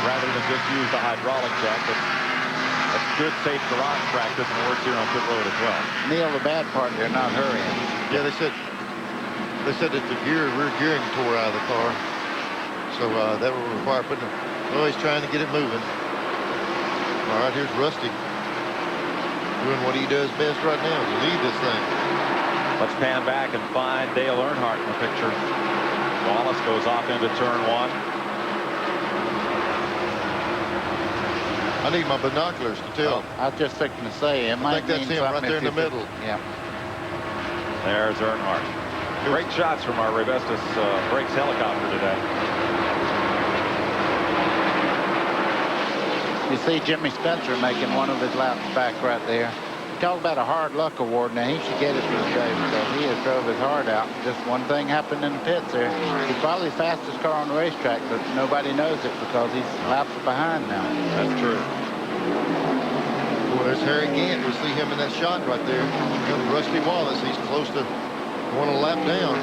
rather than just use the hydraulic jack. But that's good, safe garage practice, and it works here on pit road as well. Neil, the bad part, they're not hurrying. Yeah, they said that the rear gearing tore out of the car. So that will require putting he's trying to get it moving. All right, here's Rusty doing what he does best right now, to lead this thing. Let's pan back and find Dale Earnhardt in the picture. Wallace goes off into turn 1. I need my binoculars to tell. I was just fixing to say, it might I think that's him right there in the middle. Yeah. There's Earnhardt. Great shots from our Rebestos Brakes helicopter today. You see Jimmy Spencer making one of his laps back right there. You talk about a hard luck award. Now, he should get it for the day because he has drove his heart out. Just one thing happened in the pits there. He's probably the fastest car on the racetrack, but nobody knows it because he's laps behind now. That's true. Well, there's Harry Gant. We'll see him in that shot right there. Comes Rusty Wallace. He's close to going a lap down.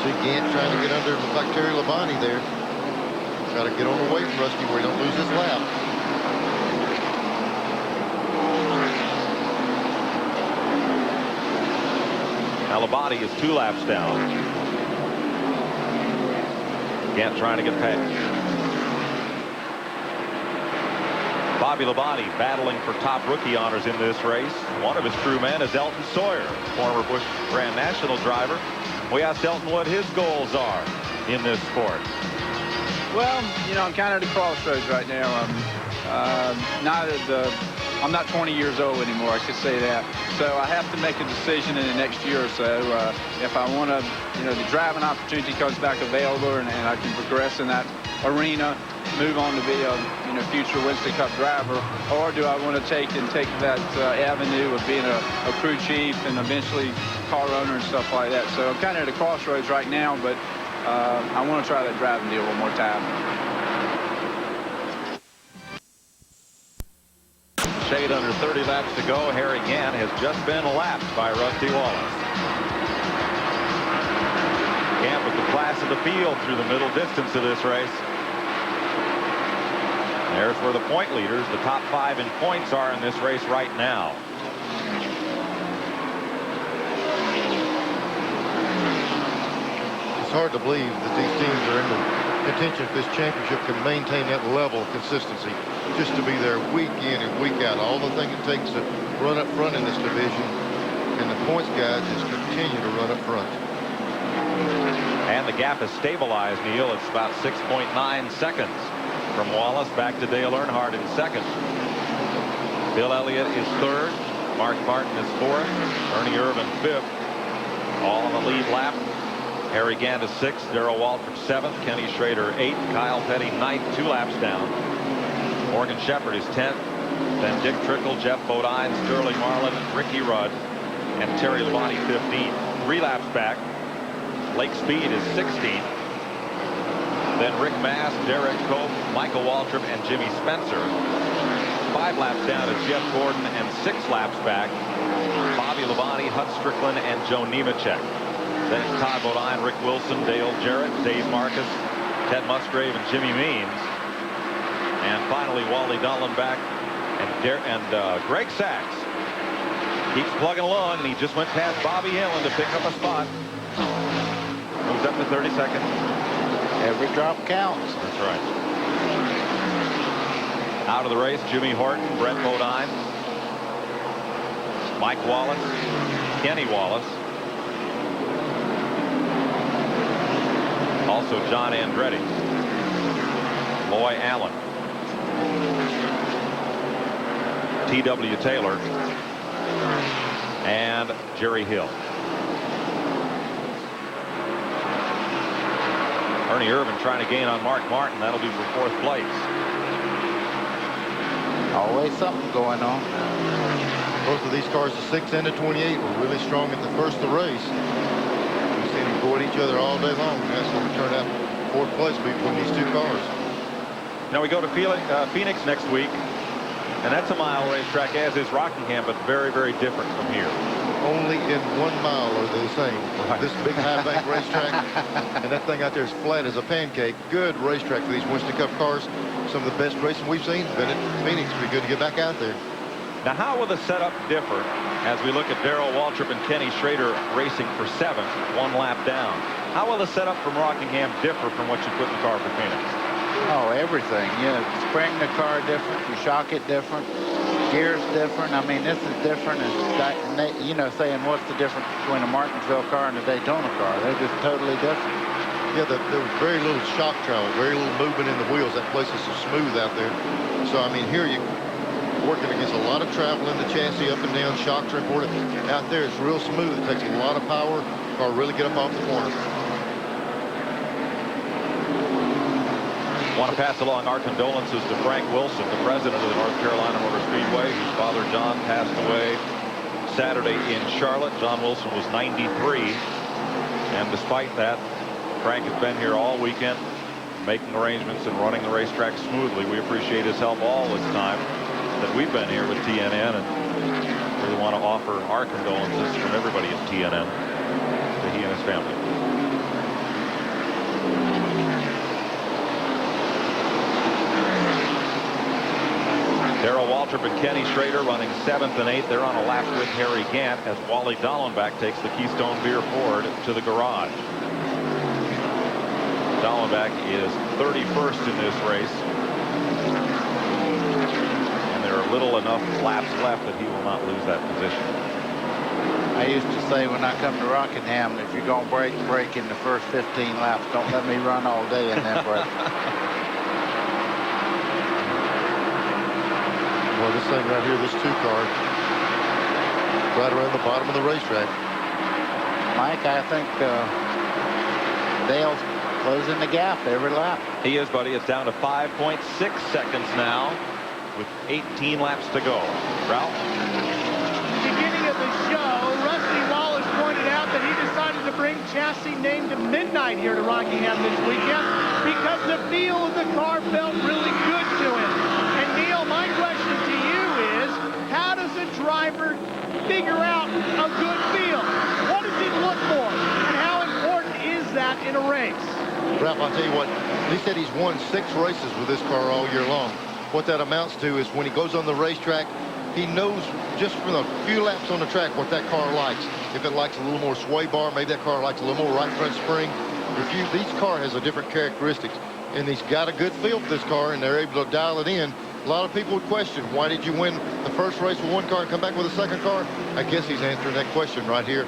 See Gant trying to get under, look like Terry Labonte there. Got to get on the way from Rusty where he don't lose his lap. Now Labonte is 2 laps down. Gant trying to get past. Bobby Labonte battling for top rookie honors in this race. One of his crewmen is Elton Sawyer, former Busch Grand National driver. We asked Elton what his goals are in this sport. Well, you know, I'm kind of at a crossroads right now. I'm not 20 years old anymore, I should say that. So I have to make a decision in the next year or so. If I want to, you know, the driving opportunity comes back available and I can progress in that arena, move on to be a future Winston Cup driver, or do I want to take that avenue of being a crew chief and eventually car owner and stuff like that. So I'm kind of at a crossroads right now, but I want to try that driving deal one more time. Shade under 30 laps to go. Harry Gant has just been lapped by Rusty Wallace. Gant with the class of the field through the middle distance of this race. There's where the point leaders, the top 5 in points, are in this race right now. It's hard to believe that these teams are in the contention if this championship can maintain that level of consistency, just to be there week in and week out. All the thing it takes to run up front in this division, and the points guys just continue to run up front. And the gap has stabilized, Neil. It's about 6.9 seconds from Wallace back to Dale Earnhardt in second. Bill Elliott is third. Mark Martin is fourth. Ernie Irvan fifth. All on the lead lap. Harry Gant is 6th, Darrell Waltrip 7th, Kenny Schrader 8th, Kyle Petty 9th, 2 laps down. Morgan Shepherd is 10th, then Dick Trickle, Jeff Bodine, Sterling Marlin, Ricky Rudd, and Terry Labonte 15th. 3 laps back, Lake Speed is 16th. Then Rick Mast, Derek Cope, Michael Waltrip, and Jimmy Spencer. 5 laps down is Jeff Gordon, and 6 laps back, Bobby Labonte, Hut Strickland, and Joe Nemechek. Then Todd Bodine, Rick Wilson, Dale Jarrett, Dave Marcus, Ted Musgrave, and Jimmy Means. And finally, Wally Dallenbach and Greg Sachs. Keeps plugging along, and he just went past Bobby Hillin to pick up a spot. Moves up to 32nd. Every drop counts. That's right. Out of the race, Jimmy Horton, Brett Bodine, Mike Wallace, Kenny Wallace. Also John Andretti, Loy Allen, T.W. Taylor, and Jerry Hill. Ernie Irvin trying to gain on Mark Martin. That'll be for 4th place. Always something going on. Both of these cars, the 6 and the 28, were really strong at the first of the race. We've seen them go at each other all day long. And that's going to turn out 4th place between these 2 cars. Now we go to Phoenix next week, and that's a mile racetrack, as is Rockingham, but very, very different from here. Only in 1 mile are they the same. Right. This big high bank racetrack, and that thing out there is flat as a pancake. Good racetrack for these Winston Cup cars. Some of the best racing we've seen. Been at Phoenix. Be good to get back out there. Now, how will the setup differ as we look at Darrell Waltrip and Kenny Schrader racing for 7th, 1 lap down? How will the setup from Rockingham differ from what you put in the car for Phoenix? Oh, everything. You spring the car different. You shock it different. Gears different. I mean, this is different as, you know, saying what's the difference between a Martinsville car and a Daytona car. They're just totally different. Yeah, there was very little shock travel, very little movement in the wheels. That place is so smooth out there. So, I mean, here you're working against a lot of travel in the chassis, up and down, shocks are important. Out there, it's real smooth. It takes a lot of power. Car really get up off the corner. Want to pass along our condolences to Frank Wilson, the president of the North Carolina Motor Speedway, whose father John passed away Saturday in Charlotte. John Wilson was 93, and despite that, Frank has been here all weekend, making arrangements and running the racetrack smoothly. We appreciate his help all this time that we've been here with TNN, and really want to offer our condolences from everybody at TNN to he and his family. Darrell Waltrip and Kenny Schrader running 7th and 8th. They're on a lap with Harry Gant as Wally Dallenbach takes the Keystone Beer Ford to the garage. Dallenbach is 31st in this race, and there are little enough laps left that he will not lose that position. I used to say when I come to Rockingham, if you're going to break in the first 15 laps. Don't let me run all day and then break. Well, this thing right here, this 2 car, right around the bottom of the racetrack. Mike, I think Dale's closing the gap every lap. He is, buddy. It's down to 5.6 seconds now with 18 laps to go. Ralph? Beginning of the show, Rusty Wallace pointed out that he decided to bring chassis named Midnight here to Rockingham this weekend because the feel of the car felt really good to him. And Neil, my question to you is, how does a driver figure out a good feel? What does he look for? And how important is that in a race? Ralph, I'll tell you what, he said he's won 6 races with this car all year long. What that amounts to is when he goes on the racetrack, he knows just from a few laps on the track what that car likes. If it likes a little more sway bar, maybe that car likes a little more right front spring. Each car has a different characteristics, and he's got a good feel for this car, and they're able to dial it in. A lot of people would question, why did you win the first race with 1 car and come back with a 2nd car? I guess he's answering that question right here.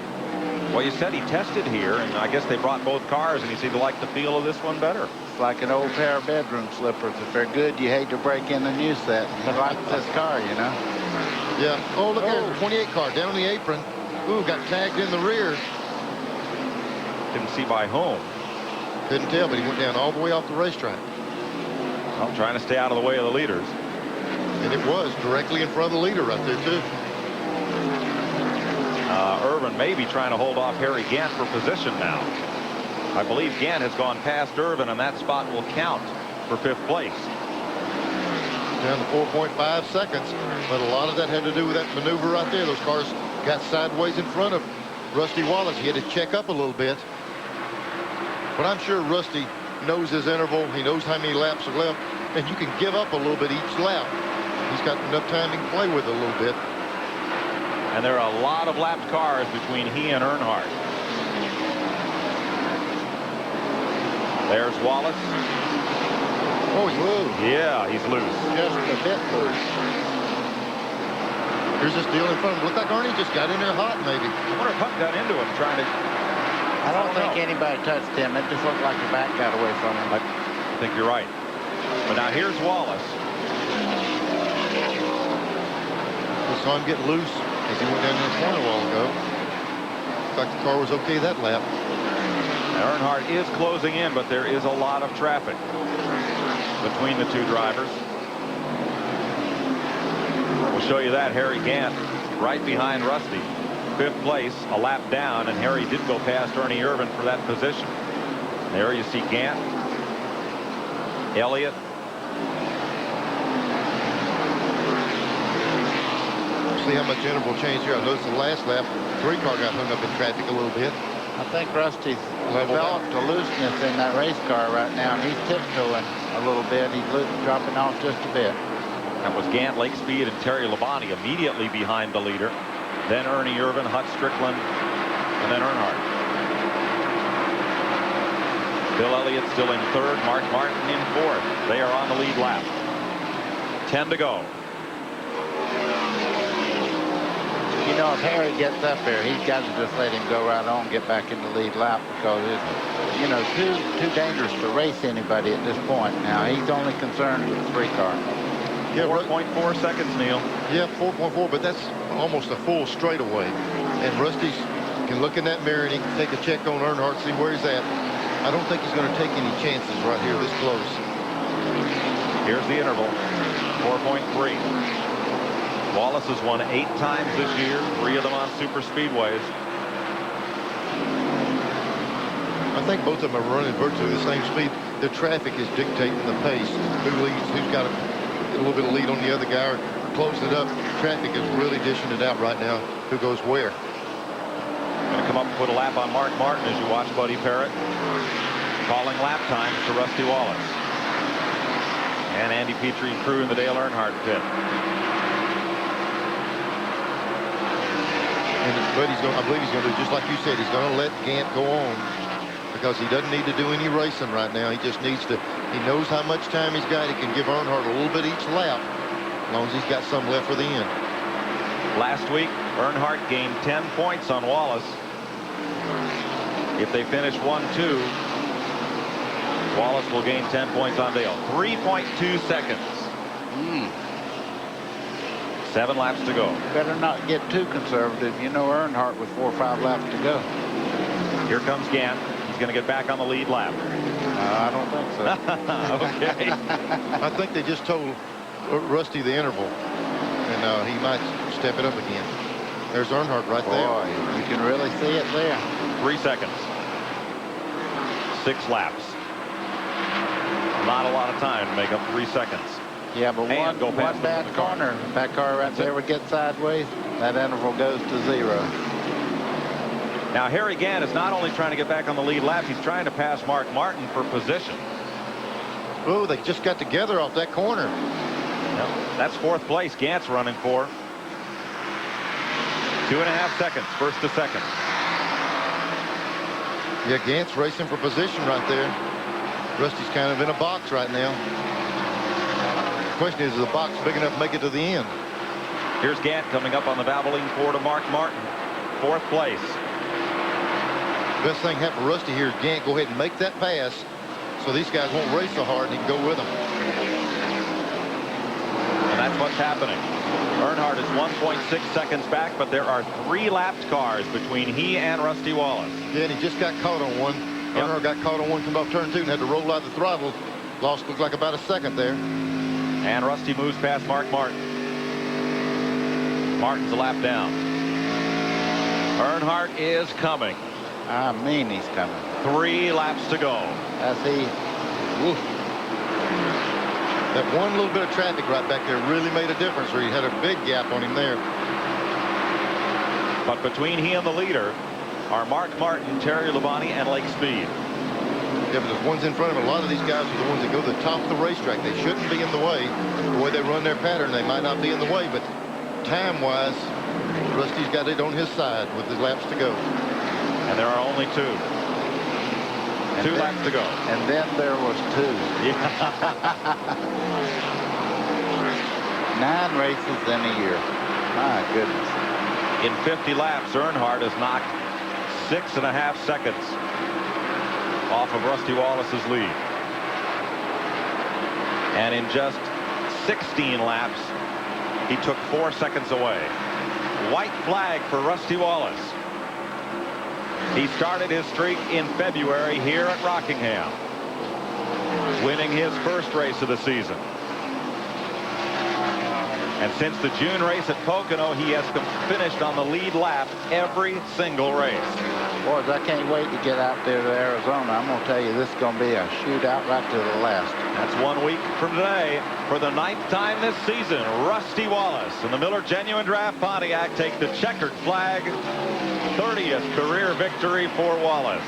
Well, you said he tested here, and I guess they brought both cars, and he seemed to like the feel of this one better. It's like an old pair of bedroom slippers. If they're good, you hate to break in the new set. He likes this car, you know. Yeah. Oh, look at the 28 car down the apron. Ooh, got tagged in the rear. Didn't see by whom. Couldn't tell, but he went down all the way off the racetrack. Well, trying to stay out of the way of the leaders. And it was directly in front of the leader right there, too. Irvin may be trying to hold off Harry Gant for position now. I believe Gant has gone past Irvin, and that spot will count for 5th place. Down to 4.5 seconds, but a lot of that had to do with that maneuver right there. Those cars got sideways in front of Rusty Wallace. He had to check up a little bit. But I'm sure Rusty knows his interval. He knows how many laps are left, and you can give up a little bit each lap. He's got enough time he can play with it a little bit. And there are a lot of lapped cars between he and Earnhardt. There's Wallace. Oh, he's loose. Yeah, he's loose. Just a bit loose. Here's this deal in front of him. Looked like Arnie just got in there hot, maybe. I wonder if Huck got into him trying to... I don't think anybody touched him. It just looked like the back got away from him. I think you're right. But now here's Wallace. We saw him get loose as he went down in the corner a while ago. Looked like the car was okay that lap. Earnhardt is closing in, but there is a lot of traffic between the two drivers. We'll show you that. Harry Gant right behind Rusty. 5th place, a lap down, and Harry did go past Ernie Irvin for that position. There you see Gant, Elliott. See how much interval change here. I noticed the last lap, 3 car got hung up in traffic a little bit. I think Rusty's developed a looseness in that race car right now, and he's tiptoeing a little bit. He's dropping off just a bit. That was Gant, Lake Speed, and Terry Labonte immediately behind the leader. Then Ernie Irvin, Hut Strickland, and then Earnhardt. Bill Elliott still in 3rd, Mark Martin in 4th. They are on the lead lap. 10 to go. You know, if Harry gets up there, he's got to just let him go right on and get back in the lead lap, because it's, you know, too dangerous to race anybody at this point. Now, he's only concerned with the 3 car. Yeah, 4.4 seconds, Neil. Yeah, 4.4, but that's almost a full straightaway. And Rusty can look in that mirror and he can take a check on Earnhardt, see where he's at. I don't think he's going to take any chances right here this close. Here's the interval, 4.3. Wallace has won 8 times this year, 3 of them on super speedways. I think both of them are running virtually the same speed. The traffic is dictating the pace. Who leads, who's got a little bit of lead on the other guy, or closing it up. Traffic is really dishing it out right now. Who goes where? Going to come up and put a lap on Mark Martin as you watch Buddy Parrott calling lap times to Rusty Wallace. And Andy Petrie crew in the Dale Earnhardt pit. But I believe he's going to do just like you said. He's going to let Gant go on, because he doesn't need to do any racing right now. He just needs to. He knows how much time he's got. He can give Earnhardt a little bit each lap, as long as he's got some left for the end. Last week, Earnhardt gained 10 points on Wallace. If they finish 1-2, Wallace will gain 10 points on Dale. 3.2 seconds. 7 laps to go. Better not get too conservative. You know, Earnhardt with 4 or 5 laps to go. Here comes Gant. He's going to get back on the lead lap. I don't think so. Okay. I think they just told Rusty the interval, and he might step it up again. There's Earnhardt right there. Boy, you can really see it there. 3 seconds. 6 laps. Not a lot of time to make up 3 seconds. Yeah, but one bad corner. That car right there would get sideways. That interval goes to 0. Now, Harry Gant is not only trying to get back on the lead lap, he's trying to pass Mark Martin for position. Oh, they just got together off that corner. Yep, that's 4th place. Gant's running for 2.5 seconds, 1st to 2nd. Yeah, Gant's racing for position right there. Rusty's kind of in a box right now. The question is the box big enough to make it to the end? Here's Gant coming up on the Valvoline 4 to Mark Martin. 4th place. Best thing happened for Rusty here is Gant go ahead and make that pass, so these guys won't race so hard and he can go with them. And that's what's happening. Earnhardt is 1.6 seconds back, but there are 3 lapped cars between he and Rusty Wallace. Yeah, and he just got caught on one. Earnhardt got caught on one, come off turn 2 and had to roll out the throttle. Lost, looked like about a second there. And Rusty moves past Mark Martin. Martin's a lap down. Earnhardt is coming. I mean, he's coming. 3 laps to go. I see. Woof. That one little bit of traffic right back there really made a difference, or he had a big gap on him there. But between he and the leader are Mark Martin, Terry Labonte, and Lake Speed. Yeah, but the ones in front of him, a lot of these guys are the ones that go to the top of the racetrack. They shouldn't be in the way. The way they run their pattern, they might not be in the way, but time-wise, Rusty's got it on his side with his laps to go. And there are only 2. And 2 laps to go. And then there was 2. Yeah. 9 races in a year. My goodness. In 50 laps, Earnhardt has knocked 6.5 seconds off of Rusty Wallace's lead. And in just 16 laps, he took 4 seconds away. White flag for Rusty Wallace. He started his streak in February here at Rockingham, winning his first race of the season. And since the June race at Pocono, he has finished on the lead lap every single race. Boys, I can't wait to get out there to Arizona. I'm going to tell you, this is going to be a shootout right to the last. That's 1 week from today. For the 9th time this season, Rusty Wallace and the Miller Genuine Draft Pontiac take the checkered flag. 30th career victory for Wallace.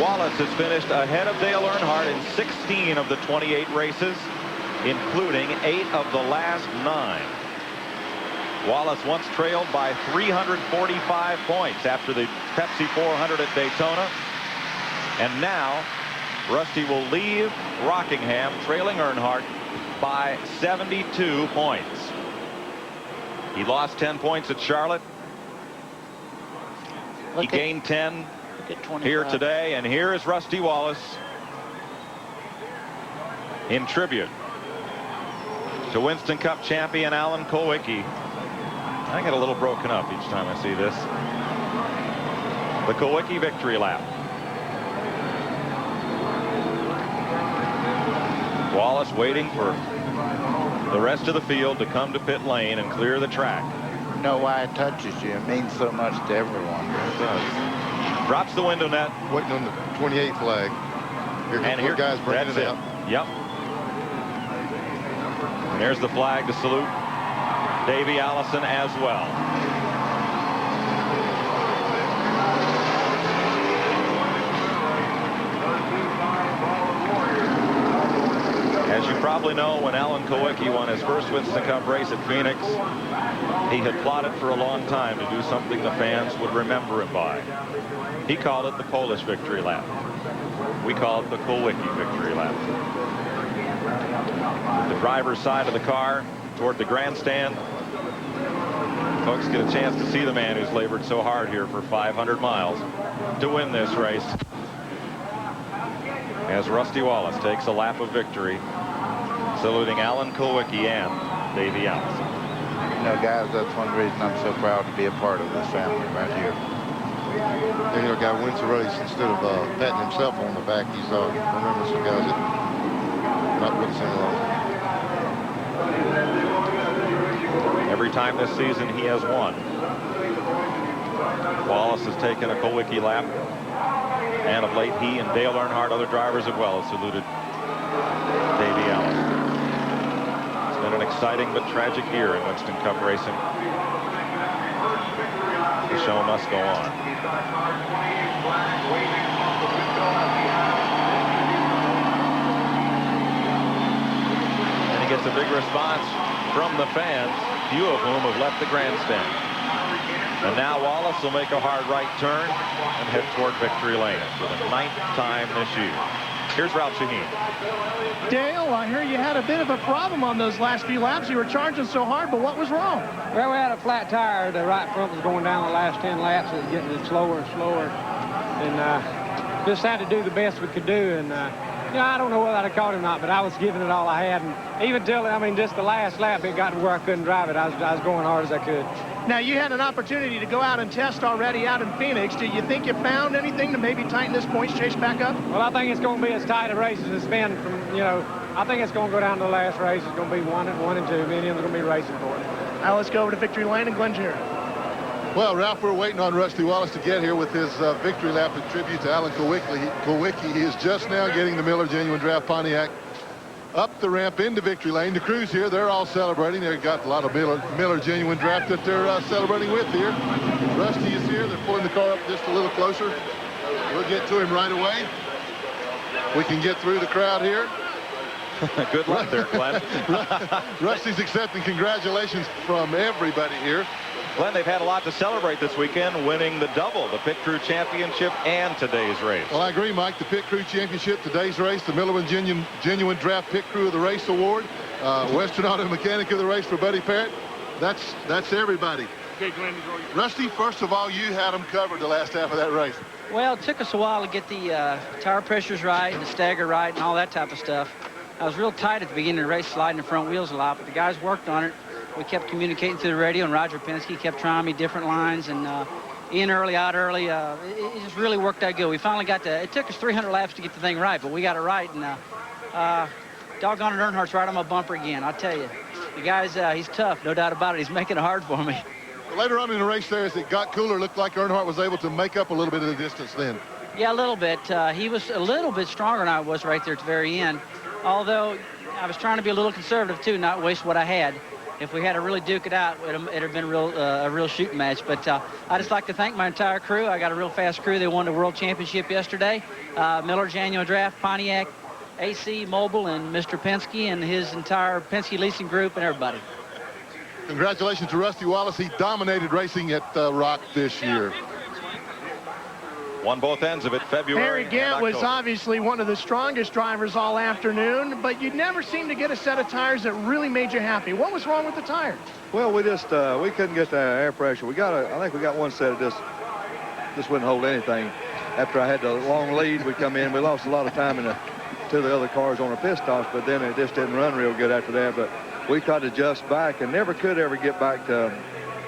Wallace has finished ahead of Dale Earnhardt in 16 of the 28 races, including 8 of the last 9. Wallace once trailed by 345 points after the Pepsi 400 at Daytona. And now, Rusty will leave Rockingham trailing Earnhardt by 72 points. He lost 10 points at Charlotte. He gained 10 here today, and here is Rusty Wallace in tribute to Winston Cup champion Alan Kulwicki. I get a little broken up each time I see this. The Kulwicki victory lap. Wallace waiting for the rest of the field to come to pit lane and clear the track. You know why it touches you. It means so much to everyone. It does. Drops the window net. Waiting on the 28th flag. Here guys bringing it out. Yep. And there's the flag to salute Davey Allison as well. As you probably know, when Alan Kulwicki won his first Winston Cup race at Phoenix, he had plotted for a long time to do something the fans would remember him by. He called it the Polish victory lap. We call it the Kulwicki victory lap. The driver's side of the car toward the grandstand. Folks get a chance to see the man who's labored so hard here for 500 miles to win this race. As Rusty Wallace takes a lap of victory, saluting Alan Kulwicki and Davey Allison. You know, guys, that's one reason I'm so proud to be a part of this family right here. And, you know, a guy wins the race instead of patting himself on the back. He's remember some guys that not with us any longer. Every time this season he has won, Wallace has taken a Kulwicki lap, and of late he and Dale Earnhardt, other drivers as well, have saluted Davey Allison. It's been an exciting but tragic year in Winston Cup racing. The show must go on. And he gets a big response from the fans, few of whom have left the grandstand. And now Wallace will make a hard right turn and head toward victory lane for the 9th time this year. Here's Ralph Shaheen. Dale, I hear you had a bit of a problem on those last few laps. You were charging so hard, but what was wrong? Well, we had a flat tire. The right front was going down the last 10 laps. It was getting slower and slower. And just had to do the best we could do. And Yeah, I don't know whether I'd have caught him or not, but I was giving it all I had. And even till, I mean, just the last lap, it got to where I couldn't drive it. I was going hard as I could. Now, you had an opportunity to go out and test already out in Phoenix. Do you think you found anything to maybe tighten this points chase back up? Well, I think it's going to be as tight a race as it's been from, you know, I think it's going to go down to the last race. It's going to be one and two. Me and him are going to be racing for it. Now, let's go over to Victory Lane and Glen Jarrett. Well, Ralph, we're waiting on Rusty Wallace to get here with his victory lap in tribute to Alan Kulwicki. He is just now getting the Miller Genuine Draft Pontiac up the ramp into Victory Lane. The crew's here. They're all celebrating. They've got a lot of Miller Genuine Draft that they're celebrating with here. Rusty is here. They're pulling the car up just a little closer. We'll get to him right away. We can get through the crowd here. Good luck there, Glenn. Rusty's accepting congratulations from everybody here. Glenn, they've had a lot to celebrate this weekend, winning the double, the Pit Crew Championship and today's race. Well, I agree, Mike. The Pit Crew Championship, today's race, the Miller Genuine Draft Pit Crew of the Race Award, Western Auto Mechanic of the Race for Buddy Parrott. That's everybody. Okay, Glenn, Rusty, first of all, you had them covered the last half of that race. Well, it took us a while to get the tire pressures right and the stagger right and all that type of stuff. I was real tight at the beginning of the race, sliding the front wheels a lot, but the guys worked on it. We kept communicating through the radio, and Roger Penske kept trying me different lines, and in early, out early. It just really worked out good. We finally got to, it took us 300 laps to get the thing right, but we got it right, and doggone it, Earnhardt's right on my bumper again. I'll tell you, the guy's, he's tough, no doubt about it. He's making it hard for me. Later on in the race there, as it got cooler, looked like Earnhardt was able to make up a little bit of the distance then. Yeah, a little bit. He was a little bit stronger than I was right there at the very end, although I was trying to be a little conservative, too, not waste what I had. If we had to really duke it out, it'd have been a real shooting match. But I just like to thank my entire crew. I got a real fast crew. They won the World Championship yesterday. Miller Genuine Draft, Pontiac, AC, Mobile, and Mr. Penske and his entire Penske leasing group and everybody. Congratulations to Rusty Wallace. He dominated racing at Rock this year. Won both ends of it, February. Harry Gant was obviously one of the strongest drivers all afternoon, but you never seemed to get a set of tires that really made you happy. What was wrong with the tires? Well, we just we couldn't get the air pressure. I think we got one set of just wouldn't hold anything. After I had the long lead, we come in. We lost a lot of time to the other cars on our pit stops, but then it just didn't run real good after that. But we tried to adjust back and never could ever get back to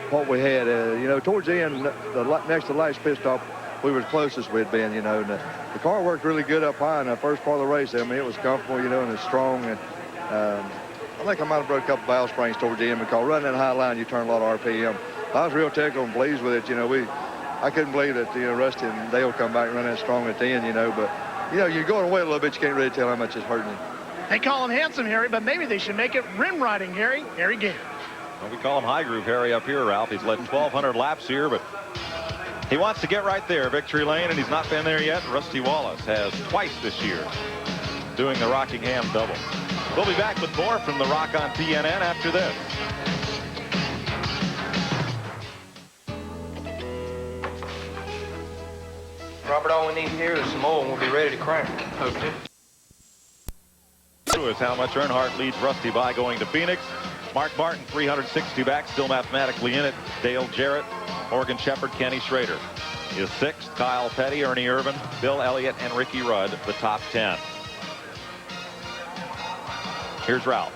what we had. You know, towards the end, next to the last pit stop, we were the closest we'd been, you know. And the car worked really good up high in the first part of the race. I mean, it was comfortable, you know, and it's strong. And I think I might have broke a couple valve springs towards the end because running that high line, you turn a lot of RPM. I was real tickled and pleased with it. You know, I couldn't believe that, you know, Rusty and Dale come back and run that strong at the end, you know. But, you know, you're going away a little bit. You can't really tell how much it's hurting you. They call him Handsome Harry, but maybe they should make it Rim Riding Harry. Harry Gant. Well, we call him High Groove Harry up here, Ralph. He's led 1,200 laps here, but he wants to get right there, Victory Lane, and he's not been there yet. Rusty Wallace has twice this year doing the Rockingham double. We'll be back with more from the Rock on TNN after this. Robert, all we need here is some oil and we'll be ready to crank. Okay. Is how much Earnhardt leads Rusty by going to Phoenix. Mark Martin, 362 back, still mathematically in it. Dale Jarrett, Morgan Shepherd, Kenny Schrader is sixth. Kyle Petty, Ernie Irvin, Bill Elliott, and Ricky Rudd, the top 10. Here's Ralph.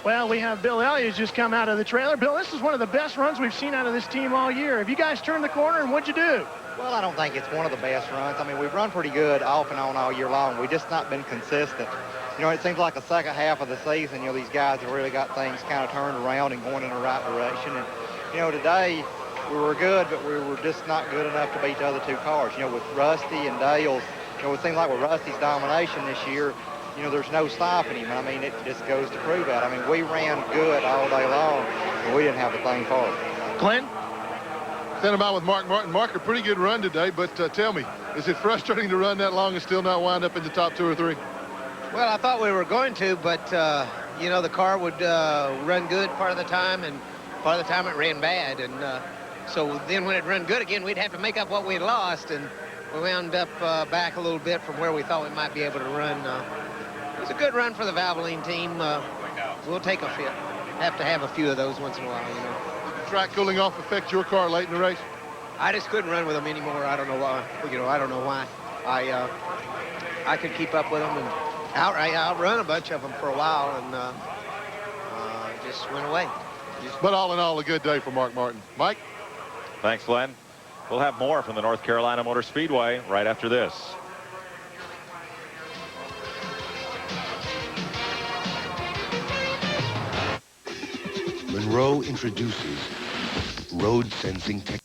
Well, we have Bill Elliott just come out of the trailer. Bill, this is one of the best runs we've seen out of this team all year. Have you guys turned the corner, and what'd you do? Well, I don't think it's one of the best runs. I mean, we've run pretty good off and on all year long. We've just not been consistent. You know, it seems like the second half of the season, you know, these guys have really got things kind of turned around and going in the right direction. And, you know, today we were good, but we were just not good enough to beat the other two cars. You know, with Rusty and Dale's, you know, it seems like with Rusty's domination this year, you know, there's no stopping him. I mean, it just goes to prove that. I mean, we ran good all day long, and we didn't have a thing for it. Glenn? Standing by with Mark Martin. Mark, a pretty good run today, but tell me, is it frustrating to run that long and still not wind up in the top 2 or 3? Well, I thought we were going to, but, you know, the car would run good part of the time, and part of the time it ran bad. And so then when it ran good again, we'd have to make up what we had lost, and we wound up back a little bit from where we thought we might be able to run. It was a good run for the Valvoline team. We'll take a fit. Have to have a few of those once in a while, you know. Track cooling off affect your car late in the race? I just couldn't run with them anymore. I don't know why. You know, I don't know why. I could keep up with them and outrun a bunch of them for a while, and just went away. But all in all, a good day for Mark Martin. Mike? Thanks, Glenn. We'll have more from the North Carolina Motor Speedway right after this. Monroe introduces road sensing technology.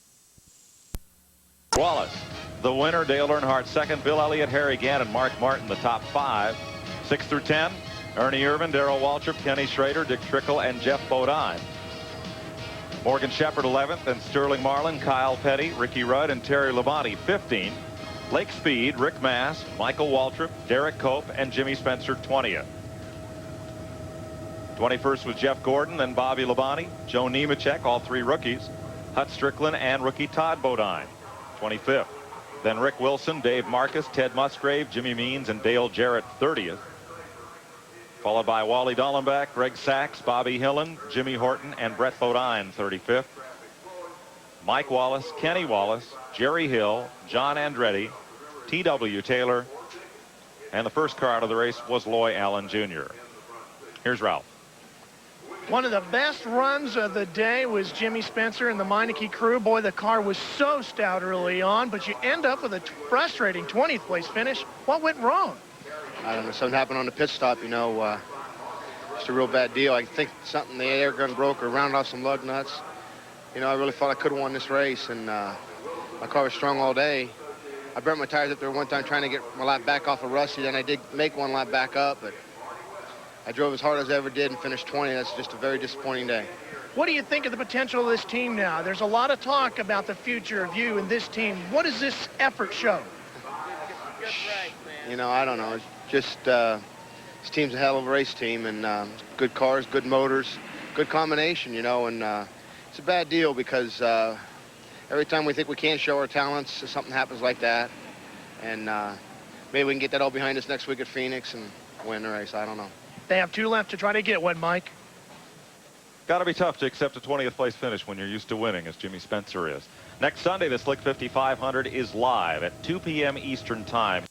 Wallace, the winner. Dale Earnhardt second. Bill Elliott, Harry Gannon, Mark Martin, the top 5. 6 through 10, Ernie Irvin, Darrell Waltrip, Kenny Schrader, Dick Trickle, and Jeff Bodine. Morgan Shepherd 11th, and Sterling Marlin, Kyle Petty, Ricky Rudd, and Terry Labonte 15th. Lake Speed, Rick Mass, Michael Waltrip, Derek Cope, and Jimmy Spencer 20th. 21st was Jeff Gordon, then Bobby Labonte, Joe Nemechek, all 3 rookies, Hut Strickland, and rookie Todd Bodine. 25th. Then Rick Wilson, Dave Marcus, Ted Musgrave, Jimmy Means, and Dale Jarrett 30th. Followed by Wally Dallenbach, Greg Sachs, Bobby Hillen, Jimmy Horton, and Brett Bodine 35th. Mike Wallace, Kenny Wallace, Jerry Hill, John Andretti, T.W. Taylor, and the first car out of the race was Loy Allen Jr. Here's Ralph. One of the best runs of the day was Jimmy Spencer and the Meineke crew. Boy, the car was so stout early on, but you end up with a frustrating 20th place finish. What went wrong? I don't know, something happened on the pit stop, you know, just a real bad deal. I think something, the air gun broke or rounded off some lug nuts. You know, I really thought I could have won this race, and my car was strong all day. I burnt my tires up there one time trying to get my lap back off of Rusty, then I did make one lap back up, but I drove as hard as I ever did and finished 20. That's just a very disappointing day. What do you think of the potential of this team now? There's a lot of talk about the future of you and this team. What does this effort show? You know, I don't know. It's just this team's a hell of a race team, and good cars, good motors, good combination, you know, and it's a bad deal because every time we think we can't show our talents, something happens like that, and maybe we can get that all behind us next week at Phoenix and win the race. I don't know. They have 2 left to try to get one, Mike. Got to be tough to accept a 20th place finish when you're used to winning, as Jimmy Spencer is. Next Sunday, the Slick 5500 is live at 2 p.m. Eastern Time.